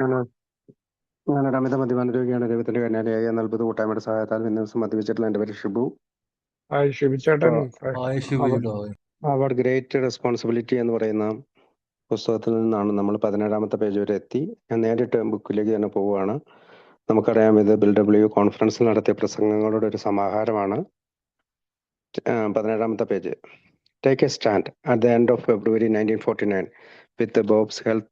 ഞാൻ ഞാനൊരു അമിത മദ്യപാന രോഗിയാണ്. ദൈവത്തിന്റെ കന്യാലയായ 40 കൂട്ടായ്മയുടെ സഹായത്താൽ ഇന്ന് ദിവസം മദ്യപിച്ചിട്ടുള്ള എൻ്റെ പേര് ഷിബു. ഷിബിച്ചേട്ടൻ അവർ ഗ്രേറ്റ് റെസ്പോൺസിബിലിറ്റി എന്ന് പറയുന്ന പുസ്തകത്തിൽ നിന്നാണ് നമ്മൾ 17-ാമത്തെ പേജ് വരെ എത്തി. ഞാൻ നേരിട്ട് ബുക്കിലേക്ക് തന്നെ പോവുകയാണ്. നമുക്കറിയാം, ഇത് ബിൽ കോൺഫറൻസിൽ നടത്തിയ പ്രസംഗങ്ങളുടെ ഒരു സമാഹാരമാണ്. 17-ാമത്തെ page. Take a stand. At the end of February 1949, with Bob's health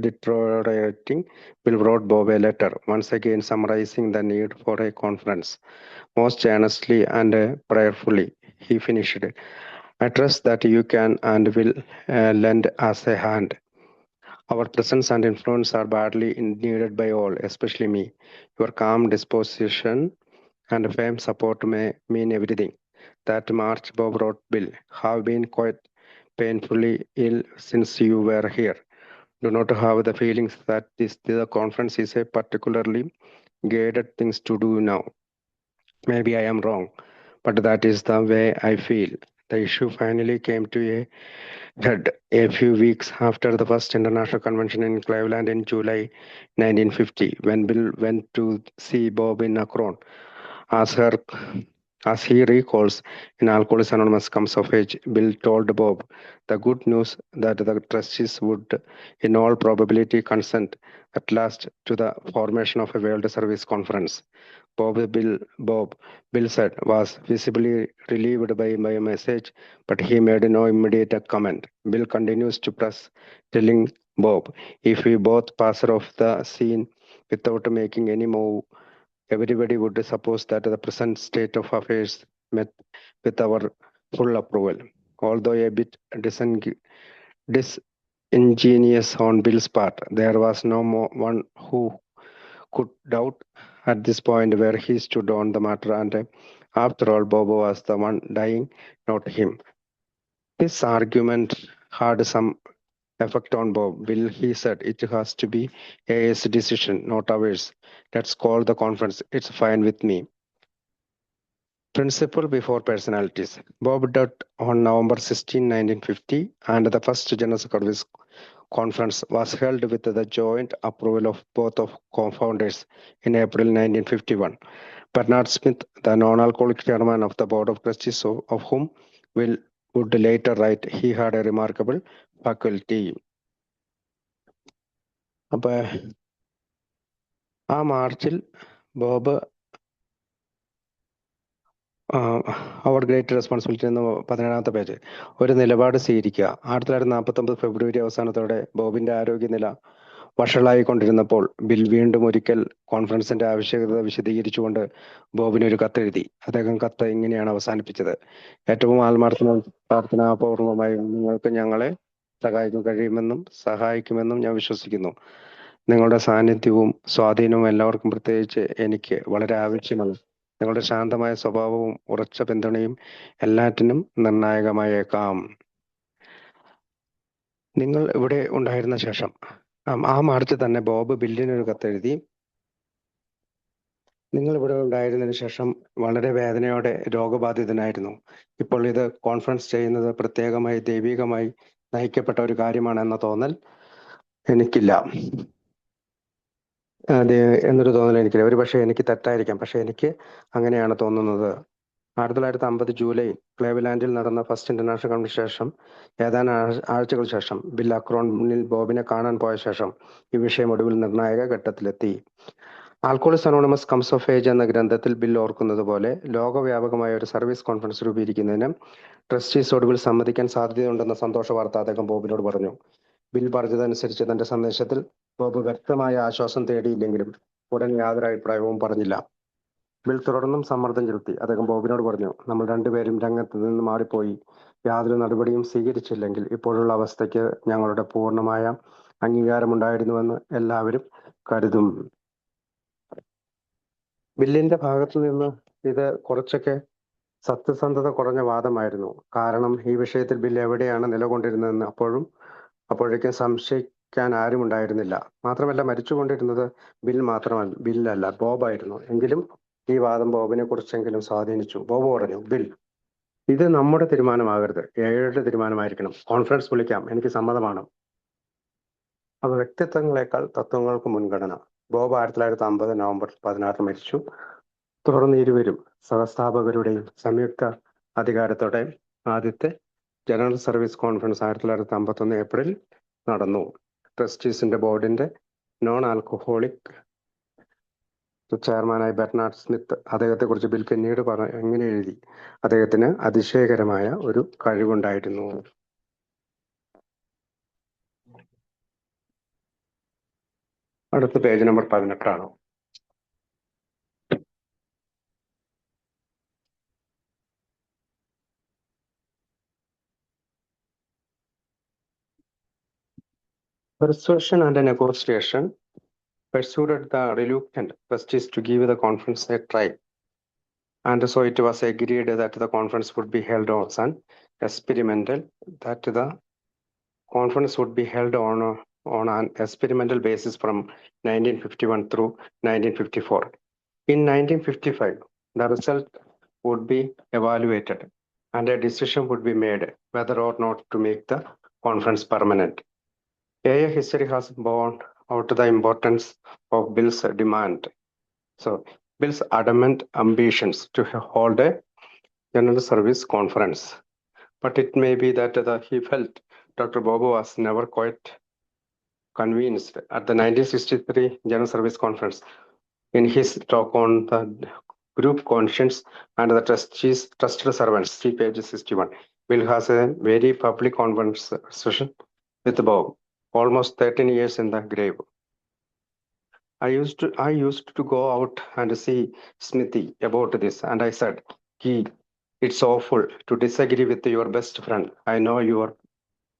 deteriorating, Bill wrote Bob a letter, once again summarizing the need for a conference. Most earnestly and prayerfully, he finished. I trust that you can and will lend us a hand. Our presence and influence are badly needed by all, especially me. Your calm disposition and firm support may mean everything. That March, Bob wrote Bill, have been quite painfully ill since you were here. Do not have the feelings that the conference is a particularly guided thing to do now. Maybe I am wrong, but that is the way I feel. The issue finally came to a head a few weeks after the first international convention in Cleveland in July 1950, when Bill went to see Bob in Akron. As he recalls, in Alcoholics Anonymous Comes of Age, Bill told Bob the good news that the trustees would, in all probability, consent at last to the formation of a World Service Conference. Bill said, was visibly relieved by my message, but he made no immediate comment. Bill continues to press, telling Bob, if we both pass off the scene without making any move, everybody would suppose that the present state of affairs met with our full approval. Although a bit disingenuous on Bill's part, there was no one who could doubt at this point where he stood on the matter, and after all, Bobo was the one dying, not him. This argument had some effect on Bob. Bill, he said, it has to be AA's decision, not ours. Let's call the conference. It's fine with me. Principle before personalities. Bob died on November 16, 1950, and the first General Service Conference was held with the joint approval of both of co-founders in April 1951. Bernard Smith, the non-alcoholic chairman of the Board of Trustees, of whom Will would later write, he had a remarkable faculty. അപ്പൊ ആ മാർച്ചിൽ Bob അവർ great responsibility എന്ന 17-ാമത്തെ page ഒരു നിലപാട് സ്വീകരിക്കുക. 1949 ഫെബ്രുവരി അവസാനത്തോടെ ബോബിന്റെ ആരോഗ്യനില വഷളായിക്കൊണ്ടിരുന്നപ്പോൾ bill വീണ്ടും ഒരിക്കൽ കോൺഫറൻസിന്റെ ആവശ്യകത വിശദീകരിച്ചുകൊണ്ട് ബോബിന് ഒരു കത്തെഴുതി. അദ്ദേഹം കത്ത് ഇങ്ങനെയാണ് അവസാനിപ്പിച്ചത്: ഏറ്റവും പ്രാർത്ഥനാപൂർവമായി നിങ്ങൾക്ക് ഞങ്ങളെ സഹായിക്കുമെന്നും ഞാൻ വിശ്വസിക്കുന്നു. നിങ്ങളുടെ സാന്നിധ്യവും സ്വാധീനവും എല്ലാവർക്കും, പ്രത്യേകിച്ച് എനിക്ക്, വളരെ ആവശ്യമാണ്. നിങ്ങളുടെ ശാന്തമായ സ്വഭാവവും ഉറച്ച പിന്തുണയും എല്ലാറ്റിനും നിർണായകമായേക്കാം. നിങ്ങൾ ഇവിടെ ഉണ്ടായിരുന്ന ശേഷം, ആ മാർച്ച് തന്നെ ബോബ് ബില്ലിനൊരു കത്തെഴുതി. നിങ്ങൾ ഇവിടെ ഉണ്ടായിരുന്നതിന് ശേഷം വളരെ വേദനയോടെ രോഗബാധിതനായിരുന്നു. ഇപ്പോൾ ഇത് കോൺഫറൻസ് ചെയ്യുന്നത് പ്രത്യേകമായി ദൈവികമായി നയിക്കപ്പെട്ട ഒരു കാര്യമാണെന്ന തോന്നൽ എനിക്കില്ല. എന്നൊരു തോന്നൽ എനിക്കില്ല. ഒരു പക്ഷേ എനിക്ക് തെറ്റായിരിക്കാം, പക്ഷെ എനിക്ക് അങ്ങനെയാണ് തോന്നുന്നത്. 1950 ജൂലൈ ക്ലേവ്ലാൻഡിൽ നടന്ന ഫസ്റ്റ് ഇന്റർനാഷണൽ കൺവെൻഷന് ശേഷം ഏതാനും ആഴ്ചകൾ ശേഷം ബിൽ അക്രോണിൽ ബോബിനെ കാണാൻ പോയ ശേഷം ഈ വിഷയം ഒടുവിൽ നിർണായക ഘട്ടത്തിലെത്തി. ആൽക്കോളിക്സ് അനോണിമസ് കംസ് ഓഫ് ഏജ് എന്ന ഗ്രന്ഥത്തിൽ ബിൽ ഓർക്കുന്നത് പോലെ ലോകവ്യാപകമായ ഒരു സർവീസ് കോൺഫറൻസ് രൂപീകരിക്കുന്നതിന് ട്രസ്റ്റീസ് ഒടുവിൽ സമ്മതിക്കാൻ സാധ്യതയുണ്ടെന്ന സന്തോഷ വാർത്ത അദ്ദേഹം ബോബിനോട് പറഞ്ഞു. ബിൽ പറഞ്ഞതനുസരിച്ച് തന്റെ സന്ദേശത്തിൽ ബോബ് വ്യക്തമായ ആശ്വാസം തേടിയില്ലെങ്കിലും ഉടൻ യാതൊരു അഭിപ്രായവും പറഞ്ഞില്ല. ബിൽ തുടർന്നും സമ്മർദ്ദം ചെലുത്തി. അദ്ദേഹം ബോബിനോട് പറഞ്ഞു, നമ്മൾ രണ്ടുപേരും രംഗത്ത് നിന്ന് മാറിപ്പോയി യാതൊരു നടപടിയും സ്വീകരിച്ചില്ലെങ്കിൽ ഇപ്പോഴുള്ള അവസ്ഥയ്ക്ക് ഞങ്ങളുടെ പൂർണ്ണമായ അംഗീകാരമുണ്ടായിരുന്നുവെന്ന് എല്ലാവരും കരുതും. ബില്ലിന്റെ ഭാഗത്തു നിന്ന് ഇത് കുറച്ചൊക്കെ സത്യസന്ധത കുറഞ്ഞ വാദമായിരുന്നു. കാരണം ഈ വിഷയത്തിൽ ബിൽ എവിടെയാണ് നിലകൊണ്ടിരുന്നതെന്ന് അപ്പോഴേക്കും സംശയിക്കാൻ ആരും ഉണ്ടായിരുന്നില്ല. മാത്രമല്ല, മരിച്ചുകൊണ്ടിരുന്നത് ബില്ലല്ല, ബോബായിരുന്നു. എങ്കിലും ഈ വാദം ബോബിനെ കുറിച്ചെങ്കിലും സ്വാധീനിച്ചു. ബോബ് പറഞ്ഞു, ബിൽ, ഇത് നമ്മുടെ തീരുമാനമാകരുത്, ഏഴയുടെ തീരുമാനമായിരിക്കണം. കോൺഫറൻസ് വിളിക്കാം, എനിക്ക് സമ്മതമാണ്. അപ്പൊ വ്യക്തിത്വങ്ങളെക്കാൾ തത്വങ്ങൾക്ക് മുൻഗണന. ബോബ് 1950 നവംബർ 16 മരിച്ചു. തുടർന്ന് ഇരുവരും സഹസ്ഥാപകരുടെയും സംയുക്ത അധികാരത്തോടെ ആദ്യത്തെ ജനറൽ സർവീസ് കോൺഫറൻസ് 1951 ഏപ്രിൽ നടന്നു. ട്രസ്റ്റീസിന്റെ ബോർഡിന്റെ നോൺ ആൽക്കഹോളിക് ചെയർമാനായി ബെർണാഡ് സ്മിത്ത് അദ്ദേഹത്തെക്കുറിച്ച് ബിൽ പിന്നീട് ഇങ്ങനെ എഴുതി: അദ്ദേഹത്തിന് അതിശയകരമായ ഒരു കഴിവുണ്ടായിരുന്നു. അടുത്ത പേജ് നമ്പർ 18 ആണ്. Persuasion and negotiation persuaded the reluctant trustees to give the conference a try, and so it was agreed that the conference would be held on an experimental basis from 1951 through 1954. In 1955, the result would be evaluated, and a decision would be made whether or not to make the conference permanent. AA history has borne out the importance of Bill's demand. So, Bill's adamant ambitions to hold a general service conference. But it may be that he felt Dr. Bobo was never quite convinced. At the 1963 General Service Conference, in his talk on the group conscience and the trusted servants, see page 61, Bill has a very public conversation with Bob, almost 13 years in the grave. I used to go out and see Smithy about this, and I said, it's awful to disagree with your best friend. I know you are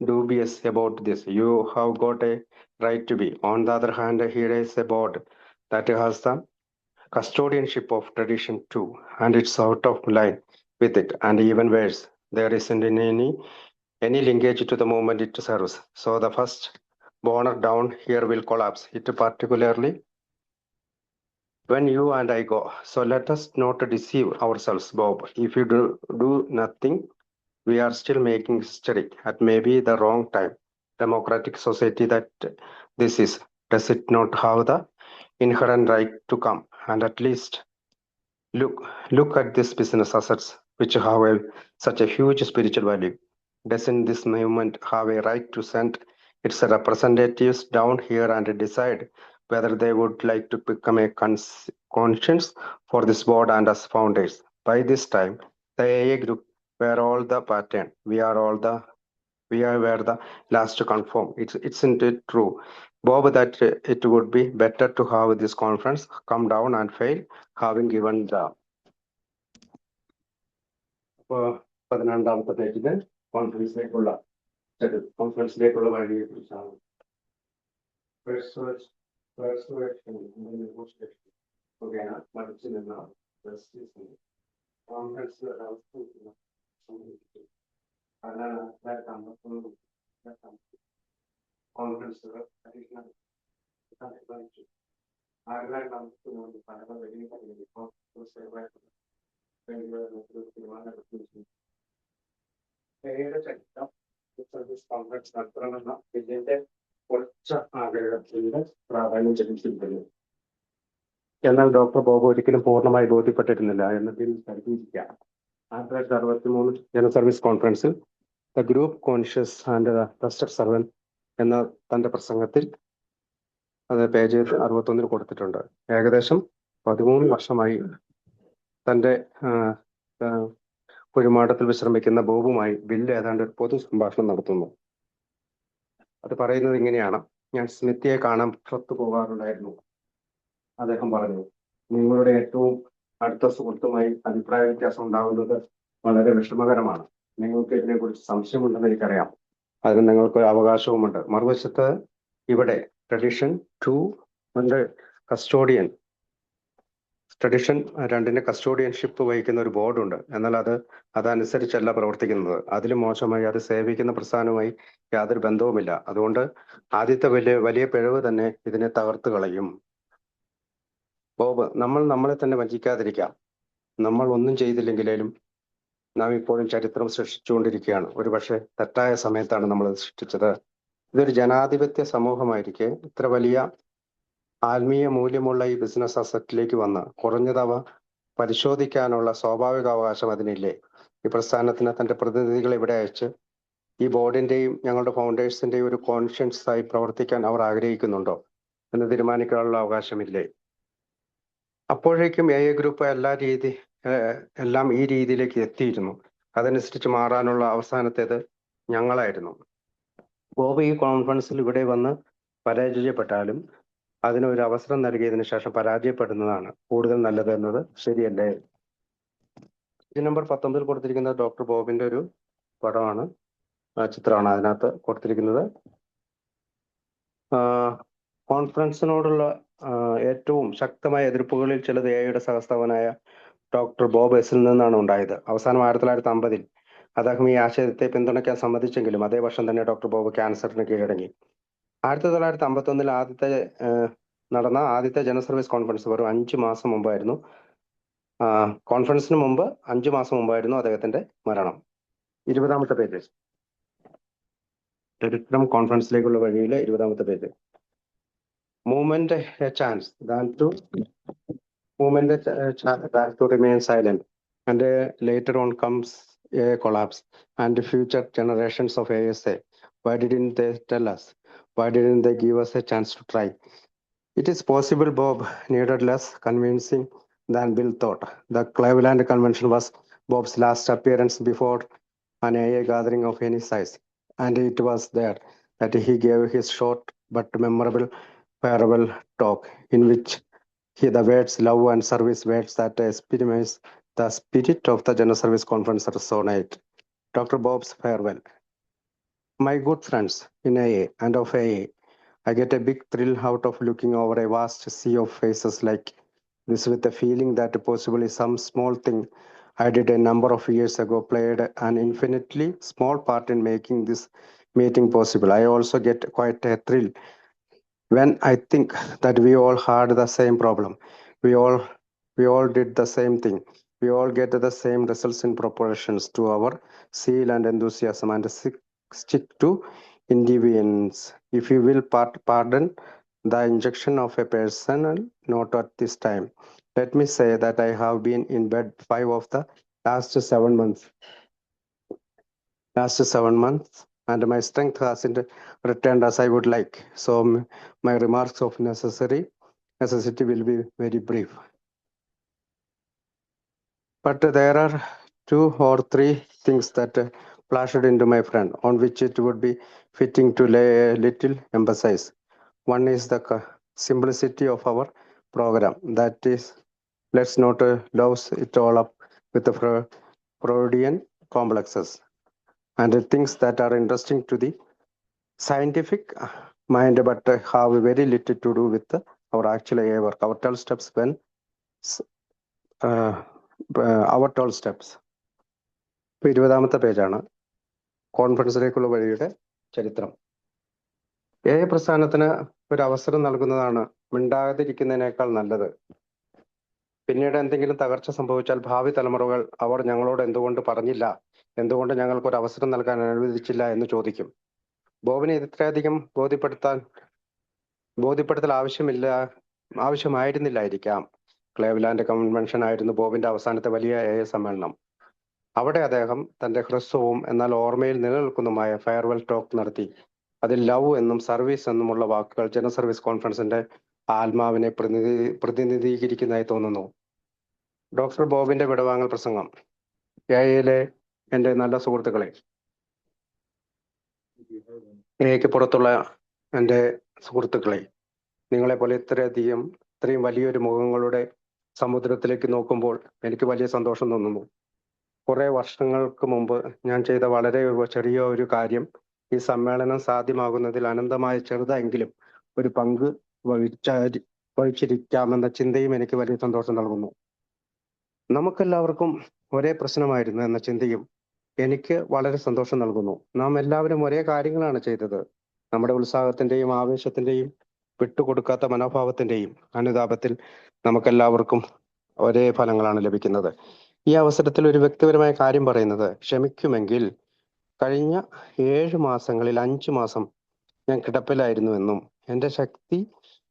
dubious about this. You have got a right to be. On the other hand, here is a board that has the custodianship of tradition too, and it's out of line with it. And even worse, there isn't any linkage to the movement it serves. So the first border down here will collapse. It particularly when you and I go. So let us not deceive ourselves, Bob. If you do nothing, we are still making history at maybe the wrong time. Democratic society that this is, does it not have the inherent right to come and at least look at these business assets which have such a huge spiritual value? Doesn't this movement have a right to send its representatives down here and decide whether they would like to become a conscience for this board and us founders? By this time, the AA group were all the pattern. We were the last to conform. Isn't it true, Bob, that it would be better to have this conference come down and fail, having given the 12ാമത്തെ പേജില് കോൺഫറൻസിലേക്കുള്ള വഴിയെക്കുറിച്ചാണ്. മടിച്ചു നിന്ന conference കോൺഫറൻസുകൾ ചരിത്രം service conference നടത്തണമെന്ന ഇതിന്റെ ഉറച്ച ആഗ്രഹത്തിന്റെ പ്രാധാന്യം ജനിച്ചിരിക്കുന്നു. എന്നാൽ doctor Bob ഒരിക്കലും പൂർണ്ണമായി ബോധ്യപ്പെട്ടിരുന്നില്ല എന്ന് ബിൽ കരുതിയിരിക്കാം. 1963 ജനറൽ സർവീസ് കോൺഫറൻസിൽ the group conscious and the trusted servant എന്ന തന്റെ പ്രസംഗത്തിൽ അത് പേജ് 61 കൊടുത്തിട്ടുണ്ട്. ഏകദേശം 13 വർഷമായി തന്റെ കുഴിമാടത്തിൽ വിശ്രമിക്കുന്ന ബോബുമായി ബില്ല് ഏതാണ്ട് ഒരു പൊതു സംഭാഷണം നടത്തുന്നു. അത് പറയുന്നത് ഇങ്ങനെയാണ്: ഞാൻ സ്മിത്തിയെ കാണാൻ പുറത്തു പോകാറുണ്ടായിരുന്നു. അദ്ദേഹം പറഞ്ഞു, നിങ്ങളുടെ ഏറ്റവും അടുത്ത സുഹൃത്തുമായി അഭിപ്രായ വ്യത്യാസം ഉണ്ടാകുന്നത് വളരെ വിഷമകരമാണ്. നിങ്ങൾക്ക് ഇതിനെക്കുറിച്ച് സംശയമുണ്ടെന്ന് എനിക്കറിയാം. അതിന് നിങ്ങൾക്ക് അവകാശവുമുണ്ട്. മറുവശത്ത് ഇവിടെ ട്രഡിഷൻ 2 ട്രഡിഷൻ 2 കസ്റ്റോഡിയൻഷിപ്പ് വഹിക്കുന്ന ഒരു ബോർഡുണ്ട്. എന്നാൽ അതനുസരിച്ചല്ല പ്രവർത്തിക്കുന്നത്. അതിലും മോശമായി അത് സേവിക്കുന്ന പ്രസ്ഥാനവുമായി യാതൊരു ബന്ധവുമില്ല. അതുകൊണ്ട് ആദ്യത്തെ വലിയ പിഴവ് തന്നെ ഇതിനെ തകർത്ത് കളയും. ബോബ്, നമ്മളെ തന്നെ വഞ്ചിക്കാതിരിക്കാം. നമ്മൾ ഒന്നും ചെയ്തില്ലെങ്കിലും നാം ഇപ്പോഴും ചരിത്രം സൃഷ്ടിച്ചുകൊണ്ടിരിക്കുകയാണ്. ഒരുപക്ഷെ തെറ്റായ സമയത്താണ് നമ്മൾ സൃഷ്ടിച്ചത്. ഇതൊരു ജനാധിപത്യ സമൂഹമായിരിക്കെ ഇത്ര വലിയ ആത്മീയ മൂല്യമുള്ള ഈ ബിസിനസ് അസറ്റിലേക്ക് വന്ന് കുറഞ്ഞതവ പരിശോധിക്കാനുള്ള സ്വാഭാവിക അവകാശം അതിനില്ലേ? ഈ പ്രസ്ഥാനത്തിന് തന്റെ പ്രതിനിധികളെ ഇവിടെ അയച്ച് ഈ ബോർഡിന്റെയും ഞങ്ങളുടെ ഫൗണ്ടേഴ്സിന്റെയും ഒരു കോൺഷ്യൻസ് ആയി പ്രവർത്തിക്കാൻ അവർ ആഗ്രഹിക്കുന്നുണ്ടോ എന്ന് തീരുമാനിക്കാനുള്ള അവകാശമില്ലേ? അപ്പോഴേക്കും എ ഗ്രൂപ്പ് എല്ലാം ഈ രീതിയിലേക്ക് എത്തിയിരുന്നു. അതനുസരിച്ച് മാറാനുള്ള അവസാനത്തേത് ഞങ്ങളായിരുന്നു. ബോബ് ഈ കോൺഫറൻസിൽ ഇവിടെ വന്ന് പരാജയപ്പെട്ടാലും അതിനൊരു അവസരം നൽകിയതിനു ശേഷം പരാജയപ്പെടുന്നതാണ് കൂടുതൽ നല്ലത് എന്നത് ശരിയല്ലേ? നമ്പർ 19 കൊടുത്തിരിക്കുന്നത് ഡോക്ടർ ബോബിന്റെ ഒരു പടമാണ്, ചിത്രമാണ് അതിനകത്ത് കൊടുത്തിരിക്കുന്നത്. കോൺഫറൻസിനോടുള്ള ഏറ്റവും ശക്തമായ എതിർപ്പുകളിൽ ചിലത് എയുടെ സഹസ്ഥാപനായ ഡോക്ടർ ബോബ് എസിൽ നിന്നാണ് ഉണ്ടായത്. അവസാനം 1950 അദ്ദേഹം ഈ ആശയത്തെ പിന്തുണയ്ക്കാൻ സമ്മതിച്ചെങ്കിലും അതേ വർഷം തന്നെ ഡോക്ടർ ബോബ് ക്യാൻസറിന് കീഴടങ്ങി. 1951 നടന്ന ആദ്യത്തെ ജനറൽ സർവീസ് കോൺഫറൻസ് വെറും 5 മാസം മുമ്പായിരുന്നു. കോൺഫറൻസിന് മുമ്പ് 5 മാസം മുമ്പായിരുന്നു അദ്ദേഹത്തിന്റെ മരണം. 20ാമത്തെ പേജ്, ചരിത്രം കോൺഫറൻസിലേക്കുള്ള വഴിയിലെ 20ാമത്തെ page. Movement a chance to remain silent and later on comes a collapse and future generations of ASA. Why didn't they tell us? Why didn't they give us a chance to try? It is possible Bob needed less convincing than Bill thought. The Cleveland Convention was Bob's last appearance before an AA gathering of any size, and it was there that he gave his short but memorable farewell talk in which the words love and service, words that epitomize the spirit of the General Service Conference, resonate. Dr. Bob's farewell. My good friends in AA and of AA, I get a big thrill out of looking over a vast sea of faces like this with the feeling that possibly some small thing I did a number of years ago played an infinitely small part in making this meeting possible. I also get quite a thrill when I think that we all had the same problem. We all did the same thing. We all get the same results in proportions to our zeal and enthusiasm and stick to individuals. If you will pardon the injection of a personal note at this time, let me say that I have been in bed 5 of the last 7 months. And my strength hasn't returned as I would like. So my remarks of necessity will be very brief. But there are 2 or 3 things that flashed into my friend on which it would be fitting to lay a little emphasis. One is the simplicity of our program. That is, let's not louse it all up with the Freudian complexes and things that are interesting to the scientific mind but have very little to do with our actual work, our 12 steps when our 12 steps. 20ാമത്തെ പേജാണ് കോൺഫറൻസിലേക്കുള്ള വഴിയുടെ ചരിത്രം. പ്രസ്ഥാനത്തിന് ഒരു അവസരം നൽകുന്നതാണ് മിണ്ടാതിരിക്കുന്നതിനേക്കാൾ നല്ലത്. പിന്നീട് എന്തെങ്കിലും തകർച്ച സംഭവിച്ചാൽ ഭാവി തലമുറകൾ അവർ ഞങ്ങളോട് എന്തുകൊണ്ട് പറഞ്ഞില്ല, എന്തുകൊണ്ട് ഞങ്ങൾക്ക് ഒരു അവസരം നൽകാൻ അനുവദിച്ചില്ല എന്ന് ചോദിക്കും. ബോബിനെ ഇത്രയധികം ബോധ്യപ്പെടുത്തൽ ആവശ്യമായിരുന്നില്ലായിരിക്കാം. ക്ലേവ്ലാൻഡ് കൺവെൻഷൻ ആയിരുന്നു ബോബിന്റെ അവസാനത്തെ വലിയ സമ്മേളനം. അവിടെ അദ്ദേഹം തന്റെ ഹ്രസ്വവും എന്നാൽ ഓർമ്മയിൽ നിലനിൽക്കുന്നതുമായ ഫെയർവെൽ ടോക്ക് നടത്തി. അതിൽ ലവ് എന്നും സർവീസ് എന്നുമുള്ള വാക്കുകൾ ജനറൽ സർവീസ് കോൺഫറൻസിന്റെ ആത്മാവിനെ പ്രതിനിധീകരിക്കുന്നതായി തോന്നുന്നു. ഡോക്ടർ ബോബിന്റെ വിടവാങ്ങൽ പ്രസംഗം. എയിലെ എൻ്റെ നല്ല സുഹൃത്തുക്കളെ, എക്ക് പുറത്തുള്ള എൻ്റെ സുഹൃത്തുക്കളെ, നിങ്ങളെ പോലെ ഇത്രയും വലിയൊരു മുഖങ്ങളുടെ സമുദ്രത്തിലേക്ക് നോക്കുമ്പോൾ എനിക്ക് വലിയ സന്തോഷം തോന്നുന്നു. കുറെ വർഷങ്ങൾക്ക് മുമ്പ് ഞാൻ ചെയ്ത വളരെ ചെറിയ ഒരു കാര്യം ഈ സമ്മേളനം സാധ്യമാകുന്നതിൽ അനന്തമായ ചെറുതെങ്കിലും ഒരു പങ്ക് വഹിച്ചിരിക്കാമെന്ന ചിന്തയും എനിക്ക് വലിയ സന്തോഷം നൽകുന്നു. നമുക്കെല്ലാവർക്കും ഒരേ പ്രശ്നമായിരുന്നു എന്ന ചിന്തയും എനിക്ക് വളരെ സന്തോഷം നൽകുന്നു. നാം എല്ലാവരും ഒരേ കാര്യങ്ങളാണ് ചെയ്തത്. നമ്മുടെ ഉത്സാഹത്തിന്റെയും ആവേശത്തിന്റെയും വിട്ടുകൊടുക്കാത്ത മനോഭാവത്തിന്റെയും അനുതാപത്തിൽ നമുക്കെല്ലാവർക്കും ഒരേ ഫലങ്ങളാണ് ലഭിക്കുന്നത്. ഈ അവസരത്തിൽ ഒരു വ്യക്തിപരമായ കാര്യം പറയുന്നത് ക്ഷമിക്കുമെങ്കിൽ കഴിഞ്ഞ 7 മാസങ്ങളിൽ 5 മാസം ഞാൻ കിടപ്പിലായിരുന്നുവെന്നും എൻ്റെ ശക്തി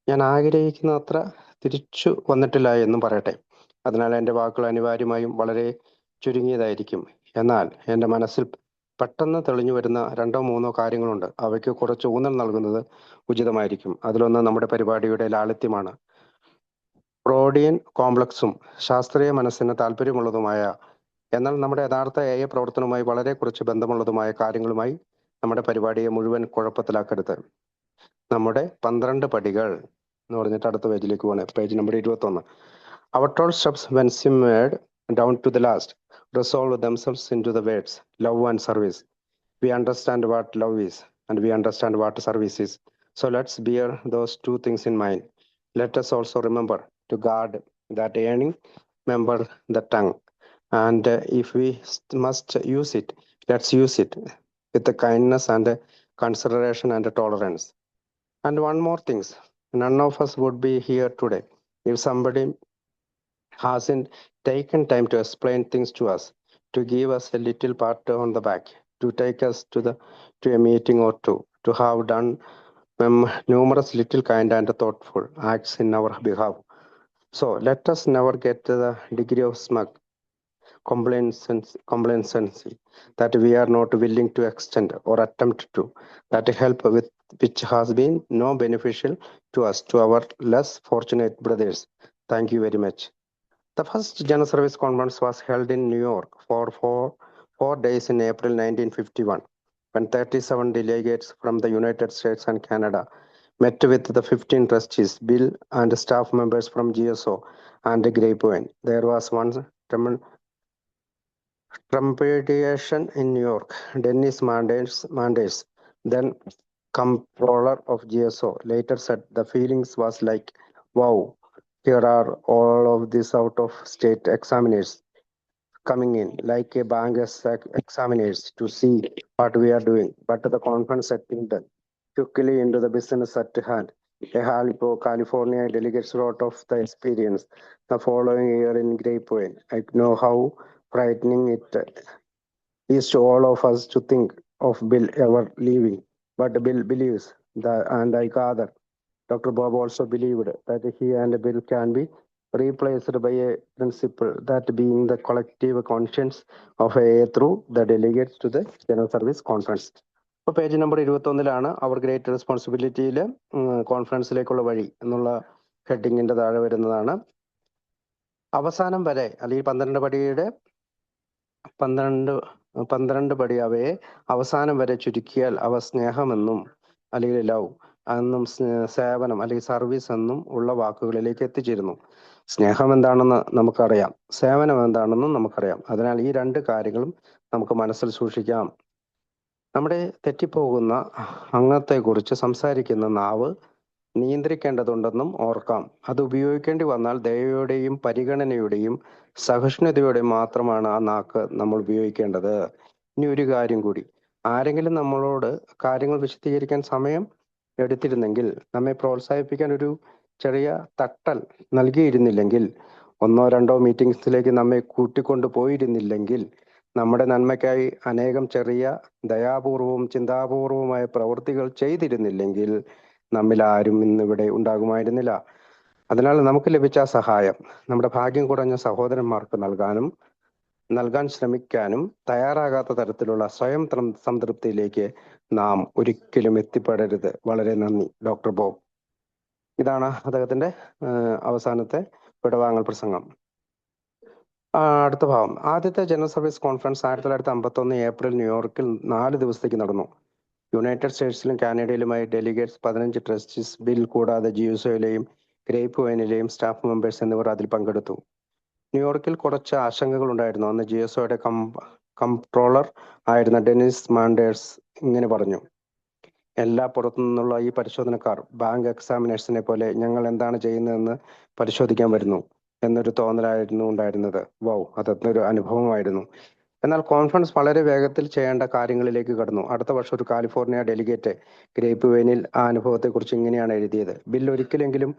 ഞാൻ ആഗ്രഹിക്കുന്നത്ര തിരിച്ചു വന്നിട്ടില്ല എന്നും പറയട്ടെ. അതിനാൽ എൻ്റെ വാക്കുകൾ അനിവാര്യമായും വളരെ ചുരുങ്ങിയതായിരിക്കും. എന്നാൽ എൻ്റെ മനസ്സിൽ പെട്ടെന്ന് തെളിഞ്ഞു വരുന്ന 2 or 3 കാര്യങ്ങളുണ്ട്. അവയ്ക്ക് കുറച്ച് ഊന്നൽ നൽകുന്നത് ഉചിതമായിരിക്കും. അതിലൊന്ന് നമ്മുടെ പരിപാടിയുടെ ലാളിത്യമാണ്. ഫ്രോഡിയൻ കോംപ്ലക്സും ശാസ്ത്രീയ മനസ്സിന് താല്പര്യമുള്ളതുമായ എന്നാൽ നമ്മുടെ യഥാർത്ഥ AI പ്രവർത്തനവുമായി വളരെ കുറച്ച് ബന്ധമുള്ളതുമായ കാര്യങ്ങളുമായി നമ്മുടെ പരിപാടിയെ മുഴുവൻ കുഴപ്പത്തിലാക്കരുത്. നമ്മുടെ 12 പടികൾ എന്ന് പറഞ്ഞിട്ട് അടുത്ത പേജിലേക്ക് പോകണേ. Page number 21. Our 12 steps when simmered down to the last resolve themselves into the words love and service. We understand what love is and we understand what service is. So let's bear those two things in mind. Let us also remember to guard that yearning, remember the tongue. And if we must use it, let's use it with the kindness and consideration and tolerance. And one more thing, none of us would be here today if somebody hasn't taken time to explain things to us, to give us a little pat on the back, to take us to a meeting or two, to have done numerous little kind and thoughtful acts in our behalf. So let us never get to the degree of smug complacency that we are not willing to extend or attempt to that help with which has been no beneficial to us, to our less fortunate brothers. Thank you very much. The first General Service Conference was held in New York for four days in April 1951, when 37 delegates from the United States and Canada met with the 15 trustees, Bill, and staff members from GSO and Grapevine. There was one trepidation in New York. Dennis Manders, then comptroller of GSO, later said the feelings was like, wow, here are all of these out of state examiners coming in like a bank examiners to see what we are doing. But the conference settled quickly into the business at hand. A California delegates wrote of the experience the following year in Grapevine. I know how frightening it is to all of us to think of Bill ever leaving. But Bill believes that, and I gather Dr. Bob also believed that he and Bill can be replaced by a principle, that being the collective conscience of AA through the delegates to the General Service Conference. അപ്പോൾ page number 21 അവർ great റെസ്പോൺസിബിലിറ്റിയിൽ കോൺഫറൻസിലേക്കുള്ള വഴി എന്നുള്ള ഹെഡിങ്ങിന്റെ താഴെ വരുന്നതാണ്. അവസാനം വരെ അല്ലെങ്കിൽ 12 പടിയുടെ 12 പടി അവയെ അവസാനം വരെ ചുരുക്കിയാൽ അവ സ്നേഹമെന്നും അല്ലെങ്കിൽ ലവ് എന്നും സേവനം അല്ലെങ്കിൽ സർവീസ് എന്നും ഉള്ള വാക്കുകളിലേക്ക് എത്തിച്ചേരുന്നു. സ്നേഹം എന്താണെന്ന് നമുക്കറിയാം, സേവനം എന്താണെന്നും നമുക്കറിയാം. അതിനാൽ ഈ 2 കാര്യങ്ങളും നമുക്ക് മനസ്സിൽ സൂക്ഷിക്കാം. നമ്മുടെ തെറ്റിപ്പോകുന്ന അംഗത്തെക്കുറിച്ച് സംസാരിക്കുന്ന നാവ് നിയന്ത്രിക്കേണ്ടതുണ്ടെന്നും ഓർക്കാം. അത് ഉപയോഗിക്കേണ്ടി വന്നാൽ ദയയോടെയും പരിഗണനയുടെയും സഹിഷ്ണുതയോടെയും മാത്രമാണ് ആ നാക്ക് നമ്മൾ ഉപയോഗിക്കേണ്ടത്. ഇനി ഒരു കാര്യം കൂടി, ആരെങ്കിലും നമ്മളോട് കാര്യങ്ങൾ വിശദീകരിക്കാൻ സമയം എടുത്തിരുന്നെങ്കിൽ, നമ്മെ പ്രോത്സാഹിപ്പിക്കാൻ ഒരു ചെറിയ തട്ടൽ നൽകിയിരുന്നില്ലെങ്കിൽ, 1 or 2 മീറ്റിംഗ്സിലേക്ക് നമ്മെ കൂട്ടിക്കൊണ്ടു പോയിരുന്നില്ലെങ്കിൽ, നമ്മുടെ നന്മയ്ക്കായി അനേകം ചെറിയ ദയാപൂർവവും ചിന്താപൂർവവുമായ പ്രവൃത്തികൾ ചെയ്തിരുന്നില്ലെങ്കിൽ നമ്മിൽ ആരും ഇന്നിവിടെ ഉണ്ടാകുമായിരുന്നില്ല. അതിനാൽ നമുക്ക് ലഭിച്ച സഹായം നമ്മുടെ ഭാഗ്യം കുറഞ്ഞ സഹോദരന്മാർക്ക് നൽകാൻ ശ്രമിക്കാനും തയ്യാറാകാത്ത തരത്തിലുള്ള സ്വയം സംതൃപ്തിയിലേക്ക് നാം ഒരിക്കലും എത്തിപ്പെടരുത്. വളരെ നന്ദി, ഡോക്ടർ ബോബ്. ഇതാണ് അദ്ദേഹത്തിന്റെ അവസാനത്തെ വിടവാങ്ങൽ പ്രസംഗം. അടുത്ത ഭാഗം, ആദ്യത്തെ ജനറൽ സർവീസ് കോൺഫറൻസ് 1951 ഏപ്രിൽ ന്യൂയോർക്കിൽ 4 ദിവസത്തേക്ക് നടന്നു. യുണൈറ്റഡ് സ്റ്റേറ്റ്സിലും കാനഡയിലുമായി ഡെലിഗേറ്റ്സ് 15 ട്രസ്റ്റീസ്, ബിൽ കൂടാതെ ജിയുസോയിലെയും ഗ്രേപ്പ്വൈനിലെയും സ്റ്റാഫ് മെമ്പേഴ്സ് എന്നിവർ അതിൽ പങ്കെടുത്തു. ന്യൂയോർക്കിൽ കുറച്ച് ആശങ്കകൾ ഉണ്ടായിരുന്നു. അന്ന് ജിയുസോയുടെ കംട്രോളർ ആയിരുന്ന ഡെന്നിസ് മാൻഡേഴ്സ് ഇങ്ങനെ പറഞ്ഞു: എല്ലാ പുറത്തു നിന്നുള്ള ഈ പരിശോധനക്കാർ ബാങ്ക് എക്സാമിനേഴ്സിനെ പോലെ ഞങ്ങൾ എന്താണ് ചെയ്യുന്നതെന്ന് പരിശോധിക്കാൻ വരുന്നു എന്നൊരു തോന്നലായിരുന്നു ഉണ്ടായിരുന്നത്. വൗ, അതൊരു അനുഭവമായിരുന്നു. എന്നാൽ കോൺഫറൻസ് വളരെ വേഗത്തിൽ ചെയ്യേണ്ട കാര്യങ്ങളിലേക്ക് കടന്നു. അടുത്ത വർഷം ഒരു കാലിഫോർണിയ ഡെലിഗേറ്റ് ഗ്രേപ്പ്വൈനിൽ ആ അനുഭവത്തെക്കുറിച്ച് ഇങ്ങനെയാണ് എഴുതിയത്: ബിൽ ഒരിക്കലെങ്കിലും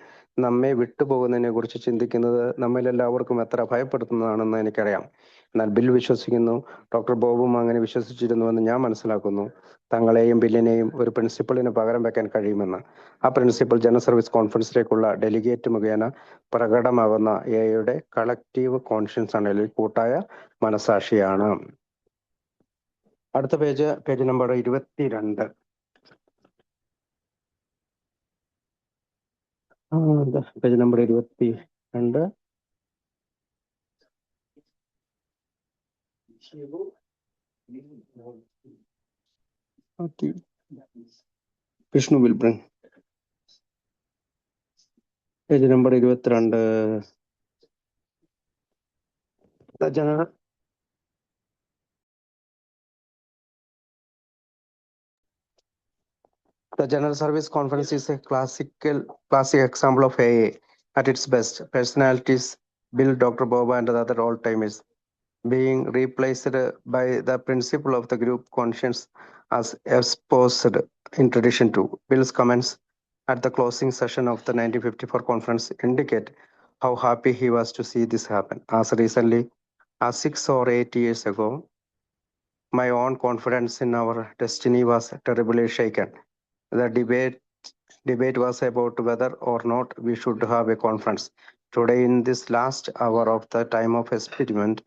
നമ്മെ വിട്ടുപോകുന്നതിനെ കുറിച്ച് ചിന്തിക്കുന്നത് നമ്മിലെല്ലാവർക്കും എത്ര ഭയപ്പെടുത്തുന്നതാണെന്ന് എനിക്കറിയാം. എന്നാൽ ബിൽ വിശ്വസിക്കുന്നു, ഡോക്ടർ ബോബും അങ്ങനെ വിശ്വസിച്ചിരുന്നുവെന്ന് ഞാൻ മനസ്സിലാക്കുന്നു. തങ്ങളെയും ബില്ലിനെയും ഒരു പ്രിൻസിപ്പളിന് പകരം വെക്കാൻ കഴിയുമെന്ന്. ആ പ്രിൻസിപ്പൽ ജനറൽ സർവീസ് കോൺഫറൻസിലേക്കുള്ള ഡെലിഗേറ്റ് മുഖേന പ്രകടമാകുന്ന എയുടെ കളക്റ്റീവ് കോൺഷ്യൻസ് ആണ്, അല്ലെങ്കിൽ കൂട്ടായ മനസാക്ഷിയാണ്. അടുത്ത page number 22. Page number 22. Vishnu will bring. Page number 22. The General Service Conference is a classic example of AA at its best. Personalities, Bill, Dr. Bob, and the other old-timers, being replaced by the principle of the group conscience as exposed in tradition 2. Bill's comments at the closing session of the 1954 conference indicate how happy he was to see this happen. As recently as 6 or 8 years ago, my own confidence in our destiny was terribly shaken. The debate was about whether or not we should have a conference. Today, in this last hour of the time of experiment,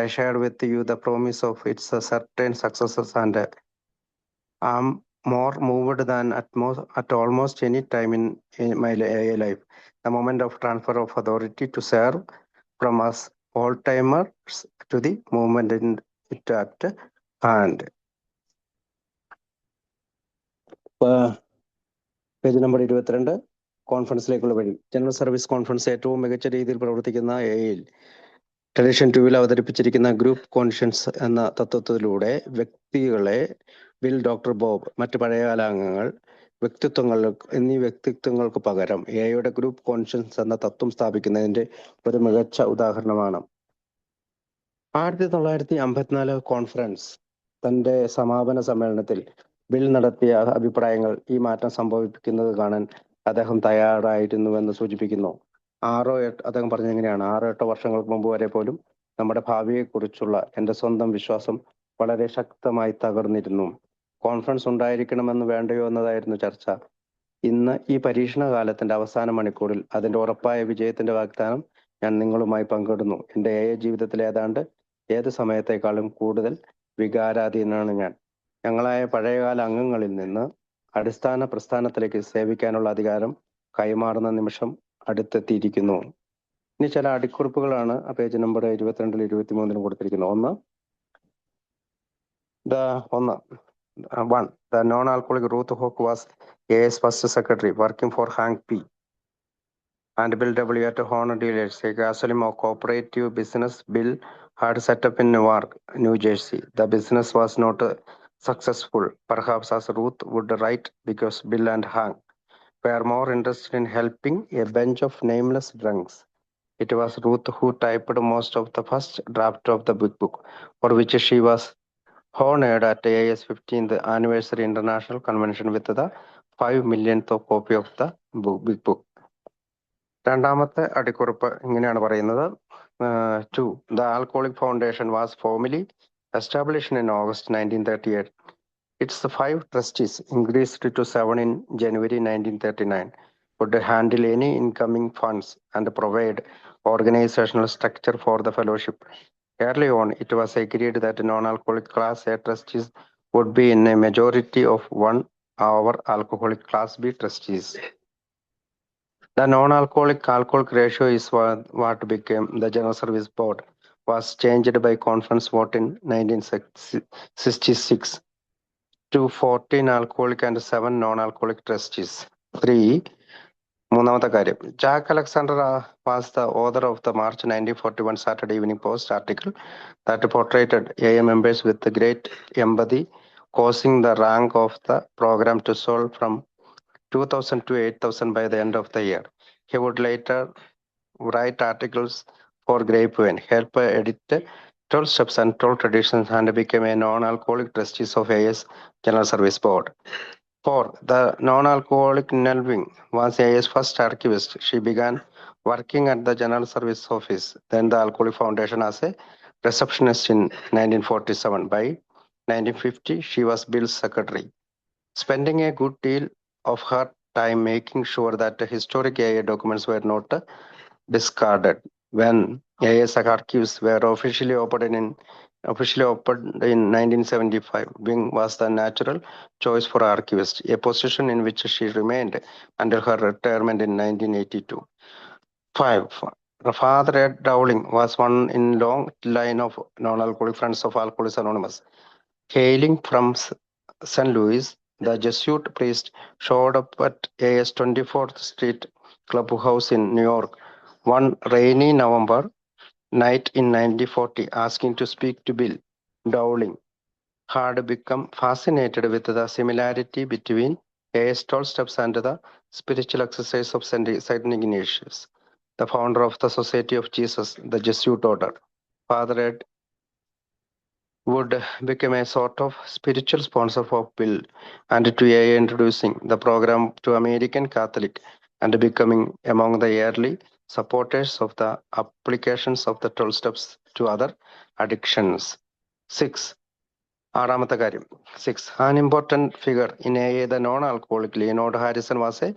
I shared with you the promise of its certain successes, and I'm more moved than at almost any time in my life. The moment of transfer of authority to serve from us old-timers to the movement in it at hand. Page number 22. കോൺഫറൻസിലേക്കുള്ള വഴി. General service conference ഏറ്റവും മികച്ച രീതിയിൽ പ്രവർത്തിക്കുന്ന എയിൽ tradition 2 അവതരിപ്പിച്ചിരിക്കുന്ന group conscience എന്ന തത്വത്തിലൂടെ വ്യക്തികളെ bill, doctor Bob, മറ്റ് പഴയകാല അംഗങ്ങൾ, എന്നീ വ്യക്തിത്വങ്ങൾക്ക് പകരം എയുടെ ഗ്രൂപ്പ് കോൺഷ്യൻസ് എന്ന തത്വം സ്ഥാപിക്കുന്നതിന്റെ ഒരു മികച്ച ഉദാഹരണമാണ്. 1954 കോൺഫറൻസ് തന്റെ സമാപന സമ്മേളനത്തിൽ ബിൽ നടത്തിയ അഭിപ്രായങ്ങൾ ഈ മാറ്റം സംഭവിപ്പിക്കുന്നത് കാണാൻ അദ്ദേഹം തയ്യാറായിരുന്നുവെന്ന് സൂചിപ്പിക്കുന്നു. അദ്ദേഹം പറഞ്ഞത് എങ്ങനെയാണ്? 6-8 വർഷങ്ങൾക്ക് മുമ്പ് വരെ പോലും നമ്മുടെ ഭാവിയെക്കുറിച്ചുള്ള എൻ്റെ സ്വന്തം വിശ്വാസം വളരെ ശക്തമായി തകർന്നിരുന്നു. കോൺഫറൻസ് ഉണ്ടായിരിക്കണമെന്ന് വേണ്ടയോ എന്നതായിരുന്നു ചർച്ച. ഇന്ന് ഈ പരീക്ഷണ കാലത്തിന്റെ അവസാന മണിക്കൂറിൽ അതിന്റെ ഉറപ്പായ വിജയത്തിന്റെ വാഗ്ദാനം ഞാൻ നിങ്ങളുമായി പങ്കിടുന്നു. എൻ്റെ ജീവിതത്തിലെ ഏത് സമയത്തേക്കാളും കൂടുതൽ വികാരാധീനനാണ് ഞാൻ. ഞങ്ങളായ പഴയകാല അംഗങ്ങളിൽ നിന്ന് അടിസ്ഥാന പ്രസ്ഥാനത്തിലേക്ക് സേവിക്കാനുള്ള അധികാരം കൈമാറുന്ന നിമിഷം അടുത്തെത്തിയിരിക്കുന്നു. ഇനി ചില അടിക്കുറിപ്പുകളാണ് പേജ് നമ്പർ 22-ലും 23-ലും കൊടുത്തിരിക്കുന്നത്. One, the non-alcoholic Ruth Hook was AA's first secretary, working for Hank P. and Bill W. at Horn Dealers, a gasoline cooperative business Bill had set up in Newark, New Jersey. The business was not successful, perhaps as Ruth would write, because Bill and Hank were more interested in helping a bunch of nameless drunks. It was Ruth who typed most of the first draft of the big book, for which she was honored at AA's 15th anniversary international convention with the 5 millionth copy of the big book. രണ്ടാമത്തെ അടിക്കുറിപ്പ് ഇങ്ങനെയാണ് പറയുന്നത്. 2. The Alcoholic Foundation was formally established in August 1938. Its 5 trustees, increased to 7 in January 1939, would handle any incoming funds and provide organizational structure for the fellowship. Early on, it was agreed that non-alcoholic Class A trustees would be in a majority of 1 over alcoholic Class B trustees. The non-alcoholic alcoholic ratio is what became the General Service Board, was changed by conference vote in 1966 to 14 alcoholic and 7 non-alcoholic trustees. 3. മൂന്നാമത്തെ കാര്യം, Jack Alexander was the author of the March 1941 Saturday Evening Post article that portrayed AA members with great empathy, causing the rank of the program to soar from 2,000 to 8,000 by the end of the year. He would later write articles for Grapevine, help edit 12 Steps and 12 Traditions, and became a non-alcoholic trustee of AA's General Service Board. 4. The non-alcoholic Nelving was AA's first archivist. She began working at the General Service Office, then the Alcoholic Foundation, as a receptionist in 1947. By 1950, she was Bill's secretary, spending a good deal of her time making sure that the historic AA documents were not discarded. When AA's archives were officially opened in 1975, Bing was the natural choice for archivist, a position in which she remained until her retirement in 1982. 5. Father Ed Dowling was one in long line of non-alcoholic friends of Alcoholics Anonymous. Hailing from St. Louis, the Jesuit priest showed up at AS 24th Street Clubhouse in New York one rainy November night in 1940, asking to speak to Bill. Dowling had become fascinated with the similarity between AS 12 steps and the spiritual exercise of St. Ignatius, the founder of the Society of Jesus, the Jesuit order. Father Ed would become a sort of spiritual sponsor for Bill and to AA, introducing the program to American Catholic and becoming among the early supporters of the applications of the 12 steps to other addictions. 6. ആറാമത്തെ കാര്യം 6. An important figure in AA, the non-alcoholic Leonard Harrison was a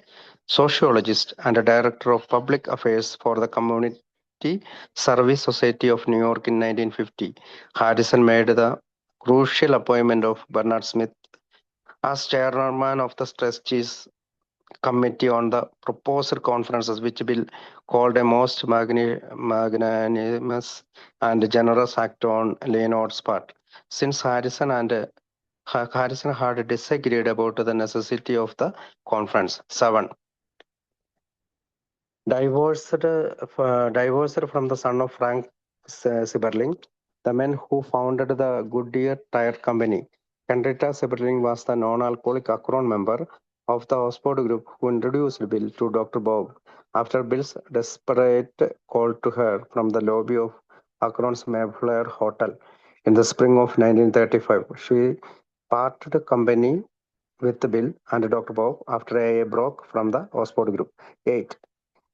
sociologist and a director of public affairs for the Community Service Society of New York in 1950. Harrison made the crucial appointment of Bernard Smith as chairman of the trustees committee on the proposed conferences, which Bill called a most magnanimous and generous act on Leonard's part. Since Harrison had disagreed about the necessity of the conference. 7. Divorced from the son of Frank Sieberling, the man who founded the Goodyear Tire Company. Henrietta Sieberling was the non-alcoholic Akron member of the Oxford group who introduced Bill to Dr. Bob after Bill's desperate call to her from the lobby of Akron's Mayflower Hotel in the spring of 1935. She parted company with Bill and Dr. Bob after AA broke from the Oxford group. 8.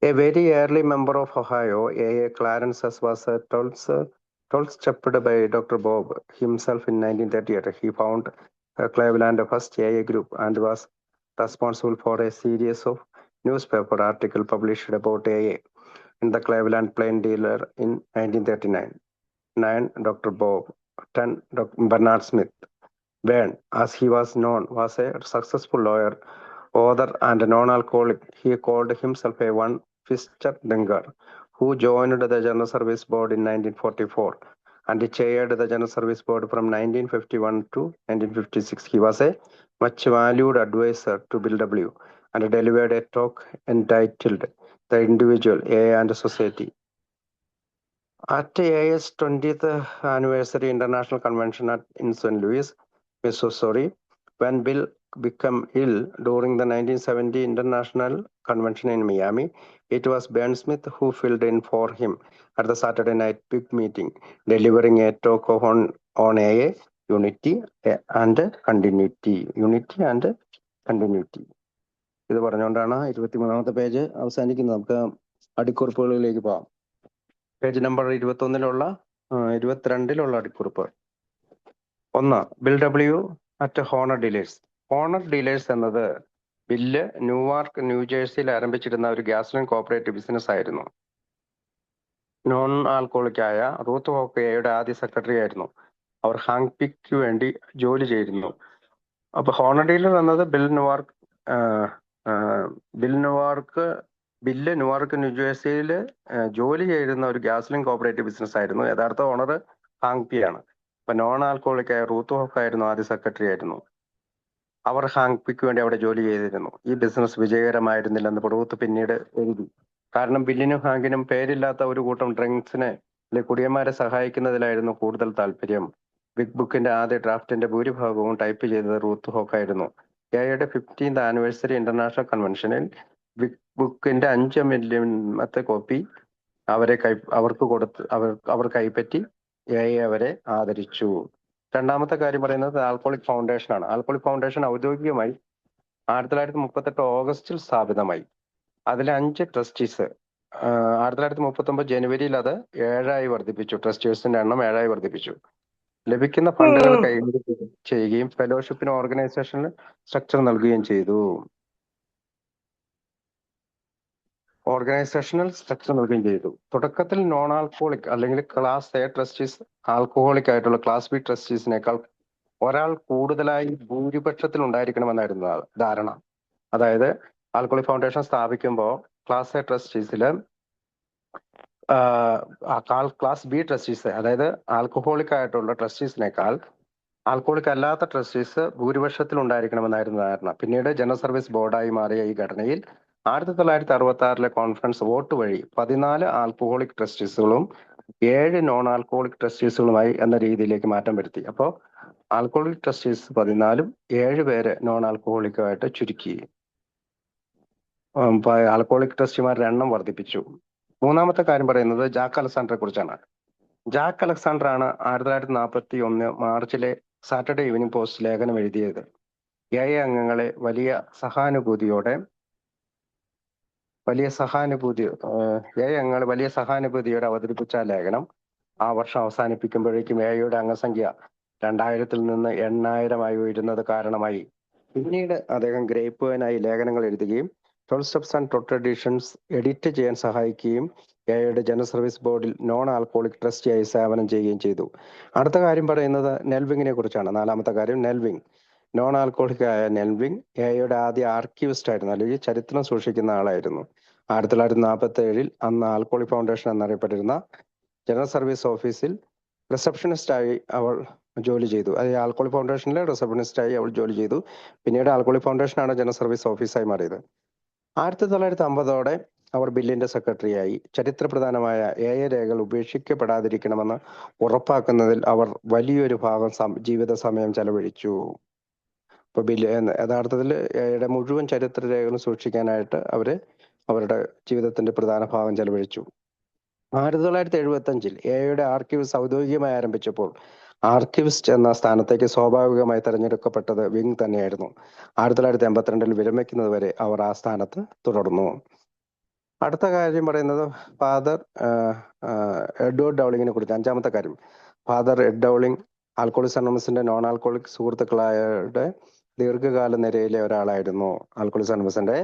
A very early member of Ohio, AA Clarence was 12 stepped by Dr. Bob himself in 1938. He found Cleveland first AA group and was responsible for a series of newspaper articles published about AA in the Cleveland Plain Dealer in 1939. 9. Dr. Bob. 10. Bernard Smith. Byrne, as he was known, was a successful lawyer, author, and non-alcoholic. He called himself a one-fisted drinker who joined the General Service Board in 1944 and chaired the General Service Board from 1951 to 1956. He was a much valued advisor to Bill W. and delivered a talk entitled The Individual, AA and Society. At AA's 20th anniversary International Convention in St. Louis, Missouri, when Bill became ill during the 1970 International Convention in Miami, it was Ben Smith who filled in for him at the Saturday night big meeting, delivering a talk on AA, unity and continuity. Unity and continuity. ഇത് പറഞ്ഞുകൊണ്ടാണ് 23-ാമത്തെ page അവസാനിക്കുന്നത്. നമുക്ക് അടിക്കുറിപ്പുകളിലേക്ക് പോകാം. Page number 22-ലുള്ള അടിക്കുറിപ്പ്. 1. Bill W at Honor Dealers. Honor Dealers എന്നത് Bill New York ന്യൂജേഴ്സിയിൽ ആരംഭിച്ചിരുന്ന ഒരു ഗ്യാസ്ലൈൻ കോപ്പറേറ്റീവ് ബിസിനസ് ആയിരുന്നു. നോൺ ആൽക്കോളിക്കായ റൂത്ത് ഹോക്കയുടെ ആദ്യ സെക്രട്ടറി ആയിരുന്നു. അവർ ഹാങ് പിക്ക് വേണ്ടി ജോലി ചെയ്തിരുന്നു. അപ്പൊ ഹോണർ ഡീലർ എന്നത് ബില്ല് ന്യൂയോർക്ക് ന്യൂജേഴ്സിയിൽ ജോലി ചെയ്തിരുന്ന ഒരു ഗ്യാസ്ലിൻ കോപ്പറേറ്റീവ് ബിസിനസ് ആയിരുന്നു. യഥാർത്ഥ ഓണർ ഹാങ് പി ആണ്. അപ്പൊ നോൺ ആൽക്കോളിക്കായ റൂത്ത് ഹോക്ക് ആയിരുന്നു ആദ്യ സെക്രട്ടറി ആയിരുന്നു. അവർ ഹാങ് പിക്ക് വേണ്ടി അവിടെ ജോലി ചെയ്തിരുന്നു. ഈ ബിസിനസ് വിജയകരമായിരുന്നില്ലെന്ന് റൂത്ത് പിന്നീട് എഴുതി. കാരണം ബില്ലിനും ഹാങ്കിനും പേരില്ലാത്ത ഒരു കൂട്ടം ഡ്രിങ്ക്സിനെ കുടിയന്മാരെ സഹായിക്കുന്നതിലായിരുന്നു കൂടുതൽ താല്പര്യം. ബിഗ് ബുക്കിന്റെ ആദ്യ ഡ്രാഫ്റ്റിന്റെ ഭൂരിഭാഗവും ടൈപ്പ് ചെയ്തത് റൂത്ത് ഹോക്ക് ആയിരുന്നു. എയുടെ 15th ആനിവേഴ്സറി ഇന്റർനാഷണൽ കൺവെൻഷനിൽ ബിഗ് ബുക്കിന്റെ 5 മില്യണത്തെ കോപ്പി അവർ കൈപ്പറ്റി അവരെ ആദരിച്ചു. രണ്ടാമത്തെ കാര്യം പറയുന്നത് ആൽക്കോളിക് ഫൗണ്ടേഷൻ ആണ്. ആൽക്കോളിക് ഫൗണ്ടേഷൻ ഔദ്യോഗികമായി 1938 ഓഗസ്റ്റിൽ സ്ഥാപിതമായി. അതിലെ 5 ട്രസ്റ്റീസ് 1939 ജനുവരിയിൽ അത് 7 വർദ്ധിപ്പിച്ചു. ട്രസ്റ്റീഴ്സിന്റെ എണ്ണം 7 വർദ്ധിപ്പിച്ചു. ലഭിക്കുന്ന ഫണ്ടുകൾ കൈകാര്യം ചെയ്യുകയും ഫെലോഷിപ്പിന് ഓർഗനൈസേഷന് സ്ട്രക്ചർ നൽകുകയും ചെയ്തു. തുടക്കത്തിൽ നോൺ ആൽക്കഹോളിക് അല്ലെങ്കിൽ ക്ലാസ് എ ട്രസ്റ്റീസ് ആൽക്കഹോളിക് ആയിട്ടുള്ള ക്ലാസ് ബി ട്രസ്റ്റീസിനേക്കാൾ ഒരാൾ കൂടുതലായി ഭൂരിപക്ഷത്തിൽ ഉണ്ടായിരിക്കണമെന്നായിരുന്നു ധാരണ. അതായത് ആൽക്കഹോളിക് ഫൗണ്ടേഷൻ സ്ഥാപിക്കുമ്പോൾ ക്ലാസ് എ ട്രസ്റ്റീസില് ക്ലാസ് ബി ട്രസ്റ്റീസ്, അതായത് ആൽക്കഹോളിക് ആയിട്ടുള്ള ട്രസ്റ്റീസിനേക്കാൾ ആൽക്കഹോളിക് അല്ലാത്ത ട്രസ്റ്റീസ് ഭൂരിപക്ഷത്തിൽ ഉണ്ടായിരിക്കണമെന്നായിരുന്നു ധാരണ. പിന്നീട് ജനറൽ സർവീസ് ബോർഡായി മാറിയ ഈ ഘടനയിൽ 1966 കോൺഫറൻസ് വോട്ട് വഴി 14 ആൽക്കഹോളിക് ട്രസ്റ്റീസുകളും 7 നോൺ ആൽക്കഹോളിക് ട്രസ്റ്റീസുകളുമായി എന്ന രീതിയിലേക്ക് മാറ്റം വരുത്തി. അപ്പോൾ ആൽക്കഹോളിക് ട്രസ്റ്റീസ് 14ഉം 7 പേര് നോൺ ആൽക്കഹോളിക്കുമായിട്ട് ചുരുക്കി. ആൽക്കഹോളിക് ട്രസ്റ്റിമാരുടെ എണ്ണം വർദ്ധിപ്പിച്ചു. മൂന്നാമത്തെ കാര്യം പറയുന്നത് ജാക്ക് അലക്സാണ്ടറെ കുറിച്ചാണ്. ജാക്ക് അലക്സാണ്ടർ ആണ് 1941 മാർച്ചിലെ സാറ്റർഡേ ഈവനിംഗ് പോസ്റ്റ് ലേഖനം എഴുതിയത്. 7 അംഗങ്ങളെ വലിയ സഹാനുഭൂതിയോടെ അവതരിപ്പിച്ച ലേഖനം ആ വർഷം അവസാനിപ്പിക്കുമ്പോഴേക്കും എയുടെ അംഗസംഖ്യ 2000-ൽ നിന്ന് 8000 ഉയരുന്നത് കാരണമായി. പിന്നീട് അദ്ദേഹം ഗ്രേപ്പ് വൈനായി ലേഖനങ്ങൾ എഴുതുകയും 12 സ്റ്റെപ്സ് ആൻഡ് 12 ട്രഡീഷൻസ് എഡിറ്റ് ചെയ്യാൻ സഹായിക്കുകയും എയുടെ ജനറൽ സർവീസ് ബോർഡിൽ നോൺ ആൽക്കഹോളിക് ട്രസ്റ്റിയായി സേവനം ചെയ്യുകയും ചെയ്തു. അടുത്ത കാര്യം പറയുന്നത് നെൽവിങ്ങിനെ കുറിച്ചാണ്. നാലാമത്തെ കാര്യം നെൽവിങ്. നോൺ ആൽക്കഹോളിക് ആയ നെൽവിങ് എയുടെ ആദ്യ ആർക്കിവിസ്റ്റ് ആയിരുന്നു, അല്ലെങ്കിൽ ചരിത്രം സൂക്ഷിക്കുന്ന ആളായിരുന്നു. 1947-ൽ അന്ന് ആൽക്കഹോളിക് ഫൗണ്ടേഷൻ എന്നറിയപ്പെട്ടിരുന്ന ജനറൽ സർവീസ് ഓഫീസിൽ റിസപ്ഷനിസ്റ്റായി അവൾ ജോലി ചെയ്തു. അത് ആൽക്കഹോളിക് ഫൗണ്ടേഷനിലെ റിസപ്ഷനിസ്റ്റായി അവൾ ജോലി ചെയ്തു. പിന്നീട് ആൽക്കഹോളിക് ഫൗണ്ടേഷനാണ് ജനറൽ സർവീസ് ഓഫീസായി മാറിയത്. 1950ഓടെ അവർ ബില്ലിന്റെ സെക്രട്ടറിയായി. ചരിത്രപ്രധാനമായ രേഖകൾ ഉപേക്ഷിക്കപ്പെടാതിരിക്കണമെന്ന് ഉറപ്പാക്കുന്നതിൽ അവർ വലിയൊരു ഭാഗം ജീവിത സമയം ചെലവഴിച്ചു. ഇപ്പൊ യഥാർത്ഥത്തിൽ എയുടെ മുഴുവൻ ചരിത്ര രേഖകളും സൂക്ഷിക്കാനായിട്ട് അവരുടെ ജീവിതത്തിന്റെ പ്രധാന ഭാഗം ചെലവഴിച്ചു. 1975-ൽ എയുടെ ആർക്കൈവ്സ് ഔദ്യോഗികമായി ആരംഭിച്ചപ്പോൾ ആർക്കിവിസ്റ്റ് എന്ന സ്ഥാനത്തേക്ക് സ്വാഭാവികമായി തെരഞ്ഞെടുക്കപ്പെട്ടത് വിങ് തന്നെയായിരുന്നു. 1982-ൽ വിരമിക്കുന്നത് വരെ അവർ ആ സ്ഥാനത്ത് തുടർന്നു. അടുത്ത കാര്യം പറയുന്നത് ഫാദർ എഡ്വേർഡ് ഡൗളിങ്ങിനെ കുറിച്ച്. അഞ്ചാമത്തെ കാര്യം, ഫാദർ എഡ് ഡൗളിങ് ആൽക്കഹോളിക്സ് അനോണമസിന്റെ നോൺ ആൽക്കഹോളിക് സുഹൃത്തുക്കളായുടെ ദീർഘകാല നിരയിലെ ഒരാളായിരുന്നു. ആൽക്കഹോളിക്സ് അനോണമസിന്റെ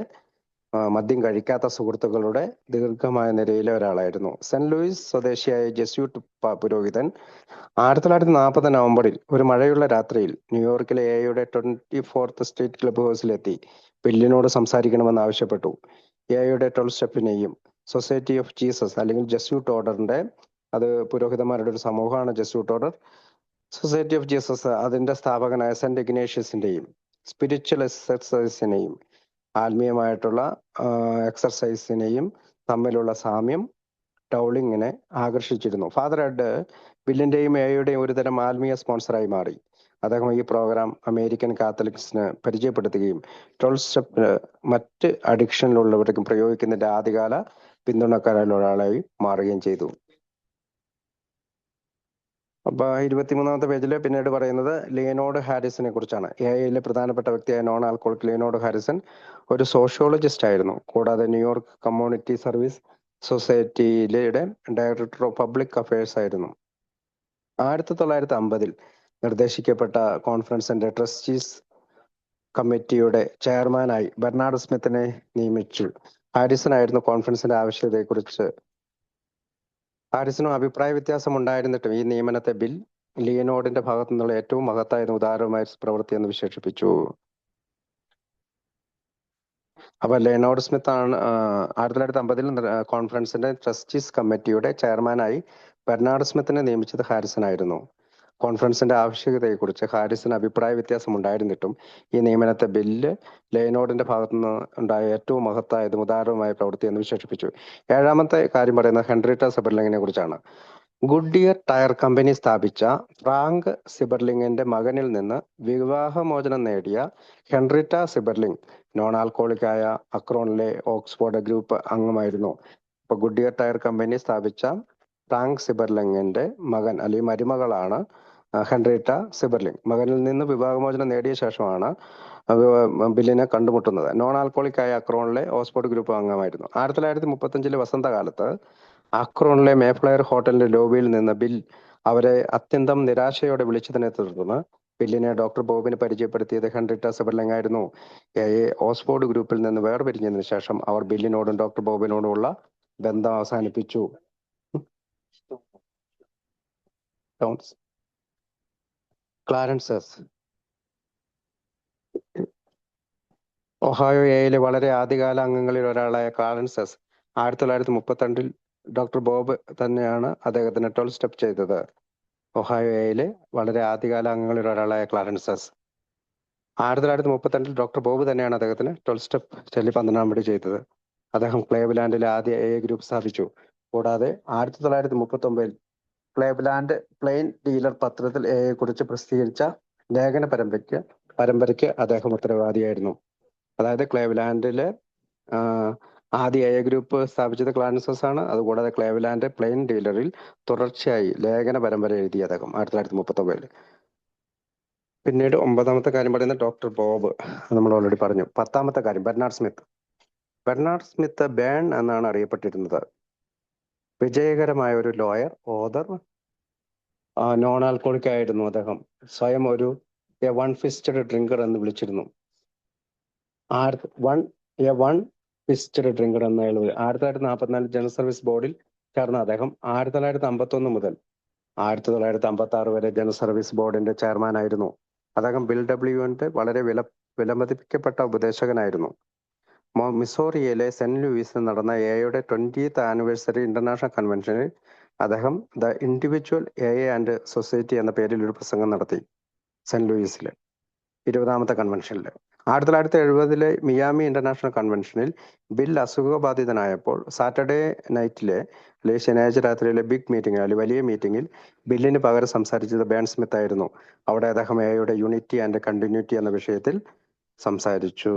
മദ്യം കഴിക്കാത്ത സുഹൃത്തുക്കളുടെ ദീർഘമായ നിരയിലെ ഒരാളായിരുന്നു. സെന്റ് ലൂയിസ് സ്വദേശിയായ ജെസ്യൂട്ട് പുരോഹിതൻ 1940 നവംബറിൽ ഒരു മഴയുള്ള രാത്രിയിൽ ന്യൂയോർക്കിലെ എയുടെ 24th സ്ട്രീറ്റ് ക്ലബ് ഹൗസിലെത്തി ബില്ലിനോട് സംസാരിക്കണമെന്ന് ആവശ്യപ്പെട്ടു. എയുടെ 12 സ്റ്റെപ്പിനെയും സൊസൈറ്റി ഓഫ് ജീസസ് അല്ലെങ്കിൽ ജെസ്യൂട്ട് ഓർഡറിന്റെ, അത് പുരോഹിതന്മാരുടെ ഒരു സമൂഹമാണ് Jesuit order, society of Jesus അതിന്റെ സ്ഥാപകനായ സെന്റ് ഇഗ്നേഷ്യസിന്റെയും സ്പിരിച്വൽ എക്സർസൈസിനെയും ആത്മീയമായിട്ടുള്ള എക്സർസൈസിനെയും തമ്മിലുള്ള സാമ്യം ഡൗളിങ്ങിനെ ആകർഷിച്ചിരുന്നു. ഫാദർ എഡ് ബില്ലിന്റെയും എയുടെയും ഒരുതരം ആത്മീയ സ്പോൺസറായി മാറി. അദ്ദേഹം ഈ പ്രോഗ്രാം അമേരിക്കൻ കാത്തലിക്സിന് പരിചയപ്പെടുത്തുകയും 12 സ്റ്റെപ്പ് മറ്റ് അഡിക്ഷനിലുള്ളവർക്കും പ്രയോഗിക്കുന്നതിന്റെ ആദ്യകാല പിന്തുണക്കാരിൽ ഒരാളായി മാറുകയും ചെയ്തു. അപ്പൊ 23-ാമത്തെ പേജില് പിന്നീട് പറയുന്നത് ലിയനോർഡ് ഹാരിസിനെ കുറിച്ചാണ്. എയിലെ പ്രധാനപ്പെട്ട വ്യക്തിയായ നോൺ ആൽക്കഹോളിക് ലിയനോർഡ് ഹാരിസൺ ഒരു സോഷ്യോളജിസ്റ്റ് ആയിരുന്നു. കൂടാതെ ന്യൂയോർക്ക് കമ്മ്യൂണിറ്റി സർവീസ് സൊസൈറ്റിയിലെ ഡയറക്ടർ ഓഫ് പബ്ലിക് അഫയേഴ്സ് ആയിരുന്നു. 1950-ൽ നിർദ്ദേശിക്കപ്പെട്ട കോൺഫറൻസിന്റെ ട്രസ്റ്റീസ് കമ്മിറ്റിയുടെ ചെയർമാനായി ബെർണാഡ് സ്മിത്തിനെ നിയമിച്ചു. ഹാരിസൺ ആയിരുന്നു കോൺഫറൻസിന്റെ ആവശ്യകതയെക്കുറിച്ച്. ഹാരിസനും അഭിപ്രായ വ്യത്യാസം ഉണ്ടായിരുന്നിട്ടും ഈ നിയമനത്തെ ബിൽ ലിയനോർഡിന്റെ ഭാഗത്തു നിന്നുള്ള ഏറ്റവും മഹത്തായ ഉദാരമായ പ്രവൃത്തി എന്ന് വിശേഷിപ്പിച്ചു. അപ്പൊ ലിയനോർഡ് സ്മിത്ത് ആണ് 1950-ൽ കോൺഫറൻസിന്റെ ട്രസ്റ്റീസ് കമ്മിറ്റിയുടെ ചെയർമാനായി ബെർണാഡ് സ്മിത്തിനെ നിയമിച്ചത് ഹാരിസൺ ആയിരുന്നു. കോൺഫറൻസിന്റെ ആവശ്യകതയെക്കുറിച്ച് ഹാരിസന് അഭിപ്രായ വ്യത്യാസം ഉണ്ടായിരുന്നിട്ടും ഈ നിയമനത്തെ ബില്ല് ലിയനോർഡിന്റെ ഭാഗത്തുനിന്ന് ഉണ്ടായ ഏറ്റവും മഹത്തായതും ഉദാരവുമായ പ്രവൃത്തി എന്ന് വിശേഷിപ്പിച്ചു. 7-ാമത്തെ കാര്യം പറയുന്നത് ഹെൻറിറ്റ സിബർലിങ്ങിനെ കുറിച്ചാണ്. ഗുഡിയർ ടയർ കമ്പനി സ്ഥാപിച്ച ഫ്രാങ്ക് സിബർലിങ്ങിന്റെ മകനിൽ നിന്ന് വിവാഹമോചനം നേടിയ ഹെൻറിറ്റ സിബർലിങ് നോൺ ആൽക്കഹോളിക് ആയ അക്രോണിലെ ഓക്സ്ഫോർഡ് ഗ്രൂപ്പ് അംഗമായിരുന്നു. ഇപ്പൊ ഗുഡിയർ ടയർ കമ്പനി സ്ഥാപിച്ച ഫ്രാങ്ക് സിബർലിങ്ങിന്റെ മകൻ അല്ലെങ്കിൽ മരുമകളാണ് ഹെൻറിറ്റ സിബർലിങ്. മകനിൽ നിന്ന് വിവാഹമോചനം നേടിയ ശേഷമാണ് ബില്ലിനെ കണ്ടുമുട്ടുന്നത്. നോൺ ആൽക്കഹോളിക് ആയ അക്രോണിലെ ഓക്സ്ഫോർഡ് ഗ്രൂപ്പ് അംഗമായിരുന്നു. 1935-ലെ വസന്തകാലത്ത് അക്രോണിലെ മേഫ്ലയർ ഹോട്ടലിന്റെ ലോബിയിൽ നിന്ന് ബിൽ അവരെ അത്യന്തം നിരാശയോടെ വിളിച്ചതിനെ തുടർന്ന് ബില്ലിനെ ഡോക്ടർ ബോബിന് പരിചയപ്പെടുത്തിയത് ഹെൻറിറ്റ സെബർലിംഗ് ആയിരുന്നു. ഓക്സ്ഫോർഡ് ഗ്രൂപ്പിൽ നിന്ന് വേർപിരിഞ്ഞതിന് ശേഷം അവർ ബില്ലിനോടും ഡോക്ടർ ബോബിനോടുമുള്ള ബന്ധം അവസാനിപ്പിച്ചു. ക്ലാരൻസസ് ഒഹായോ എയിലെ വളരെ ആദ്യകാല അംഗങ്ങളിൽ ഒരാളായ ക്ലാരൻസസ് 1932 ഡോക്ടർ ബോബ് തന്നെയാണ് അദ്ദേഹത്തിന് 12 സ്റ്റെപ്പ് ചെയ്തത്. ഒഹായോ എയിലെ വളരെ ആദ്യകാല അംഗങ്ങളിൽ ഒരാളായ ക്ലാരൻസസ് 1932 ഡോക്ടർ ബോബ് തന്നെയാണ് അദ്ദേഹത്തിന് 12 സ്റ്റെപ്പ് ചൊല്ലി 12 ചെയ്തത്. അദ്ദേഹം ക്ലേവ്ലാൻഡിലെ ആദ്യ എ ഗ്രൂപ്പ് സ്ഥാപിച്ചു. കൂടാതെ 1939 ക്ലേവ്ലാൻഡ് പ്ലെയിൻ ഡീലർ പത്രത്തിൽ എയെ കുറിച്ച് പ്രസിദ്ധീകരിച്ച ലേഖന പരമ്പരയ്ക്ക് അദ്ദേഹം ഉത്തരവാദിയായിരുന്നു. അതായത് ക്ലേവ്ലാൻഡിലെ ആദ്യ എ ഗ്രൂപ്പ് സ്ഥാപിച്ചത് ക്ലാരൻസസ് ആണ്. അതുകൂടാതെ ക്ലേവ്ലാൻഡ് പ്ലെയിൻ ഡീലറിൽ തുടർച്ചയായി ലേഖന പരമ്പര എഴുതി അദ്ദേഹം 1939. പിന്നീട് 9ാമത്തെ കാര്യം പറയുന്നത് ഡോക്ടർ ബോബ്, നമ്മൾ ഓൾറെഡി പറഞ്ഞു. 10ാമത്തെ കാര്യം Bernard Smith. Bernard Smith Bern എന്നാണ് അറിയപ്പെട്ടിരുന്നത്. വിജയകരമായ ഒരു ലോയർ, ഓതർ, നോൺ ആൽക്കോളിക് ആയിരുന്നു. അദ്ദേഹം സ്വയം ഒരു വൺ ഫിസ്റ്റഡ് ഡ്രിങ്കർ എന്ന് വിളിച്ചിരുന്നു. വൺ ഫിസ്റ്റഡ് ഡ്രിങ്കർ എന്ന 1944 ജനറൽ സർവീസ് ബോർഡിൽ ചേർന്ന അദ്ദേഹം 1951 മുതൽ 1956 വരെ ജനറൽ സർവീസ് ബോർഡിന്റെ ചെയർമാനായിരുന്നു. അദ്ദേഹം ബിൽ ഡബ്ല്യുവിന്റെ വളരെ വിലമതിപ്പിക്കപ്പെട്ട ഉപദേശകനായിരുന്നു. മിസോറിയയിലെ സെന്റ് ലൂയിസിൽ നടന്ന എയുടെ 20th ആനിവേഴ്സറി ഇന്റർനാഷണൽ കൺവെൻഷനിൽ അദ്ദേഹം the individual A and society എന്ന പേരിൽ ഒരു പ്രസംഗം നടത്തി. സെന്റ് ലൂയിസിലെ 20ാമത്തെ കൺവെൻഷനിൽ 1970 മിയാമി ഇന്റർനാഷണൽ കൺവെൻഷനിൽ ബിൽ അസുഖബാധിതനായപ്പോൾ സാറ്റർഡേ നൈറ്റിലെ ശനിയാഴ്ച രാത്രിയിലെ ബിഗ് മീറ്റിംഗിൽ, വലിയ മീറ്റിംഗിൽ ബില്ലിന് പകരം സംസാരിച്ചത് ബേൺ സ്മിത്ത് ആയിരുന്നു. അവിടെ അദ്ദേഹം എയുടെ യൂണിറ്റി ആൻഡ് കണ്ടിന്യൂറ്റി എന്ന വിഷയത്തിൽ സംസാരിച്ചു.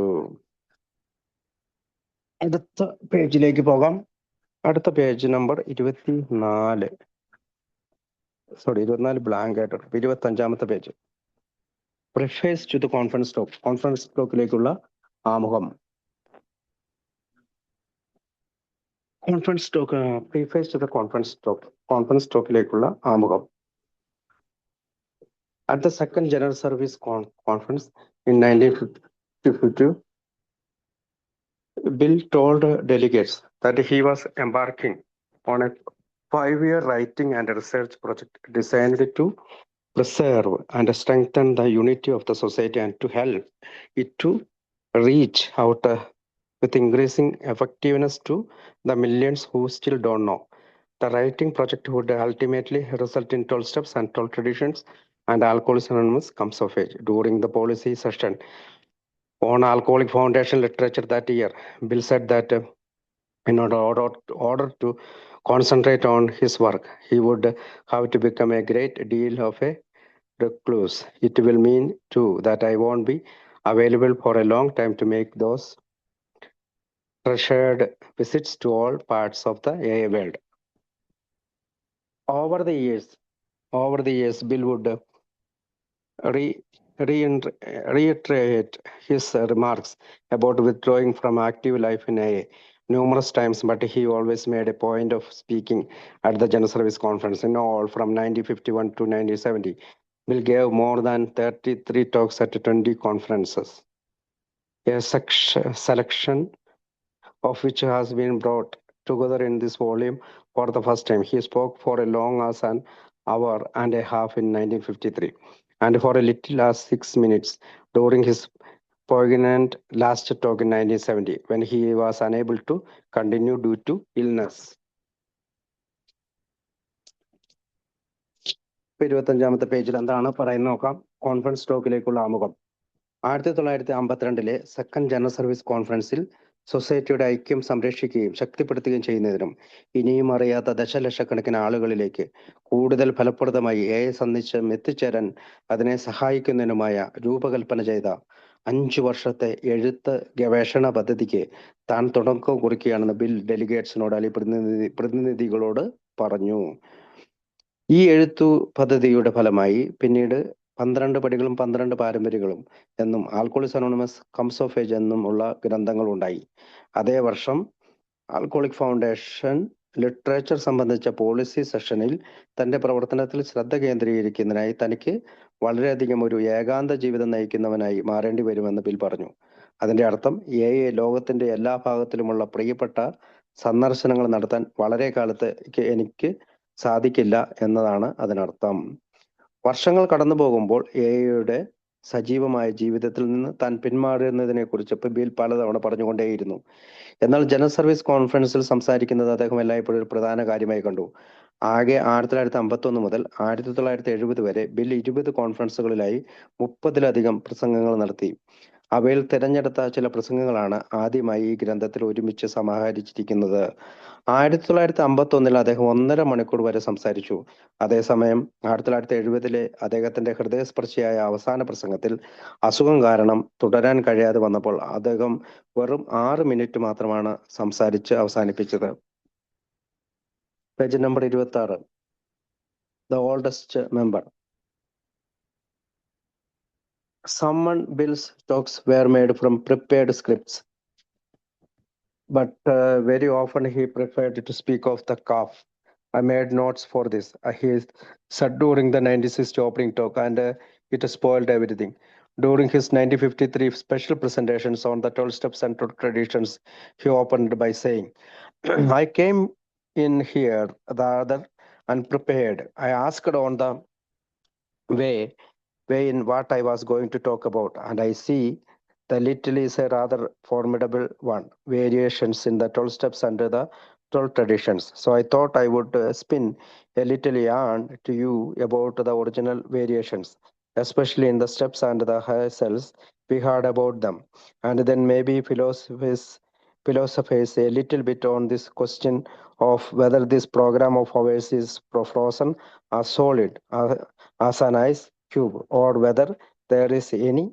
അടുത്ത പേജിലേക്ക് പോകാം. അടുത്ത പേജ് നമ്പർ 24 ബ്ലാങ്ക് ആയിട്ട് 25ാമത്തെ page. Preface to the conference talk. Conference ടോക്കിലേക്കുള്ള ആമുഖം. പ്രിഫേസ് ടു ദ കോൺഫറൻസ് ടോക്കിലേക്കുള്ള ആമുഖം. At the second General Service Conference in 1952, Bill told delegates that he was embarking on a 5-year writing and research project designed to preserve and strengthen the unity of the society and to help it to reach out with increasing effectiveness to the millions who still don't know. The writing project would ultimately result in 12 steps and 12 traditions and Alcoholics Anonymous comes of age. During the policy session on Alcoholic Foundation literature that year, Bill said that in order to concentrate on his work, he would have to become a great deal of a recluse. It will mean too that I won't be available for a long time to make those treasured visits to all parts of the AA world. Over the years, Bill would reiterate his remarks about withdrawing from active life in AA numerous times, but he always made a point of speaking at the General Service Conference. In all, from 1951 to 1970, Bill gave more than 33 talks at 20 conferences, a selection of which has been brought together in this volume for the first time. He spoke for as long as an hour and a half in 1953, and for a little as 6 minutes during his poignant last talk in 1970, when he was unable to continue due to illness. 25ാമത്തെ പേജിൽ എന്താണ് പറയുന്നത് നോക്കാം. Conference ടോക്കിലേക്കുള്ള ആമുഖം. 1952 second general service കോൺഫറൻസിൽ സൊസൈറ്റിയുടെ ഐക്യം സംരക്ഷിക്കുകയും ശക്തിപ്പെടുത്തുകയും ചെയ്യുന്നതിനും ഇനിയും അറിയാത്ത ദശലക്ഷക്കണക്കിന് ആളുകളിലേക്ക് കൂടുതൽ ഫലപ്രദമായി സന്ദേശം എത്തിച്ചേരാൻ അതിനെ സഹായിക്കുന്നതിനുമായ രൂപകൽപ്പന ചെയ്ത 5 വർഷത്തെ എഴുത്ത് ഗവേഷണ പദ്ധതിക്ക് താൻ തുടക്കം കുറിക്കുകയാണെന്ന് ബിൽ ഡെലിഗേറ്റ്സിനോട് പ്രതിനിധികളോട് പറഞ്ഞു. ഈ എഴുത്തു പദ്ധതിയുടെ ഫലമായി പിന്നീട് 12 പടികളും 12 പാരമ്പര്യങ്ങളും എന്നും ആൽക്കോളിക്സ് അനോണിമസ് കംസ് ഓഫ് ഏജ് എന്നും ഉള്ള ഗ്രന്ഥങ്ങൾ ഉണ്ടായി. അതേ വർഷം ആൽക്കോളിക് ഫൗണ്ടേഷൻ ലിറ്ററേച്ചർ സംബന്ധിച്ച പോളിസി സെഷനിൽ തന്റെ പ്രവർത്തനത്തിൽ ശ്രദ്ധ കേന്ദ്രീകരിക്കുന്നതിനായി തനിക്ക് വളരെയധികം ഒരു ഏകാന്ത ജീവിതം നയിക്കുന്നവനായി മാറേണ്ടി വരുമെന്ന് ബിൽ പറഞ്ഞു. അതിന്റെ അർത്ഥം ലോകത്തിന്റെ എല്ലാ ഭാഗത്തിലുമുള്ള പ്രിയപ്പെട്ട സന്ദർശനങ്ങൾ നടത്താൻ വളരെ കാലത്ത് എനിക്ക് സാധിക്കില്ല എന്നതാണ് അതിനർത്ഥം. വർഷങ്ങൾ കടന്നു പോകുമ്പോൾ എയുടെ സജീവമായ ജീവിതത്തിൽ നിന്ന് താൻ പിന്മാറുന്നതിനെ കുറിച്ച് ബിൽ പലതവണ പറഞ്ഞുകൊണ്ടേയിരുന്നു. എന്നാൽ ജനറൽ സർവീസ് കോൺഫറൻസിൽ സംസാരിക്കുന്നത് അദ്ദേഹം എല്ലായ്പ്പോഴും ഒരു പ്രധാന കാര്യമായി കണ്ടു. ആകെ 1951 മുതൽ 1970 വരെ ബിൽ 20 കോൺഫറൻസുകളിലായി 30-ലധികം പ്രസംഗങ്ങൾ നടത്തി. അവയിൽ തിരഞ്ഞെടുത്ത ചില പ്രസംഗങ്ങളാണ് ആദ്യമായി ഈ ഗ്രന്ഥത്തിൽ ഒരുമിച്ച് സമാഹരിച്ചിരിക്കുന്നത്. 1951 അദ്ദേഹം 1.5 മണിക്കൂർ വരെ സംസാരിച്ചു. അതേസമയം 1970 അദ്ദേഹത്തിന്റെ ഹൃദയസ്പർശിയായ അവസാന പ്രസംഗത്തിൽ അസുഖം കാരണം തുടരാൻ കഴിയാതെ വന്നപ്പോൾ അദ്ദേഹം വെറും 6 മിനിറ്റ് മാത്രമാണ് സംസാരിച്ച് അവസാനിപ്പിച്ചത്. Page number 26. The oldest member. Bill's talks were made from prepared scripts, but very often he preferred to speak of the calf. I made notes for this. He said during the 1960 opening talk, and it spoiled everything. During his 1953 special presentations on the 12 steps and 12 traditions, he opened by saying, I came in here rather unprepared. I asked on the way in what I was going to talk about, and I see the little is a rather formidable one, variations in the 12 steps under the 12 traditions. So I thought I would spin a little yarn to you about the original variations, especially in the steps and the hairstyles we heard about them, and then maybe philosophize a little bit on this question of whether this program of ours is frozen or solid as an ice cube, or whether there is any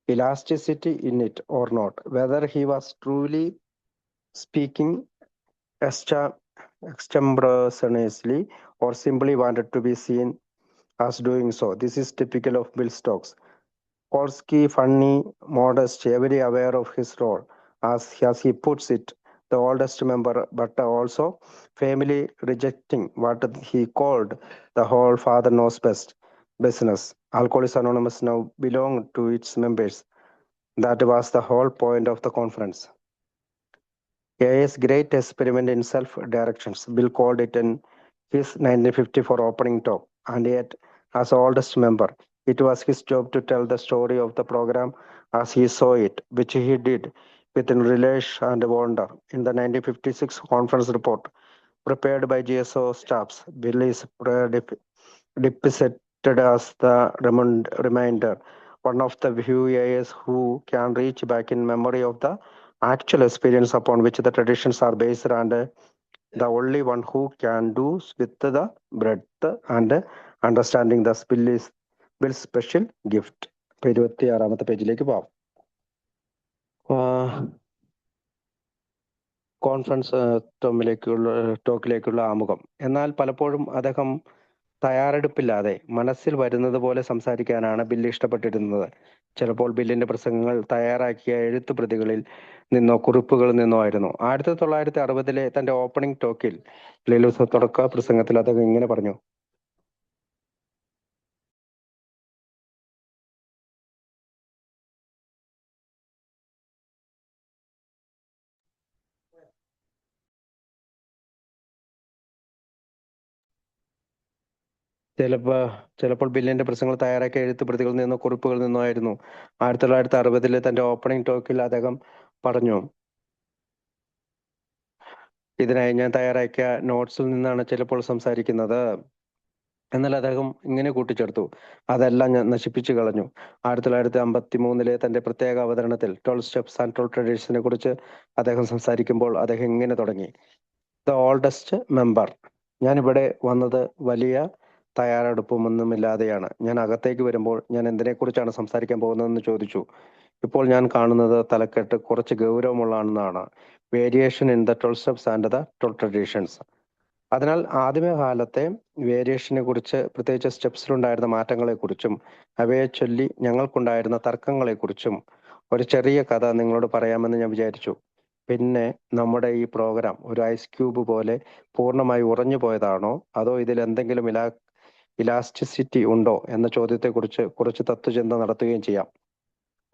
elasticity in it or not, whether he was truly speaking extemporaneously or simply wanted to be seen as doing so. This is typical of Bill's talks. Polsky, funny, modest, very aware of his role, as he puts it, the oldest member, but also firmly rejecting what he called the whole father knows best business. Alcoholics Anonymous now belonged to its members. That was the whole point of the conference. AA's great experiment in self-directions, Bill called it in his 1954 opening talk, and yet, as oldest member, it was his job to tell the story of the program as he saw it, which he did with relish and wonder. In the 1956 conference report, prepared by GSO staffs, Bill is depicted as the reminder, one of the few AAs who can reach back in memory of the actual experience upon which the traditions are based, and the only one who can do with the breadth and understanding the Bill's special gift. 26-ാമത്തെ പേജിലേക്ക് പോവാം. Conference ടോക്കിലേക്കുള്ള ആമുഖം. എന്നാൽ പലപ്പോഴും അദ്ദേഹം തയ്യാറെടുപ്പില്ലാതെ മനസ്സിൽ വരുന്നത് പോലെ സംസാരിക്കാനാണ് ബില്ല് ഇഷ്ടപ്പെട്ടിരുന്നത്. ചിലപ്പോൾ ബില്ലിന്റെ പ്രസംഗങ്ങൾ തയ്യാറാക്കിയ എഴുത്തുപ്രതികളിൽ നിന്നോ കുറിപ്പുകളിൽ നിന്നോ ആയിരുന്നു. 1960 തന്റെ ഓപ്പണിംഗ് ടോക്കിൽ തുടക്ക പ്രസംഗത്തിൽ അദ്ദേഹം ഇങ്ങനെ പറഞ്ഞു: ചിലപ്പോൾ ബില്ലിന്റെ പ്രസംഗങ്ങൾ തയ്യാറാക്കിയ എഴുത്തുപ്രതികളിൽ നിന്നോ കുറിപ്പുകളിൽ നിന്നോ ആയിരുന്നു. 1960 തന്റെ ഓപ്പണിംഗ് ടോക്കിൽ അദ്ദേഹം പറഞ്ഞു: ഇതിനായി ഞാൻ തയ്യാറാക്കിയ നോട്ട്സിൽ നിന്നാണ് ചിലപ്പോൾ സംസാരിക്കുന്നത്. എന്നാൽ അദ്ദേഹം ഇങ്ങനെ കൂട്ടിച്ചേർത്തു: അതെല്ലാം ഞാൻ നശിപ്പിച്ചു കളഞ്ഞു. 1953 തന്റെ പ്രത്യേക അവതരണത്തിൽ 12 സ്റ്റെപ്സ് ആൻഡ് 12 ട്രഡീഷൻസിനെ കുറിച്ച് അദ്ദേഹം സംസാരിക്കുമ്പോൾ അദ്ദേഹം ഇങ്ങനെ തുടങ്ങി: ദ ഓൾഡസ്റ്റ് മെമ്പർ. ഞാനിവിടെ വന്നത് വലിയ തയ്യാറെടുപ്പൊന്നുമില്ലാതെയാണ്. ഞാൻ അകത്തേക്ക് വരുമ്പോൾ ഞാൻ എന്തിനെക്കുറിച്ചാണ് സംസാരിക്കാൻ പോകുന്നതെന്ന് ചോദിച്ചു. ഇപ്പോൾ ഞാൻ കാണുന്നത് തലക്കെട്ട് കുറച്ച് ഗൗരവമുള്ളതാണെന്നാണ്: variation in the 12 steps and the 12 traditions. അതിനാൽ ആദ്യമകാലത്തെ വേരിയേഷനെ കുറിച്ച്, പ്രത്യേകിച്ച് സ്റ്റെപ്സിലുണ്ടായിരുന്ന മാറ്റങ്ങളെക്കുറിച്ചും അവയെ ചൊല്ലി ഞങ്ങൾക്കുണ്ടായിരുന്ന തർക്കങ്ങളെക്കുറിച്ചും ഒരു ചെറിയ കഥ നിങ്ങളോട് പറയാമെന്ന് ഞാൻ വിചാരിച്ചു. പിന്നെ നമ്മുടെ ഈ പ്രോഗ്രാം ഒരു ഐസ് ക്യൂബ് പോലെ പൂർണ്ണമായി ഉറഞ്ഞു പോയതാണോ, അതോ ഇതിൽ എന്തെങ്കിലും ഇലാസ്റ്റിസിറ്റി ഉണ്ടോ എന്ന ചോദ്യത്തെക്കുറിച്ച് കുറച്ച് തത്വചിന്ത നടത്തുകയും ചെയ്യാം.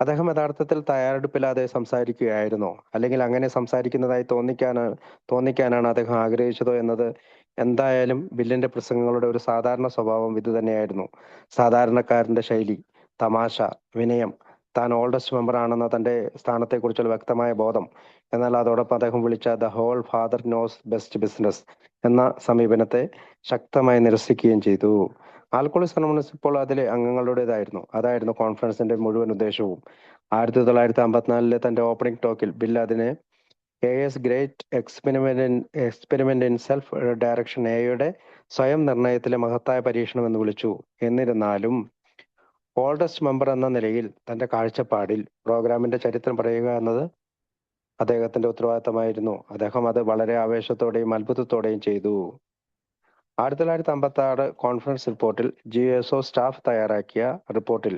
അദ്ദേഹം യഥാർത്ഥത്തിൽ തയ്യാറെടുപ്പില്ലാതെ സംസാരിക്കുകയായിരുന്നോ, അല്ലെങ്കിൽ അങ്ങനെ സംസാരിക്കുന്നതായി തോന്നിക്കാനാണ് അദ്ദേഹം ആഗ്രഹിച്ചതോ എന്നത് എന്തായാലും ബില്ലിന്റെ പ്രസംഗങ്ങളുടെ ഒരു സാധാരണ സ്വഭാവം ഇത് തന്നെയായിരുന്നു. സാധാരണക്കാരന്റെ ശൈലി, തമാശ, വിനയം, താൻ ഓൾഡസ്റ്റ് മെമ്പർ ആണെന്ന തന്റെ സ്ഥാനത്തെക്കുറിച്ചുള്ള വ്യക്തമായ ബോധം. എന്നാൽ അതോടൊപ്പം അദ്ദേഹം വിളിച്ച the whole father knows best business എന്ന സമീപനത്തെ ശക്തമായി നിരസിക്കുകയും ചെയ്തു. ആൽക്കോളിക്സ് അനോണിമസ് ഇപ്പോൾ അതിലെ അംഗങ്ങളുടേതായിരുന്നു. അതായിരുന്നു കോൺഫറൻസിന്റെ മുഴുവൻ ഉദ്ദേശവും. 1954 തന്റെ ഓപ്പണിംഗ് ടോക്കിൽ ബിൽ അതിനെ S great experiment in self direction, എയുടെ സ്വയം നിർണയത്തിലെ മഹത്തായ പരീക്ഷണം എന്ന് വിളിച്ചു. എന്നിരുന്നാലും ഓൾഡസ്റ്റ് മെമ്പർ എന്ന നിലയിൽ തന്റെ കാഴ്ചപ്പാടിൽ പ്രോഗ്രാമിന്റെ ചരിത്രം പറയുക എന്നത് അദ്ദേഹത്തിന്റെ ഉത്തരവാദിത്തമായിരുന്നു. അദ്ദേഹം അത് വളരെ ആവേശത്തോടെയും അത്ഭുതത്തോടെയും ചെയ്തു. 1956 കോൺഫറൻസ് റിപ്പോർട്ടിൽ GSO സ്റ്റാഫ് തയ്യാറാക്കിയ റിപ്പോർട്ടിൽ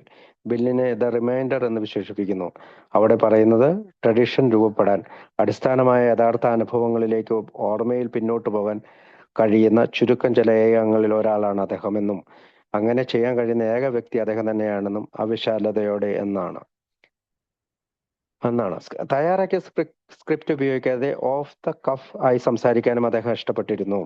ബില്ലിനെ ദ റിമൈൻഡർ എന്ന് വിശേഷിപ്പിക്കുന്നു. അവിടെ പറയുന്നത്, ട്രഡിഷൻ രൂപപ്പെടാൻ അടിസ്ഥാനമായ യഥാർത്ഥ അനുഭവങ്ങളിലേക്ക് ഓർമ്മയിൽ പിന്നോട്ട് പോകാൻ കഴിയുന്ന ചുരുക്കം ചില ഏകങ്ങളിൽ ഒരാളാണ് അദ്ദേഹമെന്നും അങ്ങനെ ചെയ്യാൻ കഴിയുന്ന ഏക വ്യക്തി അദ്ദേഹം തന്നെയാണെന്നും അവിശാലതയോടെ എന്നാണ്. തയ്യാറാക്കിയ സ്ക്രിപ്റ്റ് ഉപയോഗിക്കാതെ ഓഫ് ദ കഫ് ആയി സംസാരിക്കാനും അദ്ദേഹം ഇഷ്ടപ്പെട്ടിരുന്നു.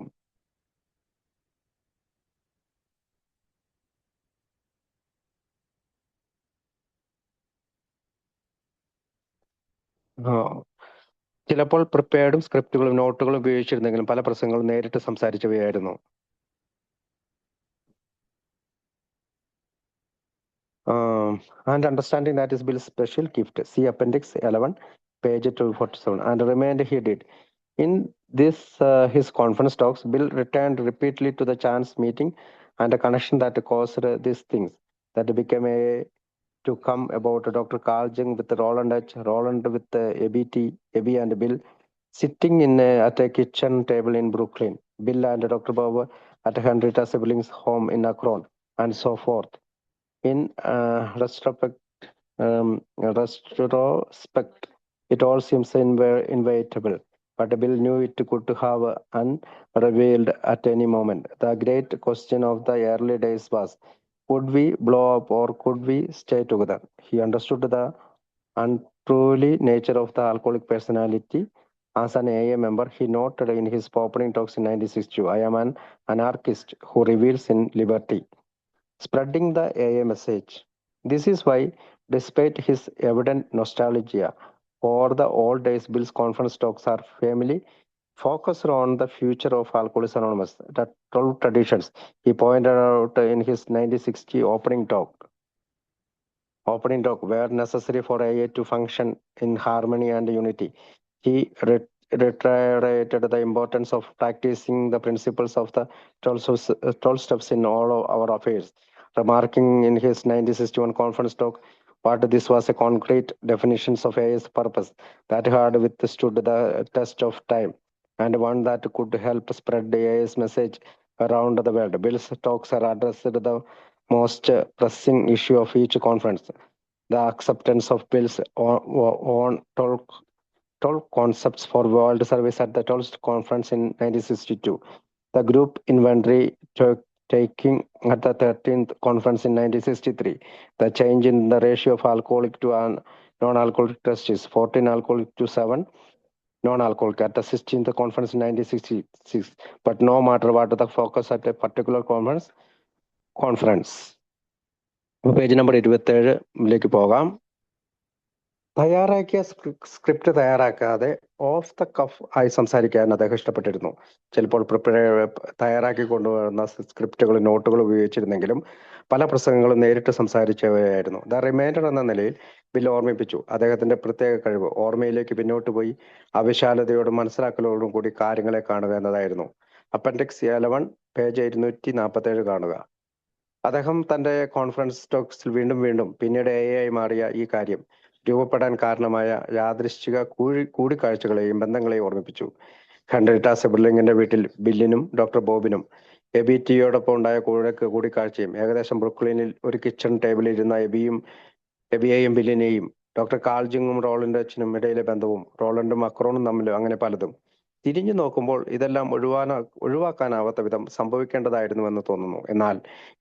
ചിലപ്പോൾ പ്രിപ്പയർഡും സ്ക്രിപ്റ്റുകളും നോട്ടുകളും ഉപയോഗിച്ചിരുന്നെങ്കിലും പല പ്രസംഗങ്ങളും നേരിട്ട് സംസാരിച്ചവയായിരുന്നു. And understanding that is Bill's special gift. See Appendix 11, page 247. And remind he did. In this, his conference talks, Bill returned repeatedly to the chance meeting and a connection that caused these things that became to come about Dr. Carl Jung with Roland H., Roland with Abby and Bill sitting at a kitchen table in Brooklyn, Bill and Dr. Bob at Henrietta siblings' home in Akron, and so forth. In retrospect, it all seems inevitable, but Bill knew it could have unrevealed at any moment. The great question of the early days was, could we blow up or could we stay together? He understood the untruly nature of the alcoholic personality. As an AA member, he noted in his opening talks in 1962, I am an anarchist who reveals in liberty, spreading the AA message. This is why, despite his evident nostalgia for the old days, Bill's conference talks are firmly focused on the future of Alcoholics Anonymous, the 12 traditions he pointed out in his 1960 opening talk were necessary for AA to function in harmony and unity. He reiterated the importance of practicing the principles of the 12 steps in all of our affairs, remarking in his 1961 conference talk what this was a concrete definition of AA's purpose that had withstood the test of time and one that could help spread AA's message around the world. Bill's talks are addressed the most pressing issue of each conference, the acceptance of Bill's own 12 concepts for world service at the 12th conference in 1962. The group inventory taking at the 13th conference in 1963. The change in the ratio of alcoholic to non-alcoholic trustees, 14 alcoholic to 7 non-alcoholic at the 16th conference in 1966. But no matter what the focus at a particular conference. Page number 27 പോകാം. തയ്യാറാക്കിയ script തയ്യാറാക്കാതെ of the cough ആയി സംസാരിക്കാൻ അദ്ദേഹം ഇഷ്ടപ്പെട്ടിരുന്നു. ചിലപ്പോൾ തയ്യാറാക്കി കൊണ്ടുവരുന്ന സ്ക്രിപ്റ്റുകളും നോട്ടുകളും ഉപയോഗിച്ചിരുന്നെങ്കിലും പല പ്രസംഗങ്ങളും നേരിട്ട് സംസാരിച്ചവയായിരുന്നു. ദ റിമൈൻഡർ എന്ന നിലയിൽ ബിൽ ഓർമ്മിപ്പിച്ചു അദ്ദേഹത്തിന്റെ പ്രത്യേക കഴിവ് ഓർമ്മയിലേക്ക് പിന്നോട്ട് പോയി അവിശാലതയോടും മനസ്സിലാക്കലോടും കൂടി കാര്യങ്ങളെ കാണുക എന്നതായിരുന്നു. അപ്പൻഡിക്സ് 11, പേജ് 247 കാണുക. അദ്ദേഹം തന്റെ കോൺഫറൻസ് ടോക്സിൽ വീണ്ടും പിന്നീട് AI മാറിയ ഈ കാര്യം രൂപപ്പെടാൻ കാരണമായ യാദൃശ്ചിക കൂടിക്കാഴ്ചകളെയും ബന്ധങ്ങളെയും ഓർമ്മിപ്പിച്ചു. ഹെൻറിറ്റ സിബിർലിങ്ങിന്റെ വീട്ടിൽ ബില്ലിനും ഡോക്ടർ ബോബിനും എബിറ്റിയോടൊപ്പം ഉണ്ടായ കൂടിക്കാഴ്ചയും ഏകദേശം ബ്രുക്ലിനിൽ ഒരു കിച്ചൺ ടേബിളിൽ ഇരുന്ന എബിയെയും ബില്ലിനെയും ഡോക്ടർ കാൾജിങ്ങും റോളണ്ട് എച്ചിനും ഇടയിലെ ബന്ധവും റോളണ്ടും മക്രോണും തമ്മിലും അങ്ങനെ പലതും. തിരിഞ്ഞു നോക്കുമ്പോൾ ഇതെല്ലാം ഒഴിവാക്കാനാവാത്ത വിധം സംഭവിക്കേണ്ടതായിരുന്നുവെന്ന് തോന്നുന്നു. എന്നാൽ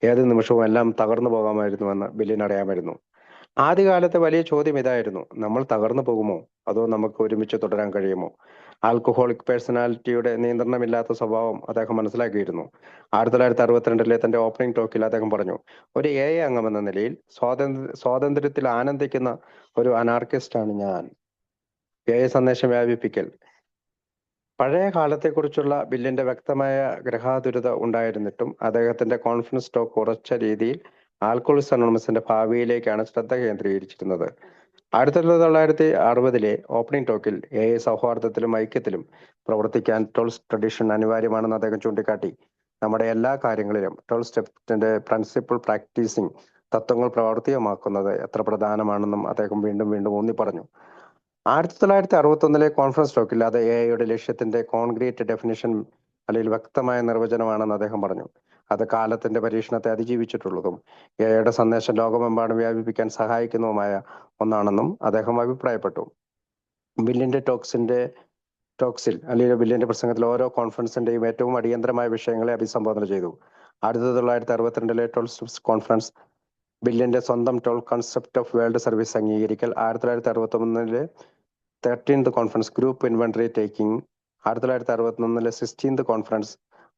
ഏത് നിമിഷവും എല്ലാം തകർന്നു പോകാമായിരുന്നുവെന്ന് ബില്ലിന് അറിയാമായിരുന്നു. ആദ്യകാലത്തെ വലിയ ചോദ്യം ഇതായിരുന്നു: നമ്മൾ തകർന്നു പോകുമോ, അതോ നമുക്ക് ഒരുമിച്ച് തുടരാൻ കഴിയുമോ? ആൽക്കഹോളിക് പേഴ്സണാലിറ്റിയുടെ നിയന്ത്രണമില്ലാത്ത സ്വഭാവം അദ്ദേഹം മനസ്സിലാക്കിയിരുന്നു. 1962 തന്റെ ഓപ്പണിംഗ് ടോക്കിൽ അദ്ദേഹം പറഞ്ഞു: ഒരു എ അംഗമെന്ന നിലയിൽ സ്വാതന്ത്ര്യത്തിൽ ആനന്ദിക്കുന്ന ഒരു അനാർക്കിസ്റ്റാണ് ഞാൻ. സന്ദേശം വ്യാപിപ്പിക്കൽ. പഴയ കാലത്തെക്കുറിച്ചുള്ള ബില്ലിന്റെ വ്യക്തമായ ഗ്രഹാതുരത ഉണ്ടായിരുന്നിട്ടും അദ്ദേഹത്തിന്റെ കോൺഫിഡൻസ് ടോക്ക് ഉറച്ച രീതിയിൽ ആൽക്കഹോളിക്സ് അനോണിമസിന്റെ ഭാവിയിലേക്കാണ് ശ്രദ്ധ കേന്ദ്രീകരിച്ചിരുന്നത്. 1960 ഓപ്പണിംഗ് ടോക്കിൽ സൗഹാർദ്ദത്തിലും ഐക്യത്തിലും പ്രവർത്തിക്കാൻ 12 ട്രഡീഷൻ അനിവാര്യമാണെന്ന് അദ്ദേഹം ചൂണ്ടിക്കാട്ടി. നമ്മുടെ എല്ലാ കാര്യങ്ങളിലും 12 സ്റ്റെപ്സിന്റെ പ്രിൻസിപ്പിൾ പ്രാക്ടീസിംഗ് തത്വങ്ങൾ പ്രാവർത്തികമാക്കുന്നത് എത്ര പ്രധാനമാണെന്നും അദ്ദേഹം വീണ്ടും വീണ്ടും ഊന്നി പറഞ്ഞു. 1961 കോൺഫറൻസ് ടോക്കിൽ അത് എയുടെ ലക്ഷ്യത്തിന്റെ കോൺക്രീറ്റ് ഡെഫിനിഷൻ അല്ലെങ്കിൽ വ്യക്തമായ നിർവചനമാണെന്ന് അദ്ദേഹം പറഞ്ഞു. അത് കാലത്തിന്റെ പരീക്ഷണത്തെ അതിജീവിച്ചിട്ടുള്ളതും എയുടെ സന്ദേശം ലോകമെമ്പാടും വ്യാപിപ്പിക്കാൻ സഹായിക്കുന്നതുമായ ഒന്നാണെന്നും അദ്ദേഹം അഭിപ്രായപ്പെട്ടു. ബില്ലിന്റെ ടോക്സിൽ അല്ലെങ്കിൽ ബില്ലിന്റെ പ്രസംഗത്തിൽ ഓരോ കോൺഫറൻസിന്റെയും ഏറ്റവും അടിയന്തരമായ വിഷയങ്ങളെ അഭിസംബോധന ചെയ്തു. 1962 12 സ്റ്റെപ്സ് കോൺഫറൻസ് ബില്ലിന്റെ സ്വന്തം 12 കൺസെപ്റ്റ് ഓഫ് വേൾഡ് സർവീസ് അംഗീകരിക്കൽ. 1961 13th conference group inventory taking. 1961 16th conference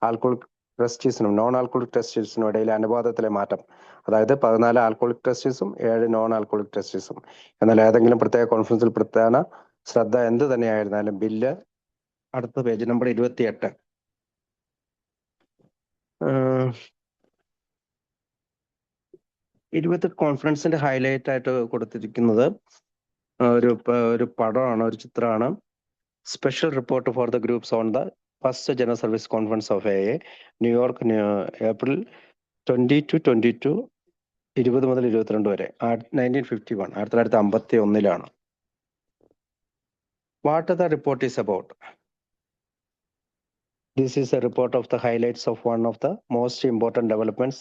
alcoholic ട്രസ്റ്റീസിനും നോൺ ആൽക്കഹോളിക് ട്രസ്റ്റീസിനും ഇടയിലെ അനുപാതത്തിലെ മാറ്റം. അതായത് 14 ആൽക്കഹോളിക് ട്രസ്റ്റീസും 7 നോൺ ആൽക്കഹോളിക് ട്രസ്റ്റീസും. എന്നാൽ ഏതെങ്കിലും പ്രത്യേക കോൺഫറൻസിൽ പ്രധാന ശ്രദ്ധ എന്ത് തന്നെയായിരുന്നാലും ബില്ല് അടുത്ത പേജ് നമ്പർ 28 കോൺഫറൻസിന്റെ ഹൈലൈറ്റ് ആയിട്ട് കൊടുത്തിരിക്കുന്നത് ഒരു പടമാണ്, ഒരു ചിത്രമാണ്. Special report for the groups on the first general service conference of New York, April 20 മുതൽ 22 വരെ 1951, 1951. What the report is about? This is a report of the highlights of one of the most important developments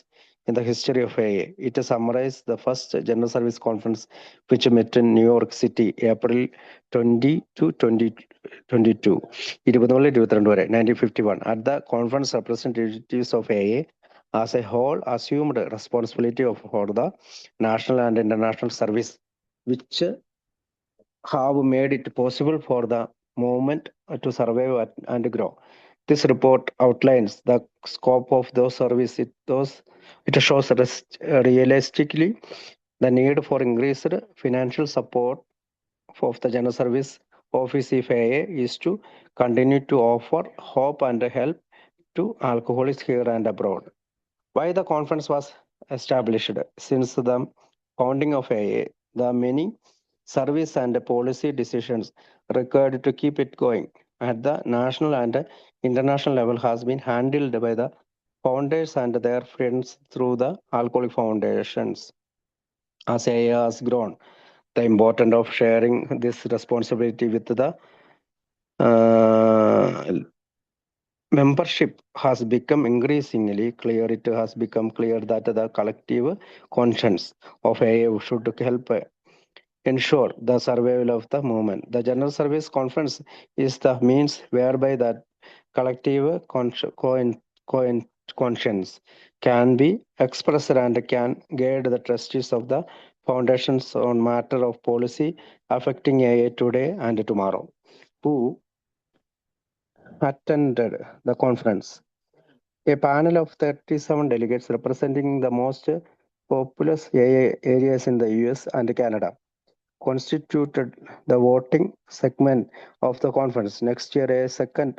in the history of AA. It summarizes the first General Service Conference which met in New York City, April 20 to 2022, 1951. At the conference, representatives of AA as a whole assumed responsibility for the national and international service, which have made it possible for the movement to survive and grow. This report outlines the scope of those services. It shows realistically the need for increased financial support of the General Service Office if AA is to continue to offer hope and help to alcoholics here and abroad. Why the conference was established? Since the founding of AA, the many service and policy decisions required to keep it going at the national and international level has been handled by the founders and their friends through the alcoholic foundations. As AA has grown, the importance of sharing this responsibility with the membership has become increasingly clear. It has become clear that the collective conscience of AA should help ensure the survival of the movement. The General Service Conference is the means whereby that collective conscience can be expressed and can guide the trustees of the foundations on matter of policy affecting AA today and tomorrow. Who attended the conference? A panel of 37 delegates representing the most populous AA areas in the US and Canada constituted the voting segment of the conference. Next year, a second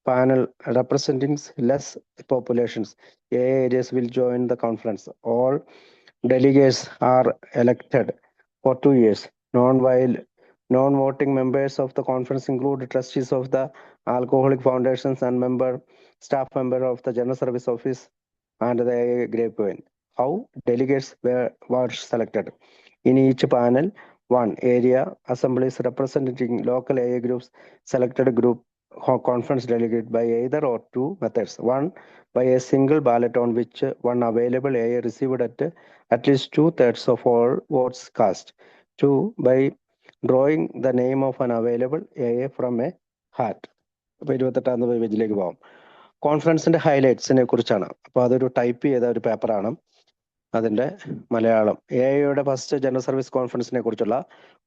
panel representing less populations areas will join the conference. All delegates are elected for 2 years. Non-voting members of the conference include trustees of the alcoholic foundations and staff member of the General Service Office and the AA Grapevine. How delegates were selected? In each panel, one area assemblies representing local AA groups selected a group conference delegate by either or two methods. One, by a single ballot on which one available AA received at least 2/3 of all votes cast. Two, by drawing the name of an available AA from a hat. അപ്പോൾ 28ാമത്തെ പേജിലേക്ക് പോകാം. കോൺഫറൻസിന്റെ ഹൈലൈറ്റ്സിനെ കുറിച്ചാണ്. അപ്പോൾ അതൊരു type ചെയ്ത ഒരു പേപ്പറാണ്. അതിന്റെ മലയാളം എഐയുടെ ഫസ്റ്റ് ജനറൽ സർവീസ് കോൺഫറൻസിനെ കുറിച്ചുള്ള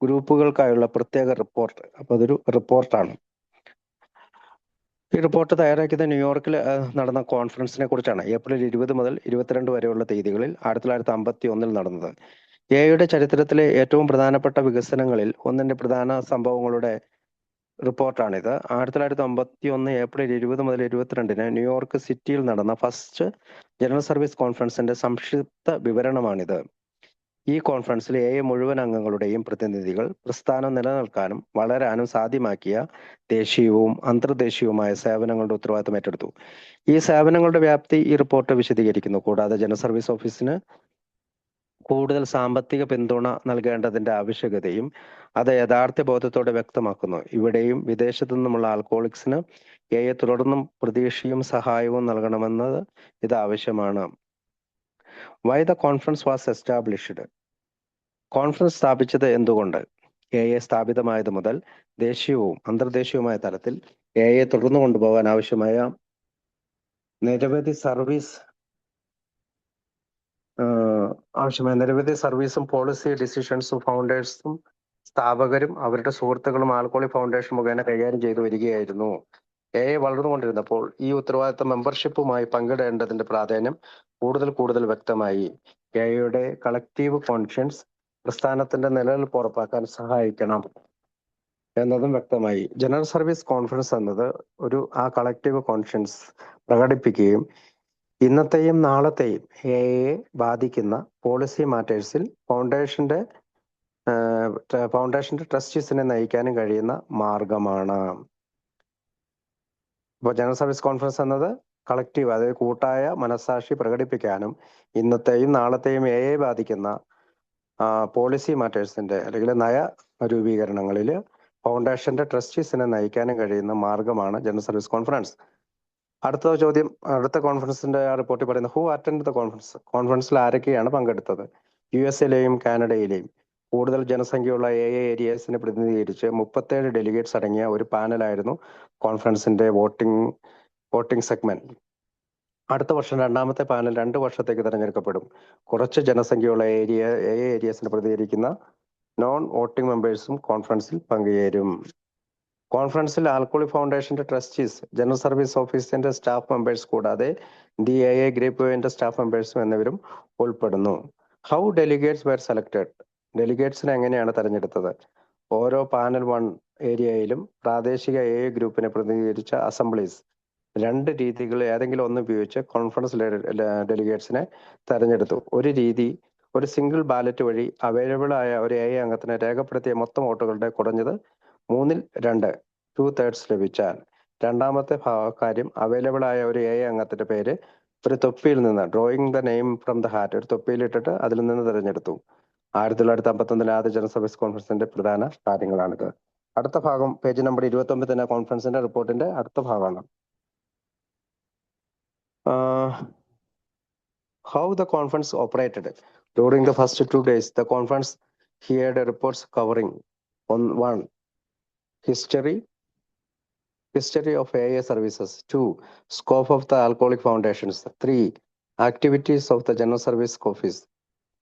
ഗ്രൂപ്പുകൾക്കായുള്ള പ്രത്യേക റിപ്പോർട്ട്. അപ്പോൾ അതൊരു റിപ്പോർട്ടാണ്. ഈ റിപ്പോർട്ട് തയ്യാറാക്കിയത് ന്യൂയോർക്കിൽ നടന്ന കോൺഫറൻസിനെ കുറിച്ചാണ്. ഏപ്രിൽ 20 മുതൽ 22 വരെയുള്ള തീയതികളിൽ 1951 നടന്നത്. എഐയുടെ ചരിത്രത്തിലെ ഏറ്റവും പ്രധാനപ്പെട്ട വികസനങ്ങളിൽ ഒന്നിന്റെ പ്രധാന സംഭവങ്ങളുടെ റിപ്പോർട്ടാണിത്. 1951 ഏപ്രിൽ 20 മുതൽ 22 ന്യൂയോർക്ക് സിറ്റിയിൽ നടന്ന ഫസ്റ്റ് ജനറൽ സർവീസ് കോൺഫറൻസിന്റെ സംക്ഷിപ്ത വിവരണമാണിത്. ഈ കോൺഫറൻസിൽ എഐ മുഴുവൻ അംഗങ്ങളുടെയും പ്രതിനിധികൾ പ്രസ്ഥാനം നിലനിൽക്കാനും വളരാനും സാധ്യമാക്കിയ ദേശീയവും അന്തർദേശീയവുമായ സേവനങ്ങളുടെ ഉത്തരവാദിത്തം ഏറ്റെടുത്തു. ഈ സേവനങ്ങളുടെ വ്യാപ്തി ഈ റിപ്പോർട്ട് വിശദീകരിക്കുന്നു. കൂടാതെ ജനറൽ സർവീസ് ഓഫീസിന് കൂടുതൽ സാമ്പത്തിക പിന്തുണ നൽകേണ്ടതിന്റെ ആവശ്യകതയും അത് യഥാർത്ഥ ബോധത്തോടെ വ്യക്തമാക്കുന്നു. ഇവിടെയും വിദേശത്തു നിന്നുമുള്ള ആൽക്കഹോളിക്സിന് എഐ തുടർന്നും പ്രതീക്ഷയും സഹായവും നൽകണമെന്നത് ഇത് ആവശ്യമാണ്. Why the conference was established. Conference സ്ഥാപിച്ചത് എന്തുകൊണ്ട്? എഐ സ്ഥാപിതമായത് മുതൽ ദേശീയവും അന്തർദേശീയവുമായ തലത്തിൽ എഐ തുടർന്നു കൊണ്ടുപോകാൻ ആവശ്യമായ നിരവധി സർവീസും പോളിസി ഡിസിഷൻസും ഫൗണ്ടേഴ്സും സ്ഥാപകരും അവരുടെ സുഹൃത്തുക്കളും ആൽക്കഹോളിക് ഫൗണ്ടേഷൻ മുഖേന കൈകാര്യം ചെയ്തു വരികയായിരുന്നു. എഐ വളർന്നുകൊണ്ടിരുന്നപ്പോൾ ഈ ഉത്തരവാദിത്തം മെമ്പർഷിപ്പുമായി പങ്കിടേണ്ടതിന്റെ പ്രാധാന്യം കൂടുതൽ വ്യക്തമായി. എഐയുടെ കളക്റ്റീവ് കോൺഷ്യൻസ് പ്രസ്ഥാനത്തിന്റെ നിലനിൽപ്പ് ഉറപ്പാക്കാൻ സഹായിക്കണം എന്നതും വ്യക്തമായി. ജനറൽ സർവീസ് കോൺഫറൻസ് എന്നത് ആ കളക്റ്റീവ് കോൺഷ്യൻസ് പ്രകടിപ്പിക്കുകയും ഇന്നത്തെയും നാളത്തെയും എഐയെ ബാധിക്കുന്ന പോളിസി മാറ്റേഴ്സിൽ ഫൗണ്ടേഷന്റെ ട്രസ്റ്റീസിനെ നയിക്കാനും കഴിയുന്ന മാർഗമാണ്. ഇപ്പോൾ ജനറൽ സർവീസ് കോൺഫറൻസ് എന്നത് കളക്റ്റീവ്, അതായത് കൂട്ടായ മനസാക്ഷി പ്രകടിപ്പിക്കാനും ഇന്നത്തെയും നാളത്തെയും എഐയെ ബാധിക്കുന്ന പോളിസി മാറ്റേഴ്സിന്റെ അല്ലെങ്കിൽ നയ രൂപീകരണങ്ങളിൽ ഫൗണ്ടേഷന്റെ ട്രസ്റ്റീസിനെ നയിക്കാനും കഴിയുന്ന മാർഗമാണ് ജനറൽ സർവീസ് കോൺഫറൻസ്. അടുത്ത ചോദ്യം, അടുത്ത കോൺഫറൻസിന്റെ റിപ്പോർട്ടിൽ പറയുന്നത് ഹു അറ്റൻഡ് ദ കോൺഫറൻസ്. കോൺഫറൻസിൽ ആരൊക്കെയാണ് പങ്കെടുത്തത്? യുഎസിലെയും കാനഡയിലെയും കൂടുതൽ ജനസംഖ്യയുള്ള എഐ ഏരിയസിനെ പ്രതിനിധീകരിച്ച് 37 ഡെലിഗേറ്റ്സ് അടങ്ങിയ ഒരു പാനലായിരുന്നു കോൺഫറൻസിന്റെ വോട്ടിംഗ് സെഗ്മെന്റ്. അടുത്ത വർഷം രണ്ടാമത്തെ പാനൽ 2 വർഷത്തേക്ക് തിരഞ്ഞെടുക്കപ്പെടും. കുറച്ച് ജനസംഖ്യയുള്ള ഏരിയസിനെ പ്രതിനിധീകരിക്കുന്ന നോൺ വോട്ടിംഗ് മെമ്പേഴ്സും കോൺഫറൻസിൽ പങ്കുചേരും. കോൺഫറൻസിൽ ആൽക്കഹോളിക് ഫൗണ്ടേഷന്റെ ട്രസ്റ്റീസ്, ജനറൽ സർവീസ് ഓഫീസിന്റെ സ്റ്റാഫ് മെമ്പേഴ്സ് കൂടാതെ ദി എഐ ഗ്രൂപ്പിന്റെ സ്റ്റാഫ് മെമ്പേഴ്സും എന്നിവരും ഉൾപ്പെടുന്നു. How delegates were selected. ഡെലിഗേറ്റ്സിനെ എങ്ങനെയാണ് തെരഞ്ഞെടുത്തത്? ഓരോ പാനൽ 1 ഏരിയയിലും പ്രാദേശിക എഐ ഗ്രൂപ്പിനെ പ്രതിനിധീകരിച്ച അസംബ്ലീസ് 2 രീതികൾ ഏതെങ്കിലും ഒന്ന് ഉപയോഗിച്ച് കോൺഫറൻസ് ഡെലിഗേറ്റ്സിനെ തെരഞ്ഞെടുത്തു. ഒരു രീതി ഒരു സിംഗിൾ ബാലറ്റ് വഴി അവൈലബിൾ ആയ ഒരു എഐ അംഗത്തിന് രേഖപ്പെടുത്തിയ മൊത്തം വോട്ടുകളുടെ കുറഞ്ഞത് 3/2 2/3 ലഭിച്ചാൽ. രണ്ടാമത്തെ കാര്യം, അവൈലബിൾ ആയ ഒരു എഐ അംഗത്തിന്റെ പേര് ഒരു തൊപ്പിയിൽ നിന്ന് drawing the name from the hat, ഒരു തൊപ്പിയിൽ ഇട്ടിട്ട് അതിൽ നിന്ന് തിരഞ്ഞെടുത്തു. 1951 ആദ്യ ജനറൽ സർവീസ് കോൺഫറൻസിന്റെ പ്രധാന കാര്യങ്ങളാണിത്. അടുത്ത ഭാഗം പേജ് നമ്പർ 29 തന്നെ കോൺഫറൻസിന്റെ റിപ്പോർട്ടിന്റെ അടുത്ത ഭാഗമാണ്. How the conference operated. During the first 2 days, the conference heard reports covering 1. History of AA services. 2. Scope of the alcoholic foundations. 3. Activities of the General Service Office.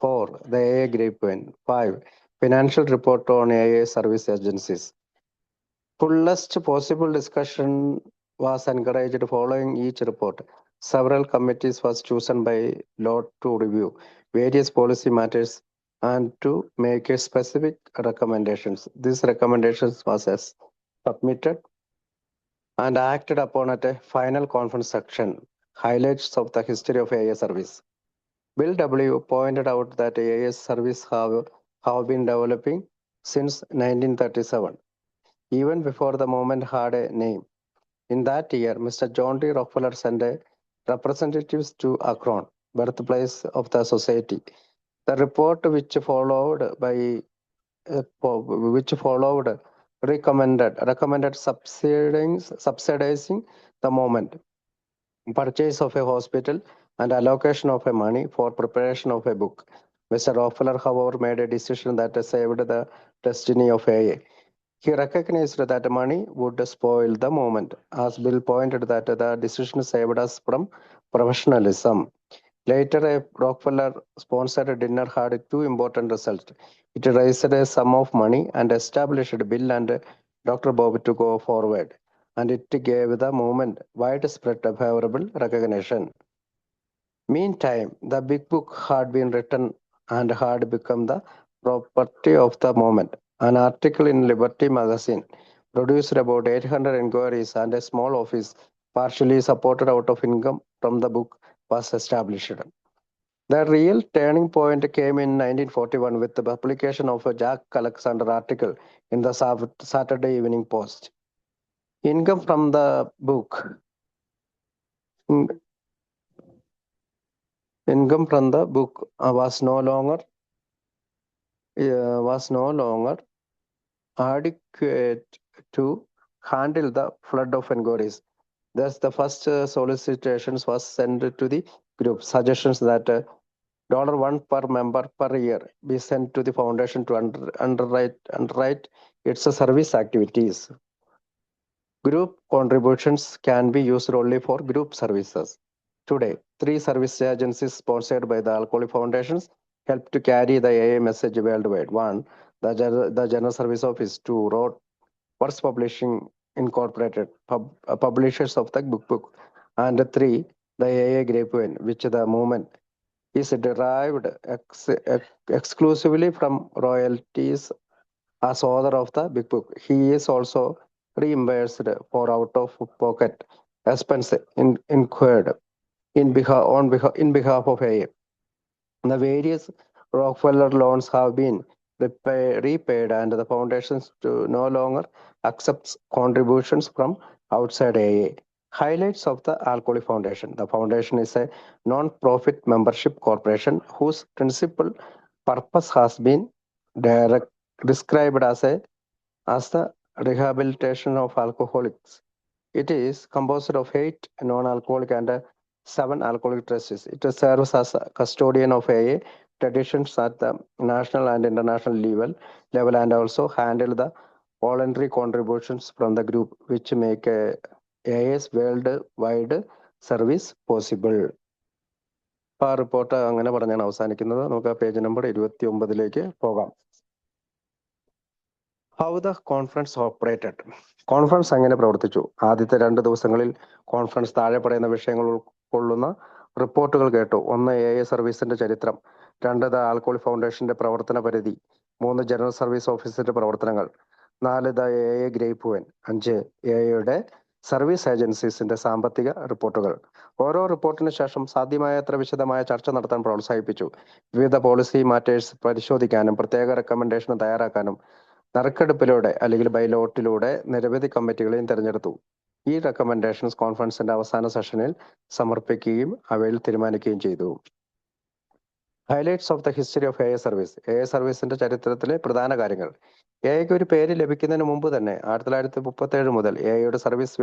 4. The AA grapevine. 5. Financial report on AA service agencies. Fullest possible discussion was encouraged following each report. Several committees was chosen by lot to review various policy matters and to make a specific recommendations. These recommendations was submitted and acted upon at a final conference section. Highlights of the history of AA service. Bill W. pointed out that AA service have been developing since 1937, even before the movement had a name. In that year, Mr. John D. Rockefeller sent representatives to Akron, birthplace of the society. The report which followed recommended subsidizing the movement, purchase of a hospital, and allocation of a money for preparation of a book. Mr. Rockefeller, however, made a decision that saved the destiny of AA. He recognized that money would spoil the moment. As Bill pointed that the decision saved us from professionalism. Later, a Rockefeller-sponsored dinner had two important results. It raised a sum of money and established Bill and Dr. Bob to go forward, and it gave the movement widespread favorable recognition. Meantime, the big book had been written and had become the property of the moment. An article in Liberty magazine produced about 800 inquiries and a small office, partially supported out of income from the book, was established. The real turning point came in 1941 with the publication of a Jack Alexander article in the Saturday Evening Post. Income from the book was no longer adequate to handle the flood of inquiries. Thus, the first solicitations was sent to the group, suggestions that $1 per member per year be sent to the foundation to underwrite its service activities. Group contributions can be used only for group services. Today, 3 service agencies sponsored by the Alcoholic Foundations help to carry the AA message worldwide. 1, the General Service Office. 2, Words Publishing Incorporated, publishers of the book. And 3, the AA Grapevine, which the movement is derived exclusively from royalties as author of the big book. He is also reimbursed for out-of-pocket expense incurred in behalf of AA. The various Rockefeller loans have been repaid, and the foundations no longer accepts contributions from outside AA. Highlights of the Alcoholic Foundation. The foundation is a non-profit membership corporation whose principal purpose has been described as the rehabilitation of alcoholics. It is composed of 8 non-alcoholic and 7 alcoholic trustees. It serves as a custodian of AA traditions at the national and international level and also handle the voluntary contributions from the group, which make AA's worldwide service possible. അപ്പോൾ ആ report അങ്ങനെ പറഞ്ഞാണ് അവസാനിക്കുന്നത്. നമുക്ക് ആ page number 29 പോകാം. How the conference operated. Conference എങ്ങനെ പ്രവർത്തിച്ചു? ആദ്യത്തെ 2 ദിവസങ്ങളിൽ കോൺഫറൻസ് താഴെ പറയുന്ന വിഷയങ്ങൾ ഉൾക്കൊള്ളുന്ന റിപ്പോർട്ടുകൾ കേട്ടു. 1, AA സർവീസിന്റെ ചരിത്രം. 2, ദ ആൽക്കഹോളിക് ഫൗണ്ടേഷന്റെ പ്രവർത്തന പരിധി. 3, ജനറൽ സർവീസ് ഓഫീസിന്റെ പ്രവർത്തനങ്ങൾ. 4, ദ AA ഗ്രേപ്പ്വൈൻ. 5, AAയുടെ സർവീസ് ഏജൻസീസിന്റെ സാമ്പത്തിക റിപ്പോർട്ടുകൾ. ഓരോ റിപ്പോർട്ടിന് ശേഷം സാധ്യമായത്ര വിശദമായ ചർച്ച നടത്താൻ പ്രോത്സാഹിപ്പിച്ചു. വിവിധ പോളിസി മാറ്റേഴ്സ് പരിശോധിക്കാനും പ്രത്യേക റെക്കമെൻഡേഷൻ തയ്യാറാക്കാനും നറുക്കെടുപ്പിലൂടെ അല്ലെങ്കിൽ ബൈലോട്ടിലൂടെ നിരവധി കമ്മിറ്റികളെയും തിരഞ്ഞെടുത്തു. ഈ റെക്കമെൻഡേഷൻസ് കോൺഫറൻസിന്റെ അവസാന സെഷനിൽ സമർപ്പിക്കുകയും അവയിൽ തീരുമാനിക്കുകയും ചെയ്തു. Highlights of the history of AA service. AA സർവീസിന്റെ ചരിത്രത്തിലെ പ്രധാന കാര്യങ്ങൾ. AAയ്ക്ക് ഒരു പേര് ലഭിക്കുന്നതിന് മുമ്പ് തന്നെ 1937 മുതൽ AAയുടെ സർവീസ്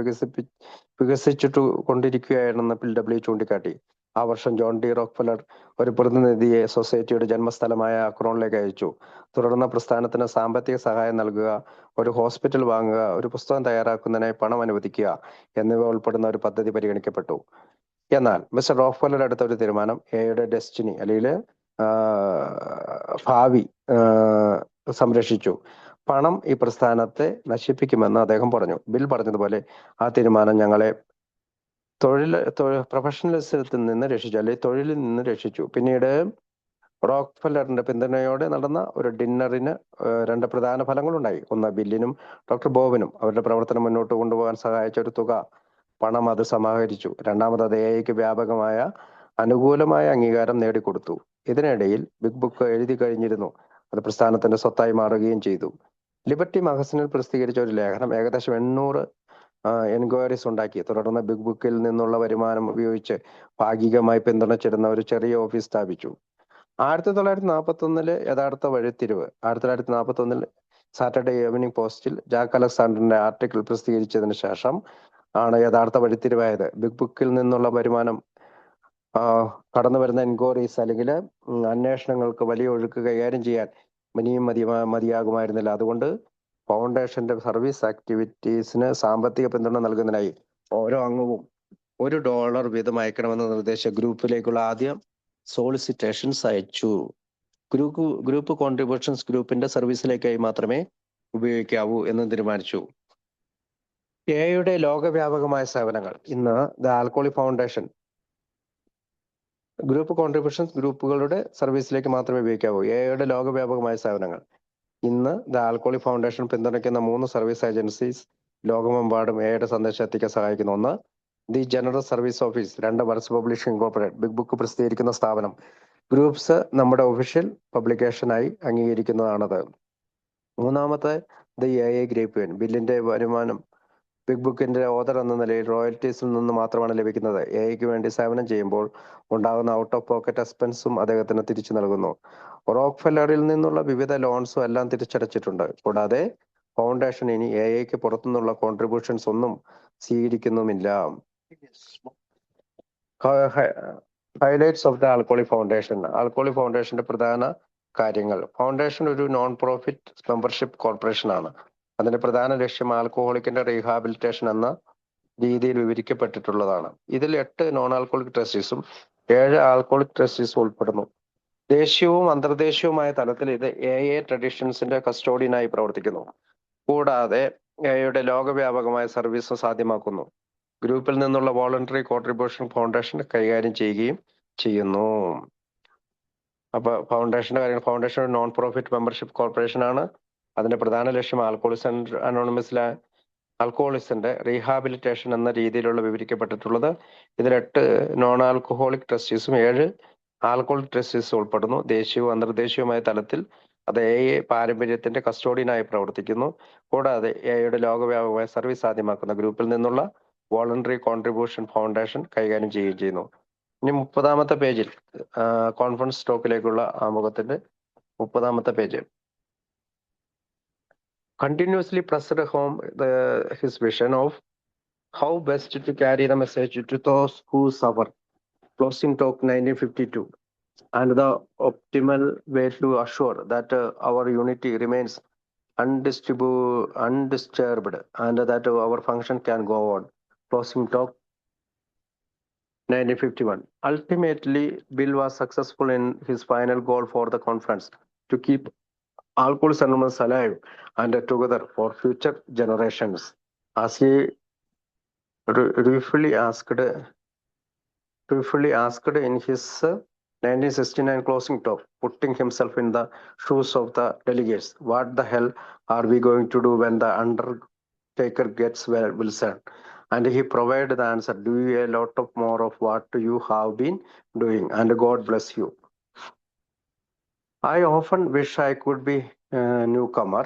വികസിച്ചിട്ടു കൊണ്ടിരിക്കുകയാണെന്ന് PW ചൂണ്ടിക്കാട്ടി. ആ വർഷം ജോൺ ഡി റോക്ക്ഫെല്ലർ ഒരു പ്രതിനിധിയെ സൊസൈറ്റിയുടെ ജന്മസ്ഥലമായ അക്രോണിലേക്ക് അയച്ചു. തുടർന്ന് പ്രസ്ഥാനത്തിന് സാമ്പത്തിക സഹായം നൽകുക, ഒരു ഹോസ്പിറ്റൽ വാങ്ങുക, ഒരു പുസ്തകം തയ്യാറാക്കുന്നതിനായി പണം അനുവദിക്കുക എന്നിവ ഉൾപ്പെടുന്ന ഒരു പദ്ധതി പരിഗണിക്കപ്പെട്ടു. എന്നാൽ മിസ്റ്റർ റോക്ക്ഫെല്ലർ എടുത്ത ഒരു തീരുമാനം AAയുടെ ഡെസ്റ്റിനി അല്ലെങ്കിൽ ഭാവി സംരക്ഷിച്ചു. പണം ഈ പ്രസ്ഥാനത്തെ നശിപ്പിക്കുമെന്ന് അദ്ദേഹം പറഞ്ഞു. ബിൽ പറഞ്ഞതുപോലെ ആ തീരുമാനം ഞങ്ങളെ പ്രൊഫഷണലിസത്തിൽ നിന്ന് രക്ഷിച്ചു, അല്ലെങ്കിൽ തൊഴിലിൽ നിന്ന് രക്ഷിച്ചു. പിന്നീട് റോക്ക്ഫെല്ലറിന്റെ പിന്തുണയോടെ നടന്ന ഒരു ഡിന്നറിന് 2 പ്രധാന ഫലങ്ങളുണ്ടായി. ഒന്ന്, ബില്ലിനും ഡോക്ടർ ബോബിനും അവരുടെ പ്രവർത്തനം മുന്നോട്ട് കൊണ്ടുപോകാൻ സഹായിച്ച ഒരു തുക പണം അത് സമാഹരിച്ചു. രണ്ടാമത്, അത് AAയ്ക്ക് വ്യാപകമായ അനുകൂലമായ അംഗീകാരം നേടിക്കൊടുത്തു. ഇതിനിടയിൽ ബിഗ് ബുക്ക് എഴുതി കഴിഞ്ഞിരുന്നു. അത് പ്രസ്ഥാനത്തിന്റെ സ്വത്തായി മാറുകയും ചെയ്തു. ലിബർട്ടി മാഗസിനിൽ പ്രസിദ്ധീകരിച്ച ഒരു ലേഖനം ഏകദേശം 800 എൻക്വയറീസ് ഉണ്ടാക്കി. തുടർന്ന് ബിഗ് ബുക്കിൽ നിന്നുള്ള വരുമാനം ഉപയോഗിച്ച് ഭാഗികമായി പിന്തുണച്ചിരുന്ന ഒരു ചെറിയ ഓഫീസ് സ്ഥാപിച്ചു. 1941 യഥാർത്ഥ വഴിത്തിരിവ്. 1941 സാറ്റർഡേ ഈവനിങ് പോസ്റ്റിൽ ജാക്ക് അലക്സാണ്ടറിന്റെ ആർട്ടിക്കിൾ പ്രസിദ്ധീകരിച്ചതിന് ശേഷം ആണ് യഥാർത്ഥ വഴിത്തിരിവായത്. ബിഗ് ബുക്കിൽ നിന്നുള്ള വരുമാനം കടന്നു വരുന്ന എൻക്വയറീസ് അല്ലെങ്കിൽ അന്വേഷണങ്ങൾക്ക് വലിയ ഒഴുക്ക് കൈകാര്യം ചെയ്യാൻ ഇനിയും മതിയാകുമായിരുന്നില്ല. അതുകൊണ്ട് ഫൗണ്ടേഷന്റെ സർവീസ് ആക്ടിവിറ്റീസിന് സാമ്പത്തിക പിന്തുണ നൽകുന്നതിനായി ഓരോ അംഗവും $1 വീതം അയക്കണമെന്ന് നിർദ്ദേശിച്ച ഗ്രൂപ്പിലേക്കുള്ള ആദ്യ സോളിസിറ്റേഷൻസ് അയച്ചു. ഗ്രൂപ്പ് കോൺട്രിബ്യൂഷൻസ് ഗ്രൂപ്പിന്റെ സർവീസിലേക്കായി മാത്രമേ ഉപയോഗിക്കാവൂ എന്ന് തീരുമാനിച്ചു. എയുടെ ലോകവ്യാപകമായ സേവനങ്ങൾ. ഇന്ന് the alcoholic foundation group contributions ഗ്രൂപ്പുകളുടെ സർവീസിലേക്ക് മാത്രമേ ഉപയോഗിക്കാവൂ. എയുടെ ലോകവ്യാപകമായ സേവനങ്ങൾ. ഇന്ന് ദ ആൽക്കോളി ഫൗണ്ടേഷൻ പിന്തുണയ്ക്കുന്ന 3 സർവീസ് ഏജൻസീസ് ലോകമെമ്പാടും എയുടെ സന്ദേശം എത്തിക്കാൻ സഹായിക്കുന്നു. 1. The general service office. 2. Works publishing incorporate. Big book പ്രസിദ്ധീകരിക്കുന്ന സ്ഥാപനം. ഗ്രൂപ്പ്സ് നമ്മുടെ ഒഫീഷ്യൽ പബ്ലിക്കേഷനായി അംഗീകരിക്കുന്നതാണത്. 3. The A grapevine. ബില്ലിന്റെ വരുമാനം ബിഗ് ബുക്കിന്റെ ഓതർ എന്ന നിലയിൽ റോയൽറ്റീസിൽ നിന്ന് മാത്രമാണ് ലഭിക്കുന്നത്. എയ്ക്ക് വേണ്ടി സേവനം ചെയ്യുമ്പോൾ ഉണ്ടാകുന്ന ഔട്ട് ഓഫ് പോക്കറ്റ് എക്സ്പെൻസും അദ്ദേഹത്തിന് തിരിച്ചു നൽകുന്നു. റോക്ക്ഫെല്ലറിൽ നിന്നുള്ള വിവിധ ലോൺസും എല്ലാം തിരിച്ചടച്ചിട്ടുണ്ട്. കൂടാതെ ഫൗണ്ടേഷൻ ഇനി എയ്ക്ക് പുറത്തുനിന്നുള്ള കോൺട്രിബ്യൂഷൻസ് ഒന്നും സ്വീകരിക്കുന്നുമില്ല. Highlights of the alcoholic foundation. Alcoholic ഫൗണ്ടേഷന്റെ പ്രധാന കാര്യങ്ങൾ. ഫൗണ്ടേഷൻ ഒരു നോൺ പ്രോഫിറ്റ് മെമ്പർഷിപ്പ് കോർപ്പറേഷൻ ആണ്. അതിന്റെ പ്രധാന ലക്ഷ്യം ആൽക്കഹോളിക്കിന്റെ റീഹാബിലിറ്റേഷൻ എന്ന രീതിയിൽ വിവരിക്കപ്പെട്ടിട്ടുള്ളതാണ്. ഇതിൽ 8 നോൺ ആൽക്കോളിക് ട്രസ്റ്റീസും 7 ആൽക്കോളിക് ട്രസ്റ്റീസും ഉൾപ്പെടുന്നു. ദേശീയവും അന്തർദേശീയവുമായ തലത്തിൽ ഇത് എ ട്രഡീഷൻസിന്റെ കസ്റ്റോഡിയനായി പ്രവർത്തിക്കുന്നു. കൂടാതെ എയുടെ ലോകവ്യാപകമായ സർവീസ് സാധ്യമാക്കുന്നു. ഗ്രൂപ്പിൽ നിന്നുള്ള വോളണ്ടറി കോൺട്രിബ്യൂഷൻ ഫൗണ്ടേഷൻ കൈകാര്യം ചെയ്യുകയും ചെയ്യുന്നു. അപ്പൊ ഫൗണ്ടേഷന്റെ കാര്യം, ഫൗണ്ടേഷൻ ഒരു നോൺ പ്രോഫിറ്റ് മെമ്പർഷിപ്പ് കോർപ്പറേഷൻ ആണ്. അതിന്റെ പ്രധാന ലക്ഷ്യം ആൽക്കഹോളിക്സിന്റെ റീഹാബിലിറ്റേഷൻ എന്ന രീതിയിലുള്ള വിവരിക്കപ്പെട്ടിട്ടുള്ളത്. ഇതിൽ 8 നോൺ ആൽക്കഹോളിക് ട്രസ്റ്റീസും 7 ആൽക്കഹോളിക് ട്രസ്റ്റീസും ഉൾപ്പെടുന്നു. ദേശീയവും അന്തർദേശീയവുമായ തലത്തിൽ അത് എ പാരമ്പര്യത്തിന്റെ കസ്റ്റോഡിയനായി പ്രവർത്തിക്കുന്നു. കൂടാതെ എയുടെ ലോകവ്യാപകമായ സർവീസ് സാധ്യമാക്കുന്ന ഗ്രൂപ്പിൽ നിന്നുള്ള വോളണ്ടറി കോൺട്രിബ്യൂഷൻ ഫൗണ്ടേഷൻ കൈകാര്യം ചെയ്യുകയും ചെയ്യുന്നു. ഇനി 30ാമത്തെ പേജിൽ കോൺഫറൻസ് സ്റ്റോക്കിലേക്കുള്ള ആമുഖത്തിന്റെ 30ാമത്തെ പേജ്. Continuously pressed home his vision of how best to carry the message to those who suffer. Closing talk 1952. And the optimal way to assure that our unity remains undisturbed and that our function can go on. Closing talk 1951. Ultimately, Bill was successful in his final goal for the conference, to keep Alcoholics Anonymous alive and together for future generations. As he briefly asked in his 1969 closing talk, putting himself in the shoes of the delegates, what the hell are we going to do when the undertaker gets well, Wilson? And he provided the answer, do a lot of more of what you have been doing, and God bless you. I often wish I could be a newcomer.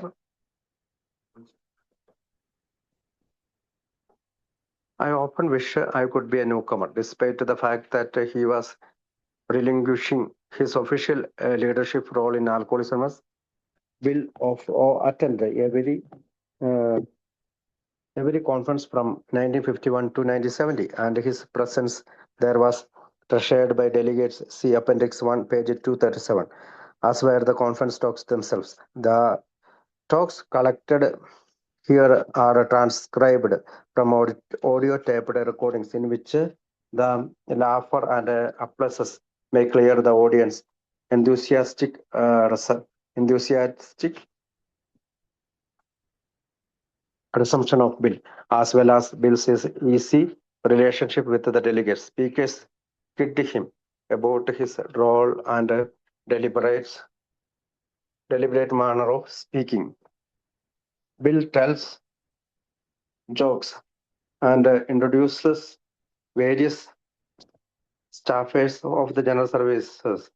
Despite the fact that he was relinquishing his official leadership role in Alcoholics Anonymous. Bill attended every conference from 1951 to 1970, and his presence there was treasured by delegates. See Appendix 1, page 237, as were the conference talks themselves. The talks collected here are transcribed from audio taped recordings in which the laughter and applauses may clear the audience enthusiastic resumption of Bill, as well as Bill's easy relationship with the delegates. Speakers kicked him about his role and deliberate manner of speaking. Bill tells jokes and introduces various staffers of the General Services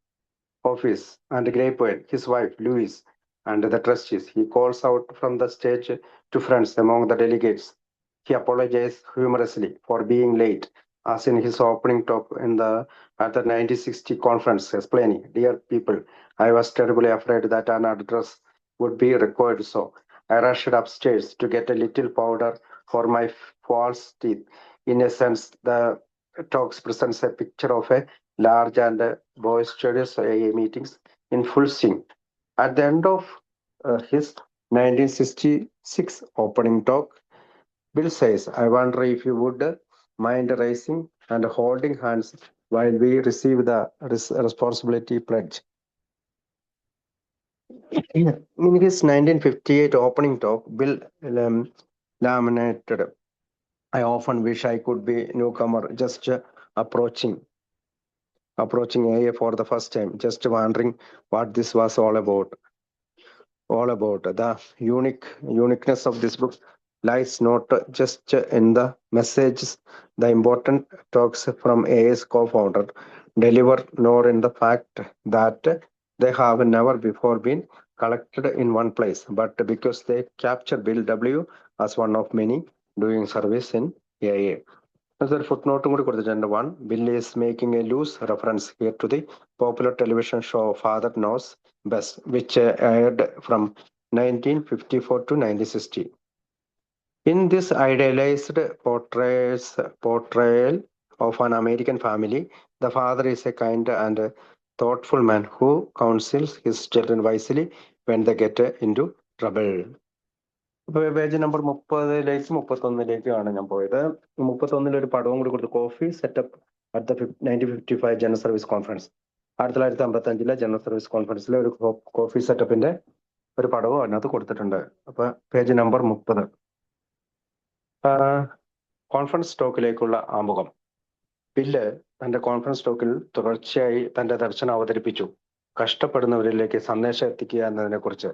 Office and Grapevine, his wife Louise, and the trustees. He calls out from the stage to friends among the delegates. He apologizes humorously for being late, as in his opening talk at the 1960 conference, explaining, "Dear people, I was terribly afraid that an address would be required, so I rushed upstairs to get a little powder for my false teeth." In a sense, the talks presents a picture of a large and boisterous AA meetings in full swing. At the end of his 1966 opening talk, Bill says, I wonder if you would mind raising and holding hands while we receive the responsibility pledge. In his 1958 opening talk, Bill lamented, I often wish I could be newcomer, just approaching AA for the first time, just wondering what this was all about. The uniqueness of this book lies not just in the messages the important talks from AA's co-founder deliver, nor in the fact that they have never before been collected in one place, but because they capture Bill W. as one of many doing service in AA. As a footnote, one, Bill is making a loose reference here to the popular television show Father Knows Best, which aired from 1954 to 1960. In this idealized portrayal of an American family, the father is a kind and thoughtful man who counsels his children wisely when they get into trouble. Page number 31-ലേക്കാണ് ഞാൻ പോയത്. 31-ൽ ഒരു പടവും കൂടി കൊടുത്തു. Coffee setup at the 1955 general service conference. 1955 general service കോൺഫറൻസിലെ ഒരു കോഫി സെറ്റപ്പിന്റെ ഒരു പടവും അതിനകത്ത് കൊടുത്തിട്ടുണ്ട്. അപ്പൊ പേജ് നമ്പർ 30. കോൺഫറൻസ് ടോക്കിലേക്കുള്ള ആമുഖം. ബില്ല് തന്റെ കോൺഫറൻസ് ടോക്കിൽ തുടർച്ചയായി തന്റെ ദർശനം അവതരിപ്പിച്ചു. കഷ്ടപ്പെടുന്നവരിലേക്ക് സന്ദേശം എത്തിക്കുക എന്നതിനെ കുറിച്ച്.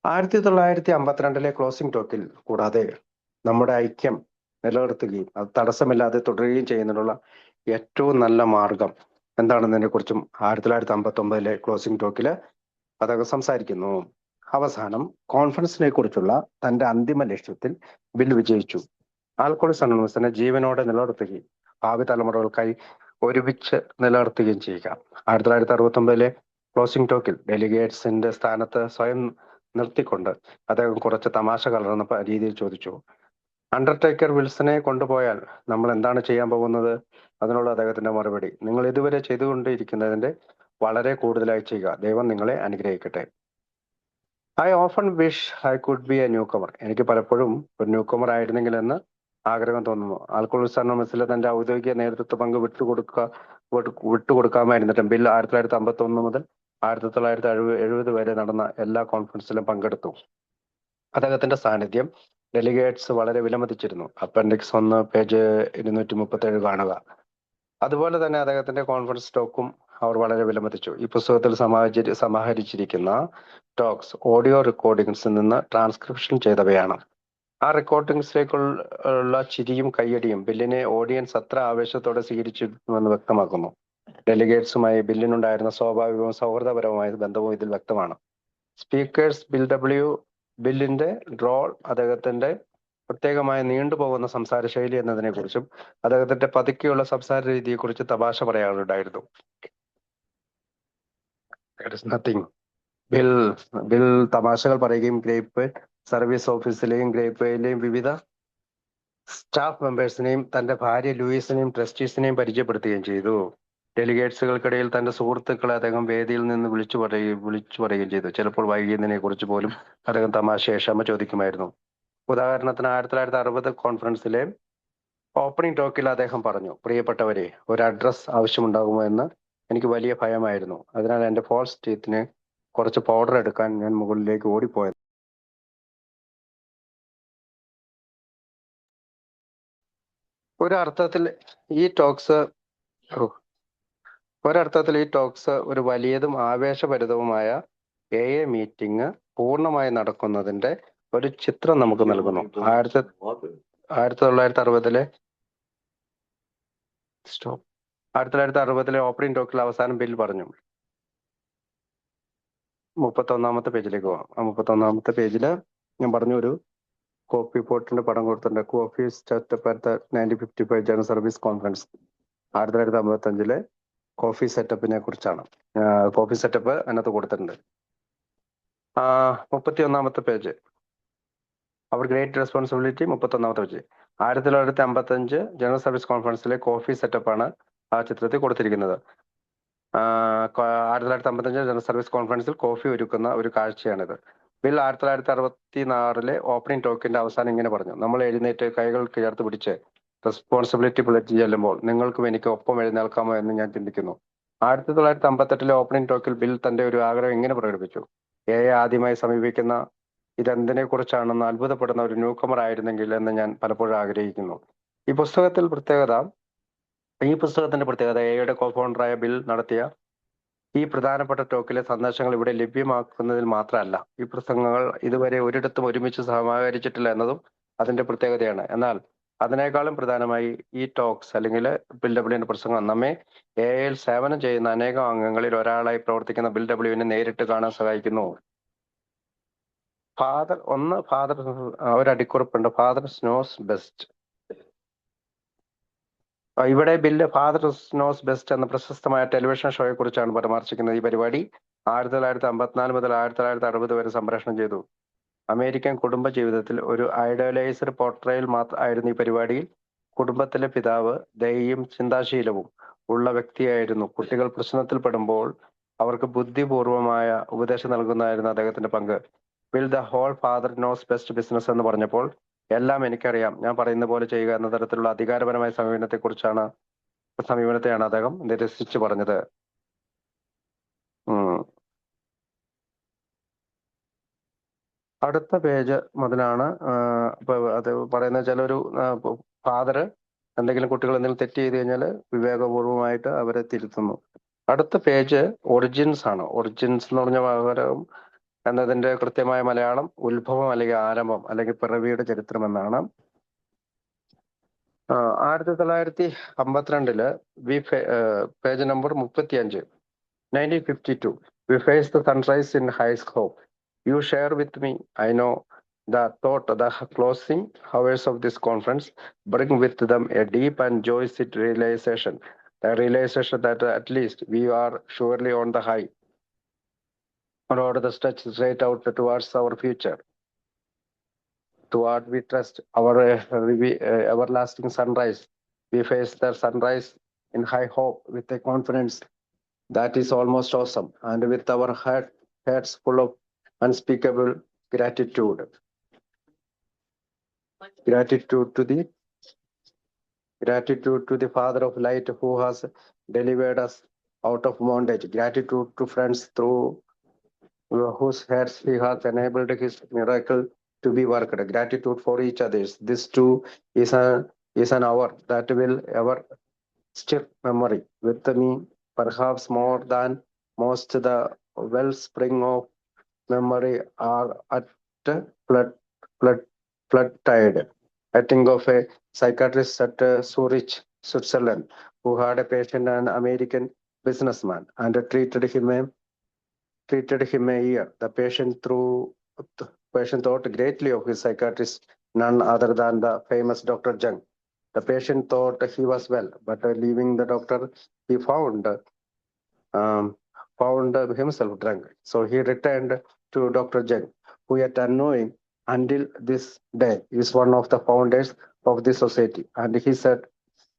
1952 ക്ലോസിംഗ് ടോക്കിൽ കൂടാതെ നമ്മുടെ ഐക്യം നിലനിർത്തുകയും അത് തടസ്സമില്ലാതെ തുടരുകയും ചെയ്യുന്നതിനുള്ള ഏറ്റവും നല്ല മാർഗം എന്താണെന്നതിനെ കുറിച്ചും 1959 ക്ലോസിംഗ് ടോക്കിൽ അദ്ദേഹം സംസാരിക്കുന്നു. അവസാനം കോൺഫറൻസിനെ കുറിച്ചുള്ള തന്റെ അന്തിമ ലക്ഷ്യത്തിൽ ബിൽ വിജയിച്ചു. ആൽക്കഹോളിക്സ് അനോണിമസിനെ ജീവനോടെ നിലനിർത്തുകയും ഭാവി തലമുറകൾക്കായി ഒരുമിച്ച് നിലനിർത്തുകയും ചെയ്യുക. 1969 ക്ലോസിംഗ് ടോക്കിൽ ഡെലിഗേറ്റ്സിന്റെ സ്ഥാനത്ത് സ്വയം നിർത്തിക്കൊണ്ട് അദ്ദേഹം കുറച്ച് തമാശ കലർന്ന രീതിയിൽ ചോദിച്ചു, അണ്ടർടേക്കർ വിൽസനെ കൊണ്ടുപോയാൽ നമ്മൾ എന്താണ് ചെയ്യാൻ പോകുന്നത്? അതിനുള്ള അദ്ദേഹത്തിന്റെ മറുപടി, നിങ്ങൾ ഇതുവരെ ചെയ്തുകൊണ്ടിരിക്കുന്നതിന്റെ വളരെ കൂടുതലായി ചെയ്യുക. ദൈവം നിങ്ങളെ അനുഗ്രഹിക്കട്ടെ. I often wish I could be a newcomer. എനിക്ക് പലപ്പോഴും ഒരു ന്യൂ കമർ ആയിരുന്നെങ്കിൽ എന്ന് ആഗ്രഹം തോന്നുന്നു. ആൽക്കഹോളിക്സ് അനോണിമസിലെ തന്റെ ഔദ്യോഗിക നേതൃത്വ പങ്ക് വിട്ടുകൊടുക്കാമായിരുന്നിട്ടും ബിൽ 1951 മുതൽ 1970 വരെ നടന്ന എല്ലാ കോൺഫറൻസിലും പങ്കെടുത്തു. അദ്ദേഹത്തിന്റെ സാന്നിധ്യം ഡെലിഗേറ്റ്സ് വളരെ വിലമതിച്ചിരുന്നു. അപ്പൻഡിക്സ് 1 പേജ് 237 കാണുക. അതുപോലെ തന്നെ അദ്ദേഹത്തിന്റെ കോൺഫറൻസ് ടോക്കും അവർ വളരെ വിലമതിച്ചു. ഈ പുസ്തകത്തിൽ സമാഹരിച്ചിരിക്കുന്ന ടോക്സ് ഓഡിയോ റെക്കോർഡിംഗ്സിൽ നിന്ന് ട്രാൻസ്ക്രിപ്ഷൻ ചെയ്തവയാണ്. ആ റെക്കോർഡിംഗ്സിലേക്കുള്ള ചിരിയും കയ്യടിയും ബില്ലിനെ ഓഡിയൻസ് അത്ര ആവേശത്തോടെ സ്വീകരിച്ചിരുന്നുവെന്ന് വ്യക്തമാക്കുന്നു. ഡെലിഗേറ്റ്സുമായി ബില്ലിനുണ്ടായിരുന്ന സ്വാഭാവികവും സൗഹൃദപരവുമായ ബന്ധവും ഇതിൽ വ്യക്തമാണ്. സ്പീക്കേഴ്സ് ബില്ലിന്റെ റോൾ, അദ്ദേഹത്തിന്റെ പ്രത്യേകമായ നീണ്ടുപോകുന്ന സംസാര ശൈലി എന്നതിനെ കുറിച്ചും അദ്ദേഹത്തിന്റെ പതുക്കെയുള്ള സംസാര രീതിയെക്കുറിച്ച് തമാശ പറയാനുണ്ടായിരുന്നു. ബിൽ തമാശകൾ പറയുകയും ഗ്രേപ്പ് സർവീസ് ഓഫീസിലെയും ഗ്രേപ്പ്വെയിലെയും വിവിധ സ്റ്റാഫ് മെമ്പേഴ്സിനെയും തന്റെ ഭാര്യ ലൂയിസിനെയും ട്രസ്റ്റീസിനെയും പരിചയപ്പെടുത്തുകയും ചെയ്തു. ഡെലിഗേറ്റ്സുകൾക്കിടയിൽ തന്റെ സുഹൃത്തുക്കളെ അദ്ദേഹം വേദിയിൽ നിന്ന് വിളിച്ചു പറയുകയും ചെയ്തു. ചിലപ്പോൾ വൈകിയതിനെ കുറിച്ച് പോലും അദ്ദേഹം തമാശയെ ക്ഷമ ചോദിക്കുമായിരുന്നു. ഉദാഹരണത്തിന് 1960 കോൺഫറൻസിലെ ഓപ്പണിംഗ് ടോക്കിൽ അദ്ദേഹം പറഞ്ഞു, പ്രിയപ്പെട്ടവരെ, ഒരു അഡ്രസ് ആവശ്യമുണ്ടാകുമോ എന്ന് എനിക്ക് വലിയ ഭയമായിരുന്നു. അതിനാൽ എന്റെ ഫോൾസ് ടീത്തിന് കുറച്ച് പൗഡർ എടുക്കാൻ ഞാൻ മുകളിലേക്ക് ഓടിപ്പോയത്. ഒരർത്ഥത്തിൽ ഈ ടോക്സ് ഒരു വലിയതും ആവേശഭരിതവുമായ AA മീറ്റിംഗ് പൂർണ്ണമായി നടക്കുന്നതിന്റെ ഒരു ചിത്രം നമുക്ക് നൽകുന്നു. 1960 ഓപ്പണിംഗ് ടോക്കിൽ അവസാനം ബിൽ പറഞ്ഞു. 31-ാമത്തെ പേജിലേക്ക് പോവാം. 31-ാമത്തെ പേജില് ഞാൻ പറഞ്ഞു ഒരു കോഫി പോട്ടിന്റെ പടം കൊടുത്തിട്ടുണ്ട്. Coffee setup at 1955 general service conference. 1955 coffee സെറ്റപ്പിനെ കുറിച്ചാണ്. കോഫി സെറ്റപ്പ് അതിനകത്ത് കൊടുത്തിട്ടുണ്ട്. 31-ാമത്തെ പേജ്, അവർ ഗ്രേറ്റ് റെസ്പോൺസിബിലിറ്റി. 31-ാമത്തെ പേജ്, 1955 ജനറൽ സർവീസ് കോൺഫറൻസിലെ കോഫി സെറ്റപ്പാണ് ആ ചിത്രത്തിൽ കൊടുത്തിരിക്കുന്നത്. 1955 ജനറൽ സർവീസ് കോൺഫറൻസിൽ കോഫി ഒരുക്കുന്ന ഒരു കാഴ്ചയാണിത്. ബിൽ 1964 ഓപ്പണിംഗ് ടോക്കിന്റെ അവസാനം ഇങ്ങനെ പറഞ്ഞു: നമ്മൾ എഴുന്നേറ്റ് കൈകൾ ചേർത്ത് പിടിച്ച് റെസ്പോൺസിബിലിറ്റി പ്ലറ്റ് ചെല്ലുമ്പോൾ നിങ്ങൾക്കും എനിക്ക് ഒപ്പം എഴുന്നേൽക്കാമോ എന്ന് ഞാൻ ചിന്തിക്കുന്നു. 1958 ഓപ്പണിംഗ് ടോക്കിൽ ബിൽ തന്റെ ഒരു ആഗ്രഹം ഇങ്ങനെ പ്രകടിപ്പിച്ചു: ആദ്യമായി സമീപിക്കുന്ന ഇതെന്തിനെ കുറിച്ചാണെന്ന് അത്ഭുതപ്പെടുന്ന ഒരു ന്യൂകമർ ആയിരുന്നെങ്കിൽ എന്ന് ഞാൻ പലപ്പോഴും ആഗ്രഹിക്കുന്നു. ഈ പുസ്തകത്തിന്റെ പ്രത്യേകത എയുടെ കോഫൗണ്ടറായ ബിൽ നടത്തിയ ഈ പ്രധാനപ്പെട്ട ടോക്കിലെ സന്ദേശങ്ങൾ ഇവിടെ ലഭ്യമാക്കുന്നതിൽ മാത്രമല്ല, ഈ പ്രസംഗങ്ങൾ ഇതുവരെ ഒരിടത്തും ഒരുമിച്ച് സമാഹരിച്ചിട്ടില്ല എന്നതും അതിന്റെ പ്രത്യേകതയാണ്. എന്നാൽ അതിനേക്കാളും പ്രധാനമായി ഈ ടോക്സ് അല്ലെങ്കിൽ ബിൽ ഡബ്ല്യുവിന്റെ പ്രസംഗം നമ്മെ എയിൽ സേവനം ചെയ്യുന്ന അനേകം അംഗങ്ങളിൽ ഒരാളായി പ്രവർത്തിക്കുന്ന ബിൽ ഡബ്ല്യുവിനെ നേരിട്ട് കാണാൻ സഹായിക്കുന്നു. ഫാദർ ഒരു അടിക്കുറിപ്പുണ്ട്: ഫാദർ സ്നോസ് ബെസ്റ്റ്. ഇവിടെ ബില്ല് ഫാദർ നോസ് ബെസ്റ്റ് എന്ന പ്രശസ്തമായ ടെലിവിഷൻ ഷോയെ കുറിച്ചാണ് പരാമർശിക്കുന്നത്. ഈ പരിപാടി 1954 മുതൽ 1960 വരെ സംപ്രേഷണം ചെയ്തു. അമേരിക്കൻ കുടുംബ ജീവിതത്തിൽ ഒരു ഐഡിയലൈസ്ഡ് പോർട്രയൽ ആയിരുന്നു ഈ പരിപാടിയിൽ. കുടുംബത്തിലെ പിതാവ് ദയയും ചിന്താശീലവും ഉള്ള വ്യക്തിയായിരുന്നു. കുട്ടികൾ പ്രശ്നത്തിൽപ്പെടുമ്പോൾ അവർക്ക് ബുദ്ധിപൂർവമായ ഉപദേശം നൽകുന്നതായിരുന്നു അദ്ദേഹത്തിന്റെ പങ്ക്. Bill the whole father knows best business എന്ന് പറഞ്ഞപ്പോൾ എല്ലാം എനിക്കറിയാം, ഞാൻ പറയുന്ന പോലെ ചെയ്യുക എന്ന തരത്തിലുള്ള അധികാരപരമായ സമീപനത്തെയാണ് അദ്ദേഹം നിരസിച്ചു പറഞ്ഞത്. അടുത്ത പേജ് മുതലാണ് അത് പറയുന്ന വെച്ചാൽ ഒരു ഫാദർ എന്തെങ്കിലും കുട്ടികൾ എന്തെങ്കിലും തെറ്റ് ചെയ്ത് കഴിഞ്ഞാൽ വിവേകപൂർവമായിട്ട് അവരെ തിരുത്തുന്നു. അടുത്ത പേജ് ഒറിജിൻസ് ആണ്. ഒറിജിൻസ് എന്ന് പറഞ്ഞ പകരം എന്നതിന്റെ കൃത്യമായ മലയാളം ഉത്ഭവം അല്ലെങ്കിൽ ആരംഭം അല്ലെങ്കിൽ പിറവിയുടെ ചരിത്രം എന്നാണ്. 1952 page number 35, 1952 we face the sunrise in high hope. You share with me, I know, the thought the closing hours of this conference bring with them a deep and joyous realization, the realization that at least we are surely on the high road that stretches straight out towards our future. Toward we trust our everlasting sunrise. We face the sunrise in high hope with a confidence that is almost awesome, and with our hearts full of unspeakable gratitude. Gratitude to the Father of Light who has delivered us out of bondage. Gratitude to friends through whose hearts he has enabled his miracle to be worked. Gratitude for each other. This too is an hour that will ever stir memory with me, perhaps more than most. The wellspring of memory are at flood tide. I think of a psychiatrist at Zurich, Switzerland, who had a patient, an American businessman, and treated him a year. The patient thought greatly of his psychiatrist, none other than the famous Dr. Jung. The patient thought he was well, but leaving the doctor, he found himself drunk. So he returned to Dr. Jung, who yet unknowing until this day is one of the founders of this society. And he said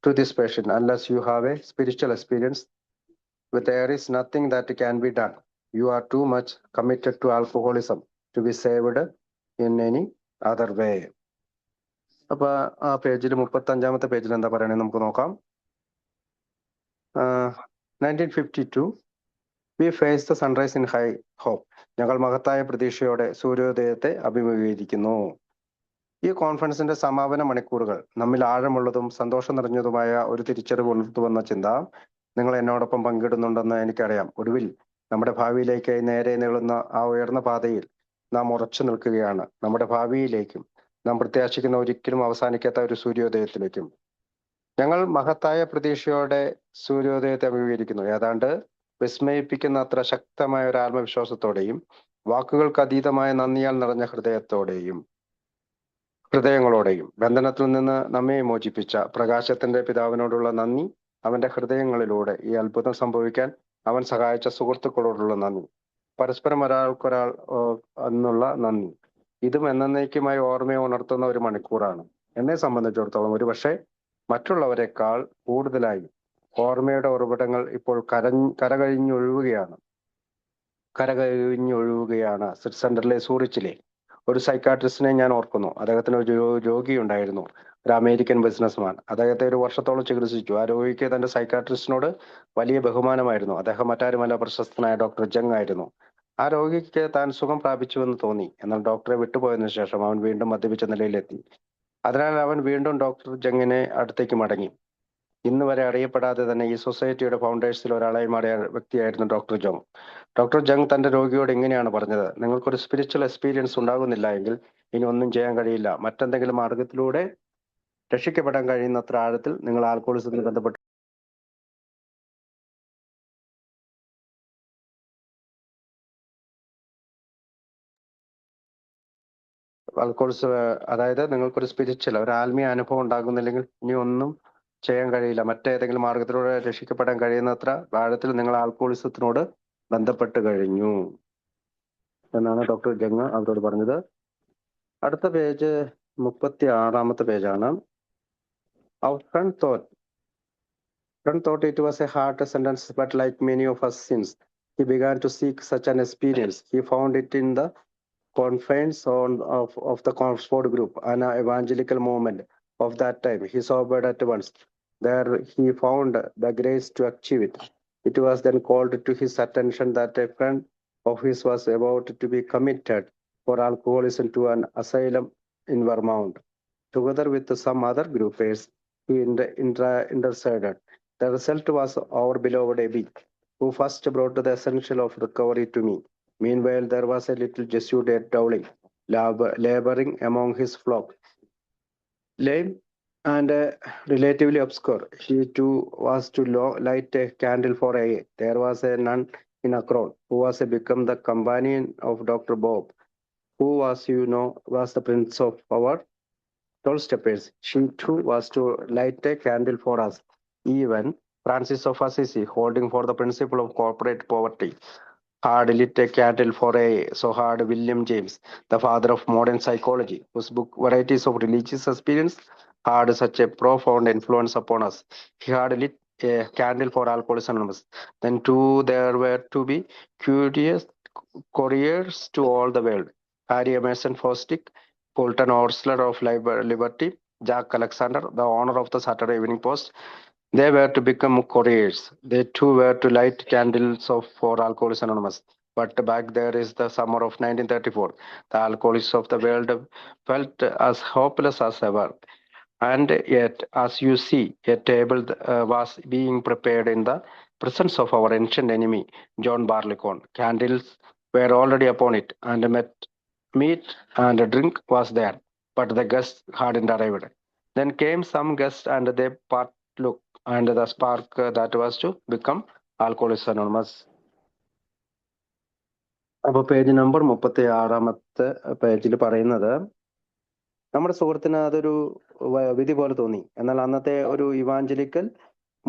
to this patient, unless you have a spiritual experience, there is nothing that can be done. You are too much committed to alcoholism to be saved in any other way. അപ്പൊ ആ പേജിൽ 35-ാമത്തെ പേജിൽ എന്താ പറയണേ നമുക്ക് നോക്കാം. 1952 we face the sunrise in high hope. ഞങ്ങൾ മഹത്തായ പ്രതീക്ഷയോടെ സൂര്യോദയത്തെ അഭിമുഖീകരിക്കുന്നു. ഈ കോൺഫറൻസിന്റെ സമാപന മണിക്കൂറുകൾ നമ്മിൽ ആഴമുള്ളതും സന്തോഷം നിറഞ്ഞതുമായ ഒരു തിരിച്ചറിവ് ഉണർത്തുവന്ന ചിന്ത നിങ്ങൾ എന്നോടൊപ്പം പങ്കിടുന്നുണ്ടെന്ന് എനിക്കറിയാം. ഒടുവിൽ നമ്മുടെ ഭാവിയിലേക്ക് നേരെ നീളുന്ന ആ ഉയർന്ന പാതയിൽ നാം ഉറച്ചു നിൽക്കുകയാണ്. നമ്മുടെ ഭാവിയിലേക്കും നാം പ്രത്യാശിക്കുന്ന ഒരിക്കലും അവസാനിക്കാത്ത ഒരു സൂര്യോദയത്തിലേക്കും. ഞങ്ങൾ മഹത്തായ പ്രതീക്ഷയോടെ സൂര്യോദയത്തെ അഭിമുഖീകരിക്കുന്നു. ഏതാണ്ട് വിസ്മയിപ്പിക്കുന്ന അത്ര ശക്തമായ ഒരു ആത്മവിശ്വാസത്തോടെയും വാക്കുകൾക്ക് അതീതമായ നന്ദിയാൽ നിറഞ്ഞ ഹൃദയങ്ങളോടെയും ബന്ധനത്തിൽ നിന്ന് നമ്മെ മോചിപ്പിച്ച പ്രകാശത്തിന്റെ പിതാവിനോടുള്ള നന്ദി, അവന്റെ ഹൃദയങ്ങളിലൂടെ ഈ അത്ഭുതം സംഭവിക്കാൻ അവൻ സഹായിച്ച സുഹൃത്തുക്കളോടുള്ള നന്ദി, പരസ്പരം ഒരാൾക്കൊരാൾ എന്നുള്ള നന്ദി, ഇതും എന്നേക്കുമായി ഓർമ്മയെ ഉണർത്തുന്ന ഒരു മണിക്കൂറാണ്. എന്നെ സംബന്ധിച്ചിടത്തോളം ഒരുപക്ഷെ മറ്റുള്ളവരെക്കാൾ കൂടുതലായി ഓർമ്മയുടെ ഉറവിടങ്ങൾ ഇപ്പോൾ കരകഴിഞ്ഞൊഴുകുകയാണ്. സ്വിറ്റ്സർലൻഡിലെ സൂറിച്ചിലെ ഒരു സൈക്കാട്രിസ്റ്റിനെ ഞാൻ ഓർക്കുന്നു. അദ്ദേഹത്തിന് ഒരു രോഗി ഉണ്ടായിരുന്നു, ഒരു അമേരിക്കൻ ബിസിനസ്മാൻ. അദ്ദേഹത്തെ ഒരു വർഷത്തോളം ചികിത്സിച്ചു. ആ രോഗിക്ക് തന്റെ സൈക്കാട്രിസ്റ്റിനോട് വലിയ ബഹുമാനമായിരുന്നു. അദ്ദേഹം മറ്റാരുമല്ല, പ്രശസ്തനായ ഡോക്ടർ ജങ് ആയിരുന്നു. ആ രോഗിക്ക് താൻ സുഖം പ്രാപിച്ചുവെന്ന് തോന്നി. എന്നാൽ ഡോക്ടറെ വിട്ടുപോയതിനു ശേഷം അവൻ വീണ്ടും മദ്യപിച്ച നിലയിലെത്തി. അതിനാൽ അവൻ വീണ്ടും ഡോക്ടർ ജങ്ങിനെ അടുത്തേക്ക് മടങ്ങി. ഇന്ന് വരെ അറിയപ്പെടാതെ തന്നെ ഈ സൊസൈറ്റിയുടെ ഫൗണ്ടേഴ്സിൽ ഒരാളായി മാറിയ വ്യക്തിയായിരുന്നു ഡോക്ടർ ജങ്. ഡോക്ടർ ജങ് തന്റെ രോഗിയോട് ഇങ്ങനെയാണ് പറഞ്ഞത്: നിങ്ങൾക്കൊരു സ്പിരിച്വൽ എക്സ്പീരിയൻസ് ഉണ്ടാകുന്നില്ല എങ്കിൽ ഇനി ഒന്നും ചെയ്യാൻ കഴിയില്ല. മറ്റെന്തെങ്കിലും മാർഗത്തിലൂടെ രക്ഷിക്കപ്പെടാൻ കഴിയുന്നത്ര ആഴത്തിൽ നിങ്ങൾ ആൽക്കോളിസത്തിന് ബന്ധപ്പെട്ട് അതായത് നിങ്ങൾക്കൊരു സ്പിരിച്വൽ, ഒരു ആത്മീയ അനുഭവം ഉണ്ടാകുന്നില്ലെങ്കിൽ ഇനി ഒന്നും ചെയ്യാൻ കഴിയില്ല. മറ്റേതെങ്കിലും മാർഗത്തിലൂടെ രക്ഷിക്കപ്പെടാൻ കഴിയുന്നത്ര ആഴത്തിൽ നിങ്ങൾ ആൽക്കോളിസത്തിനോട് ബന്ധപ്പെട്ട് കഴിഞ്ഞു എന്നാണ് ഡോക്ടർ ജങ് അവരോട് പറഞ്ഞത്. അടുത്ത page 36-ാമത്തെ പേജാണ്. Our friend thought it was a hard sentence, but like many of us since he began to seek such an experience, he found it in the confines of the Oxford group, an evangelical movement of that time. He sobered at once. There he found the grace to achieve it. It was then called to his attention that a friend of his was about to be committed for alcoholism to an asylum in Vermont. Together with some other groupers, he interceded. The result was our beloved Abby, who first brought the essential of recovery to me. Meanwhile, there was a little Jesuit at Dowling, laboring among his flock. Lame and relatively obscure, he too was to light a candle for AA. There was a nun in Akron who was become the companion of Dr. Bob, who was the prince of our 12 steppers. She too was to light a candle for us. Even Francis of Assisi, holding for the principle of corporate poverty, had lit a candle for AA. So had William James, the father of modern psychology, whose book Varieties of Religious Experience had such a profound influence upon us. He had lit a candle for Alcoholics Anonymous. Then too there were to be curious couriers to all the world. Harry Emerson Fosdick, Fulton Orsler of Liberty, Jack Alexander, the owner of the Saturday Evening Post. They were to become couriers. They too were to light candles for Alcoholics Anonymous. But back there is the summer of 1934. The alcoholics of the world felt as hopeless as ever. And yet, as you see, a table was being prepared in the presence of our ancient enemy, John Barleycorn. Candles were already upon it, and meat and drink was there, but the guests hadn't arrived. Then came some guests, and they partook, and the spark that was to become Alcoholics Anonymous. അപ്പൊ page number 36-ാമത്തെ പേജിൽ പറയുന്നത്, നമ്മുടെ സുഹൃത്തിന് അതൊരു വിധി പോലെ തോന്നി. എന്നാൽ അന്നത്തെ ഒരു ഇവാഞ്ചലിക്കൽ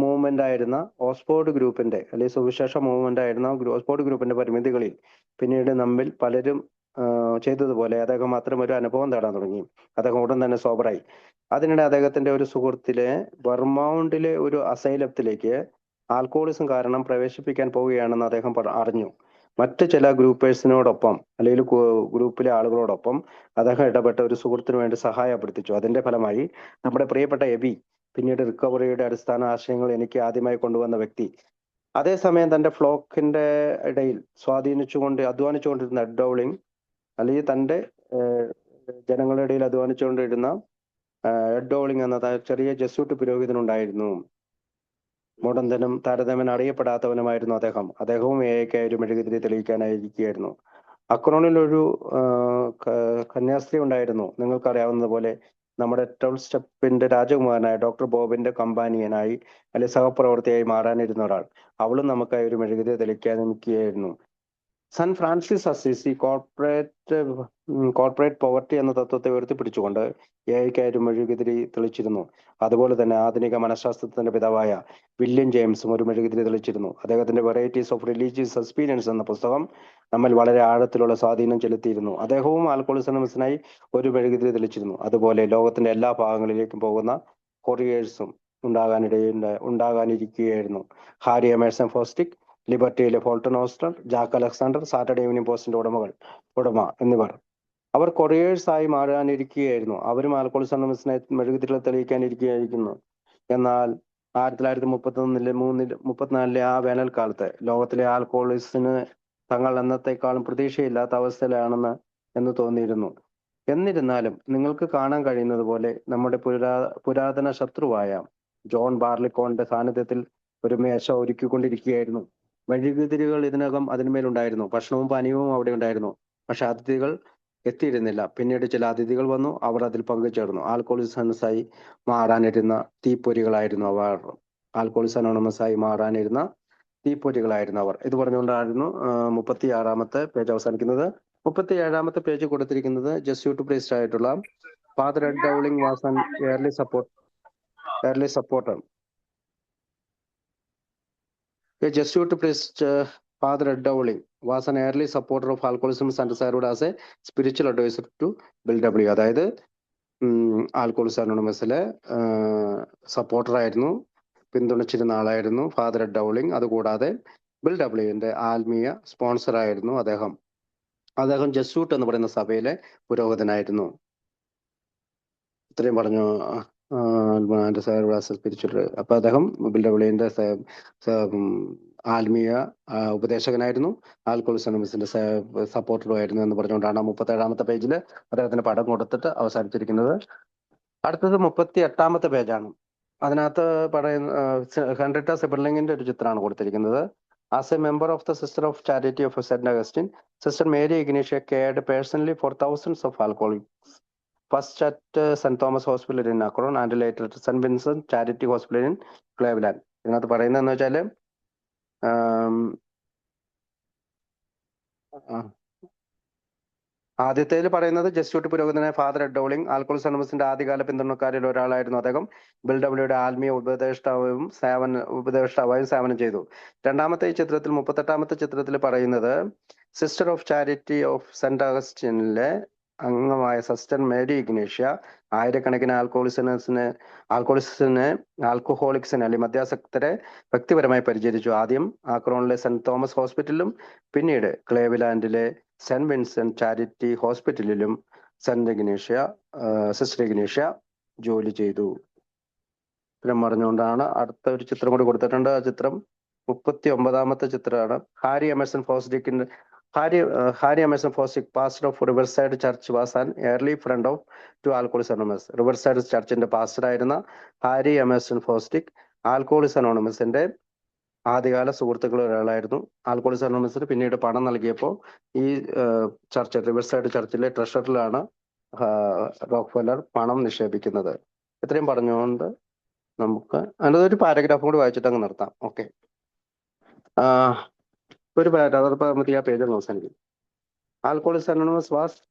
മൂവ്മെന്റ് ആയിരുന്ന ഓക്സ്ഫോർഡ് ഗ്രൂപ്പിന്റെ, അല്ലെങ്കിൽ സുവിശേഷ മൂവ്മെന്റ് ആയിരുന്ന ഓക്സ്ഫോർഡ് ഗ്രൂപ്പിന്റെ പരിമിതികളിൽ പിന്നീട് നമ്മിൽ പലരും ചെയ്തതുപോലെ അദ്ദേഹം അത്തരം ഒരു അനുഭവം തേടാൻ തുടങ്ങി. അദ്ദേഹം ഉടൻ തന്നെ സോബറായി. അതിനിടെ അദ്ദേഹത്തിന്റെ ഒരു സുഹൃത്തിലെ വെർമൗണ്ടിലെ ഒരു അസൈലത്തിലേക്ക് ആൽക്കഹോളിസം കാരണം പ്രവേശിപ്പിക്കാൻ പോവുകയാണെന്ന് അദ്ദേഹം അറിഞ്ഞു. മറ്റ് ചില ഗ്രൂപ്പേഴ്സിനോടൊപ്പം, അല്ലെങ്കിൽ ഗ്രൂപ്പിലെ ആളുകളോടൊപ്പം അദ്ദേഹം ഇടപെട്ട ഒരു സുഹൃത്തിന് വേണ്ടി സഹായം അഭ്യർത്ഥിച്ചു. അതിന്റെ ഫലമായി നമ്മുടെ പ്രിയപ്പെട്ട എബി, പിന്നീട് റിക്കവറിയുടെ അടിസ്ഥാന ആശയങ്ങൾ എനിക്ക് ആദ്യമായി കൊണ്ടുവന്ന വ്യക്തി, അതേസമയം തന്റെ ഫ്ലോക്കിന്റെ ഇടയിൽ അധ്വാനിച്ചുകൊണ്ടിരുന്ന എഡ് ഡൗളിംഗ്, അല്ലെങ്കിൽ തന്റെ ജനങ്ങളുടെ ഇടയിൽ അധ്വാനിച്ചുകൊണ്ടിരുന്ന എഡ് ഡൗളിംഗ് എന്ന ചെറിയ ജെസ്യൂട്ട് പുരോഹിതനുണ്ടായിരുന്നു. മുടന്തനും താരതമ്യം അറിയപ്പെടാത്തവനുമായിരുന്നു അദ്ദേഹവും എക്കായി ഒരു മെഴുകുതിരി തെളിയിക്കാനായിരിക്കുകയായിരുന്നു. അക്രോണിൽ ഒരു കന്യാസ്ത്രീ ഉണ്ടായിരുന്നു, നിങ്ങൾക്കറിയാവുന്നത് പോലെ നമ്മുടെ 12 സ്റ്റെപ്പിന്റെ രാജകുമാരനായ ഡോക്ടർ ബോബിന്റെ കമ്പാനിയനായി, അല്ലെങ്കിൽ സഹപ്രവർത്തിയായി മാറാനിരുന്ന ഒരാൾ. അവളും നമുക്കായി ഒരു മെഴുകുതിരി തെളിയിക്കാനിരിക്കുകയായിരുന്നു. San Francis Assisi corporate poverty എന്ന തത്വത്തെ ഉയർത്തിപ്പിടിച്ചുകൊണ്ട് എക്കായി മെഴുകുതിരി തെളിച്ചിരുന്നു. അതുപോലെ തന്നെ ആധുനിക മനഃശാസ്ത്രത്തിന്റെ പിതാവായ വില്യം ജെയിംസും ഒരു മെഴുകുതിരി തെളിച്ചിരുന്നു. അദ്ദേഹത്തിന്റെ വെറൈറ്റീസ് ഓഫ് റിലീജിയസ് എക്സ്പീരിയൻസ് എന്ന പുസ്തകം നമ്മൾ വളരെ ആഴത്തിലുള്ള സ്വാധീനം ചെലുത്തിയിരുന്നു. അദ്ദേഹവും ആൽക്കഹോളിസം അനോണിമസിനായി ഒരു മെഴുകുതിരി തെളിച്ചിരുന്നു. അതുപോലെ ലോകത്തിന്റെ എല്ലാ ഭാഗങ്ങളിലേക്കും പോകുന്ന കൊറിയേഴ്സും ഉണ്ടാകാനിരിക്കുകയായിരുന്നു. ഹാരി എമേഴ്സൺ ഫോസ്റ്റിക്, ലിബർട്ടിയിലെ ഫോൾട്ടൺ ഓസ്റ്റർ, ജാക്ക് അലക്സാണ്ടർ, സാറ്റർഡേ ഈവനിംഗ് പോസ്റ്റിന്റെ ഉടമ എന്നിവർ അവർ കൊറിയേഴ്സായി മാറാനിരിക്കുകയായിരുന്നു. അവരും ആൽക്കോളിസം അനോണിമസിനെ മെഴുകുതിരികൾ തെളിയിക്കാനിരിക്കുകയായിരിക്കുന്നു. എന്നാൽ 1934 ആ വേനൽക്കാലത്ത് ലോകത്തിലെ ആൽക്കോളിസിന് തങ്ങൾ എന്നത്തെക്കാളും പ്രതീക്ഷയില്ലാത്ത അവസ്ഥയിലാണെന്ന് എന്ന് തോന്നിയിരുന്നു. എന്നിരുന്നാലും നിങ്ങൾക്ക് കാണാൻ കഴിയുന്നത് പോലെ നമ്മുടെ പുരാതന ശത്രുവായ ജോൺ ബാർലിക്കോണിന്റെ സാന്നിധ്യത്തിൽ ഒരു മേശ ഒരുക്കിക്കൊണ്ടിരിക്കുകയായിരുന്നു. മെഴുകുതിരികൾ ഇതിനകം അതിന്മേലുണ്ടായിരുന്നു. ഭക്ഷണവും പാനീയവും അവിടെ ഉണ്ടായിരുന്നു. പക്ഷെ അതിഥികൾ എത്തിയിരുന്നില്ല. പിന്നീട് ചില അതിഥികൾ വന്നു. അവർ അതിൽ പങ്കുചേർന്നു. ആൽക്കോളിക്സ് അനോണിമസായി മാറാനിരുന്ന തീപ്പൊരികളായിരുന്നു അവർ. ആൽക്കോളിക്സ് അനോണിമസായി മാറാനിരുന്ന തീപ്പൊരികളായിരുന്നു അവർ. ഇത് പറഞ്ഞുകൊണ്ടായിരുന്നു 36-ാമത്തെ പേജ് അവസാനിക്കുന്നത്. 37-ാമത്തെ പേജ് കൊടുത്തിരിക്കുന്നത് ജസ്യൂട്ട് പ്രീസ്റ്റ് ആയിട്ടുള്ള Father Ed Dowling was an early supporter. A Jesuit priest, Father Ed Dowling, was an early supporter of alcoholism and served as a spiritual advisor to Bill W. അതായത് ആൽക്കോളിക്സ് അനോണിമസിലെ സപ്പോർട്ടറായിരുന്നു, പിന്തുണച്ചിരുന്ന ആളായിരുന്നു ഫാദർ എഡ് ഡൗളിംഗ്. അതുകൂടാതെ bill ഡബ്ല്യുവിന്റെ ആത്മീയ സ്പോൺസറായിരുന്നു അദ്ദേഹം. Jesuit എന്ന് പറയുന്ന സഭയിലെ പുരോഹിതനായിരുന്നു. ഇത്രയും പറഞ്ഞു സ്പിരിച്വൽ. അപ്പൊ അദ്ദേഹം ബിൽ ഡബ്ല്യുവിന്റെ ആത്മീയ ഉപദേശകനായിരുന്നു, ആൽക്കോളിക്സ് അനോണിമസിന്റെ സപ്പോർട്ടറുമായിരുന്നു എന്ന് പറഞ്ഞുകൊണ്ടാണ് 37-ാമത്തെ പേജിൽ അദ്ദേഹത്തിന് പടം കൊടുത്തിട്ട് അവസാനിച്ചിരിക്കുന്നത്. അടുത്തത് 38-ാമത്തെ പേജാണ്. അതിനകത്ത് ഹെൻറിറ്റ സെബർലിംഗിന്റെ ഒരു ചിത്രമാണ് കൊടുത്തിരിക്കുന്നത്. As a member of the Sister of Charity of St. Augustine, Sister Mary Ignatia cared personally for thousands of alcoholics, first at St. Thomas Hospital in Akron and later at St. Vincent Charity Hospital in Cleveland. ഇതിനകത്ത് പറയുന്നതെന്ന് വെച്ചാല് ആദ്യത്തേതിൽ പറയുന്നത് Jesuit പുരോഹിതനായ father Ed ഡൗളിംഗ് ആൽക്കോളിക്സ് അനോണിമസിന്റെ ആദ്യകാല പിന്തുണക്കാരിൽ ഒരാളായിരുന്നു അദ്ദേഹം. ബിൽ ഡബ്ല്യുയുടെ ആത്മീയ ഉപദേഷ്ടാവായും സേവനം ചെയ്തു. രണ്ടാമത്തെ ചിത്രത്തിൽ 38-ാമത്തെ ചിത്രത്തിൽ പറയുന്നത് sister of charity of Saint അഗസ്റ്റിനിലെ അംഗമായ സിസ്റ്റർ മേരി ഇഗ്നേഷ്യ ആയിരക്കണക്കിന് ആൽക്കഹോളിക്സിനെ അല്ലെങ്കിൽ മദ്യാസക്തരെ വ്യക്തിപരമായി പരിചരിച്ചു. ആദ്യം ആക്രോണിലെ സെന്റ് തോമസ് ഹോസ്പിറ്റലിലും പിന്നീട് ക്ലേവ്ലാൻഡിലെ സെന്റ് വിൻസെന്റ് ചാരിറ്റി ഹോസ്പിറ്റലിലും സിസ്റ്റർ ഇഗ്നേഷ്യ ജോലി ചെയ്തു. ഇത്രയും പറഞ്ഞുകൊണ്ടാണ് അടുത്ത ഒരു ചിത്രം കൂടി കൊടുത്തിട്ടുണ്ട്. ആ ചിത്രം 39-ാമത്തെ ചിത്രമാണ്. Harry Emerson Fosdick pastor of Riverside church was an early friend of to Alcoholics Anonymous. റിവർസൈഡ് ചർച്ചിന്റെ പാസ്റ്ററായിരുന്ന ഹാരി എമേഴ്സൺ ഫോസ്റ്റിക് ആൽക്കോളിക്സ് അനോണിമസിന്റെ ആദ്യകാല സുഹൃത്തുക്കളിൽ ഒരാളായിരുന്നു. ആൽക്കോളിക്സ് അനോണിമസിന് പിന്നീട് പണം നൽകിയപ്പോൾ ഈ ചർച്ച് റിവർസൈഡ് ചർച്ചിലെ ട്രഷറിലാണ് റോക്ക്ഫെല്ലർ പണം നിക്ഷേപിക്കുന്നത്. ഇത്രയും പറഞ്ഞുകൊണ്ട് നമുക്ക് അതിനൊരു പാരഗ്രാഫ് കൂടി വായിച്ചിട്ട് അങ്ങ് നിർത്താം. ഓക്കെ, ഒരു പാരഗ്രാഫ് മതി, ആ പേജ് അവസാനിക്കും. Alcoholics Anonymous was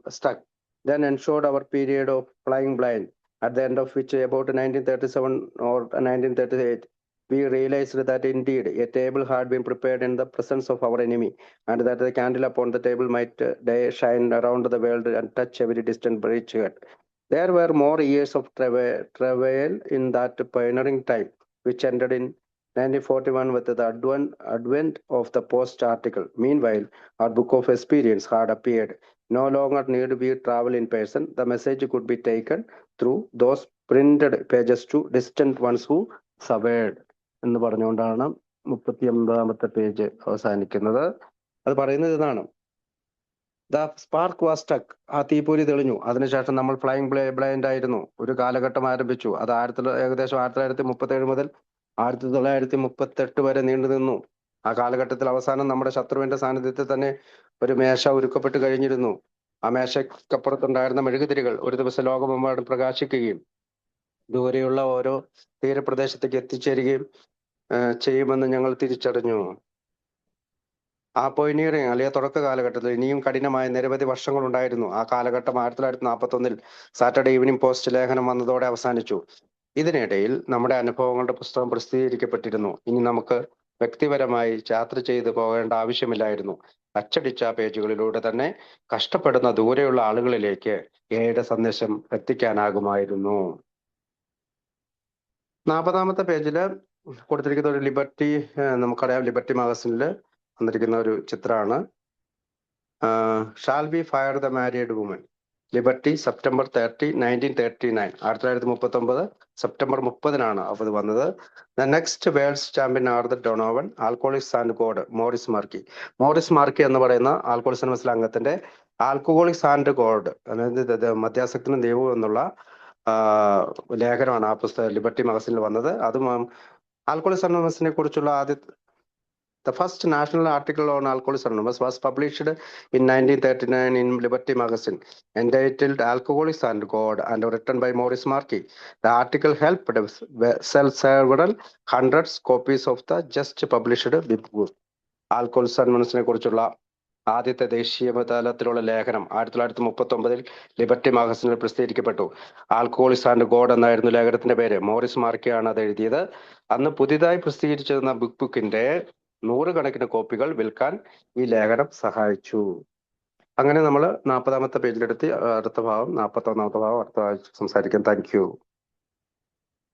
stuck, then ensured our period of flying blind, at the end of which about 1937 or 1938 we realized that indeed a table had been prepared in the presence of our enemy, and that the candle upon the table might shine around the world and touch every distant breach head. There were more years of travail in that pioneering time, which ended in 1941 with the advent of the post article. Meanwhile, our book of experience had appeared. No longer need we travel in person. The message could be taken through those printed pages to distant ones who suffered. എന്ന് പറഞ്ഞുകൊണ്ടാണ് 39-ാമത്തെ page അവസാനിക്കുന്നത്. അത് പറയുന്നത് ഇതാണ്: the spark was stuck. ആ തീപ്പൊരി തെളിഞ്ഞു. അതിനുശേഷം നമ്മൾ ഫ്ലൈയിങ് ബ്ലൈൻഡ് ആയിരുന്നു. ഒരു കാലഘട്ടം ആരംഭിച്ചു. അത് ഏകദേശം 1937 മുതൽ 1938 വരെ നീണ്ടു നിന്നു. ആ കാലഘട്ടത്തിൽ അവസാനം നമ്മുടെ ശത്രുവിന്റെ സാന്നിധ്യത്തിൽ തന്നെ ഒരു മേശ ഒരുക്കപ്പെട്ട് കഴിഞ്ഞിരുന്നു. ആ മേശക്കപ്പുറത്തുണ്ടായിരുന്ന മെഴുകുതിരികൾ ഒരു ദിവസം ലോകമെമ്പാടും പ്രകാശിക്കുകയും ദൂരെയുള്ള ഓരോ തീരപ്രദേശത്തേക്ക് എത്തിച്ചേരുകയും ചെയ്യുമെന്ന് ഞങ്ങൾ തിരിച്ചറിഞ്ഞു. ആ പോയിനിയറിങ് അല്ലെങ്കിൽ തുടക്ക കാലഘട്ടത്തിൽ ഇനിയും കഠിനമായ നിരവധി വർഷങ്ങൾ ഉണ്ടായിരുന്നു. ആ കാലഘട്ടം 1941 സാറ്റർഡേ ഈവനിംഗ് പോസ്റ്റ് ലേഖനം വന്നതോടെ അവസാനിച്ചു. ഇതിനിടയിൽ നമ്മുടെ അനുഭവങ്ങളുടെ പുസ്തകം പ്രസിദ്ധീകരിക്കപ്പെട്ടിരുന്നു. ഇനി നമുക്ക് വ്യക്തിപരമായി യാത്ര ചെയ്തു പോകേണ്ട ആവശ്യമില്ലായിരുന്നു. അച്ചടിച്ച പേജുകളിലൂടെ തന്നെ കഷ്ടപ്പെടുന്ന ദൂരെയുള്ള ആളുകളിലേക്ക് ഏഴ് സന്ദേശം എത്തിക്കാനാകുമായിരുന്നു. 40-ാമത്തെ പേജില് കൊടുത്തിരിക്കുന്ന ഒരു ലിബർട്ടി, നമുക്കറിയാം ലിബർട്ടി മാഗസിനിൽ വന്നിരിക്കുന്ന ഒരു ചിത്രമാണ്. Shall be fire the married woman, Liberty September 30, 1939. 1939 September 30-നാണ് അത് വന്നത്. The next world champion are the Donovan, Alcoholics and God, Morris Markey. Morris Markey എന്ന് പറയുന്ന ആൽക്കോളിക്സ് അനോണിമസ് അംഗത്തിന്റെ ആൽക്കഹോളിക്സ് ആൻഡ് ഗോഡ്, അതായത് മദ്യാസക്തിനും ദൈവവും എന്നുള്ള ലേഖനമാണ് ആ പുസ്തകം ലിബർട്ടി മാഗസിനിൽ വന്നത്. അതും ആൽക്കോളിക്സ് അനോണിമസിനെ കുറിച്ചുള്ള The first national article on Alcoholics Anonymous was published in 1939 in Liberty magazine, entitled Alcoholics and God, and written by Maurice Marquis. The article helped sell several hundreds copies of the just published book. Alcoholics Anonymous കുറിച്ചുള്ള ആദ്യത്തെ ദേശീയ തലത്തിലുള്ള ലേഖനം 1939 liberty മാഗസിനിൽ പ്രസിദ്ധീകരിക്കപ്പെട്ടു. Alcoholics and God എന്നായിരുന്നു ലേഖനത്തിന്റെ പേര്. Morris മാർക്കിയാണ് അത് എഴുതിയത്. അന്ന് പുതിയതായി പ്രസിദ്ധീകരിച്ചിരുന്ന ബുക്കിന്റെ 100 കണക്കിന് കോപ്പികൾ വിൽക്കാൻ ഈ ലേഖനം സഹായിച്ചു. അങ്ങനെ നമ്മൾ 40-ാമത്തെ പേജിലെടുത്ത് അടുത്ത ഭാഗം 41-ാമത്തെ ഭാഗം അടുത്ത ആഴ്ച സംസാരിക്കാം. Thank you.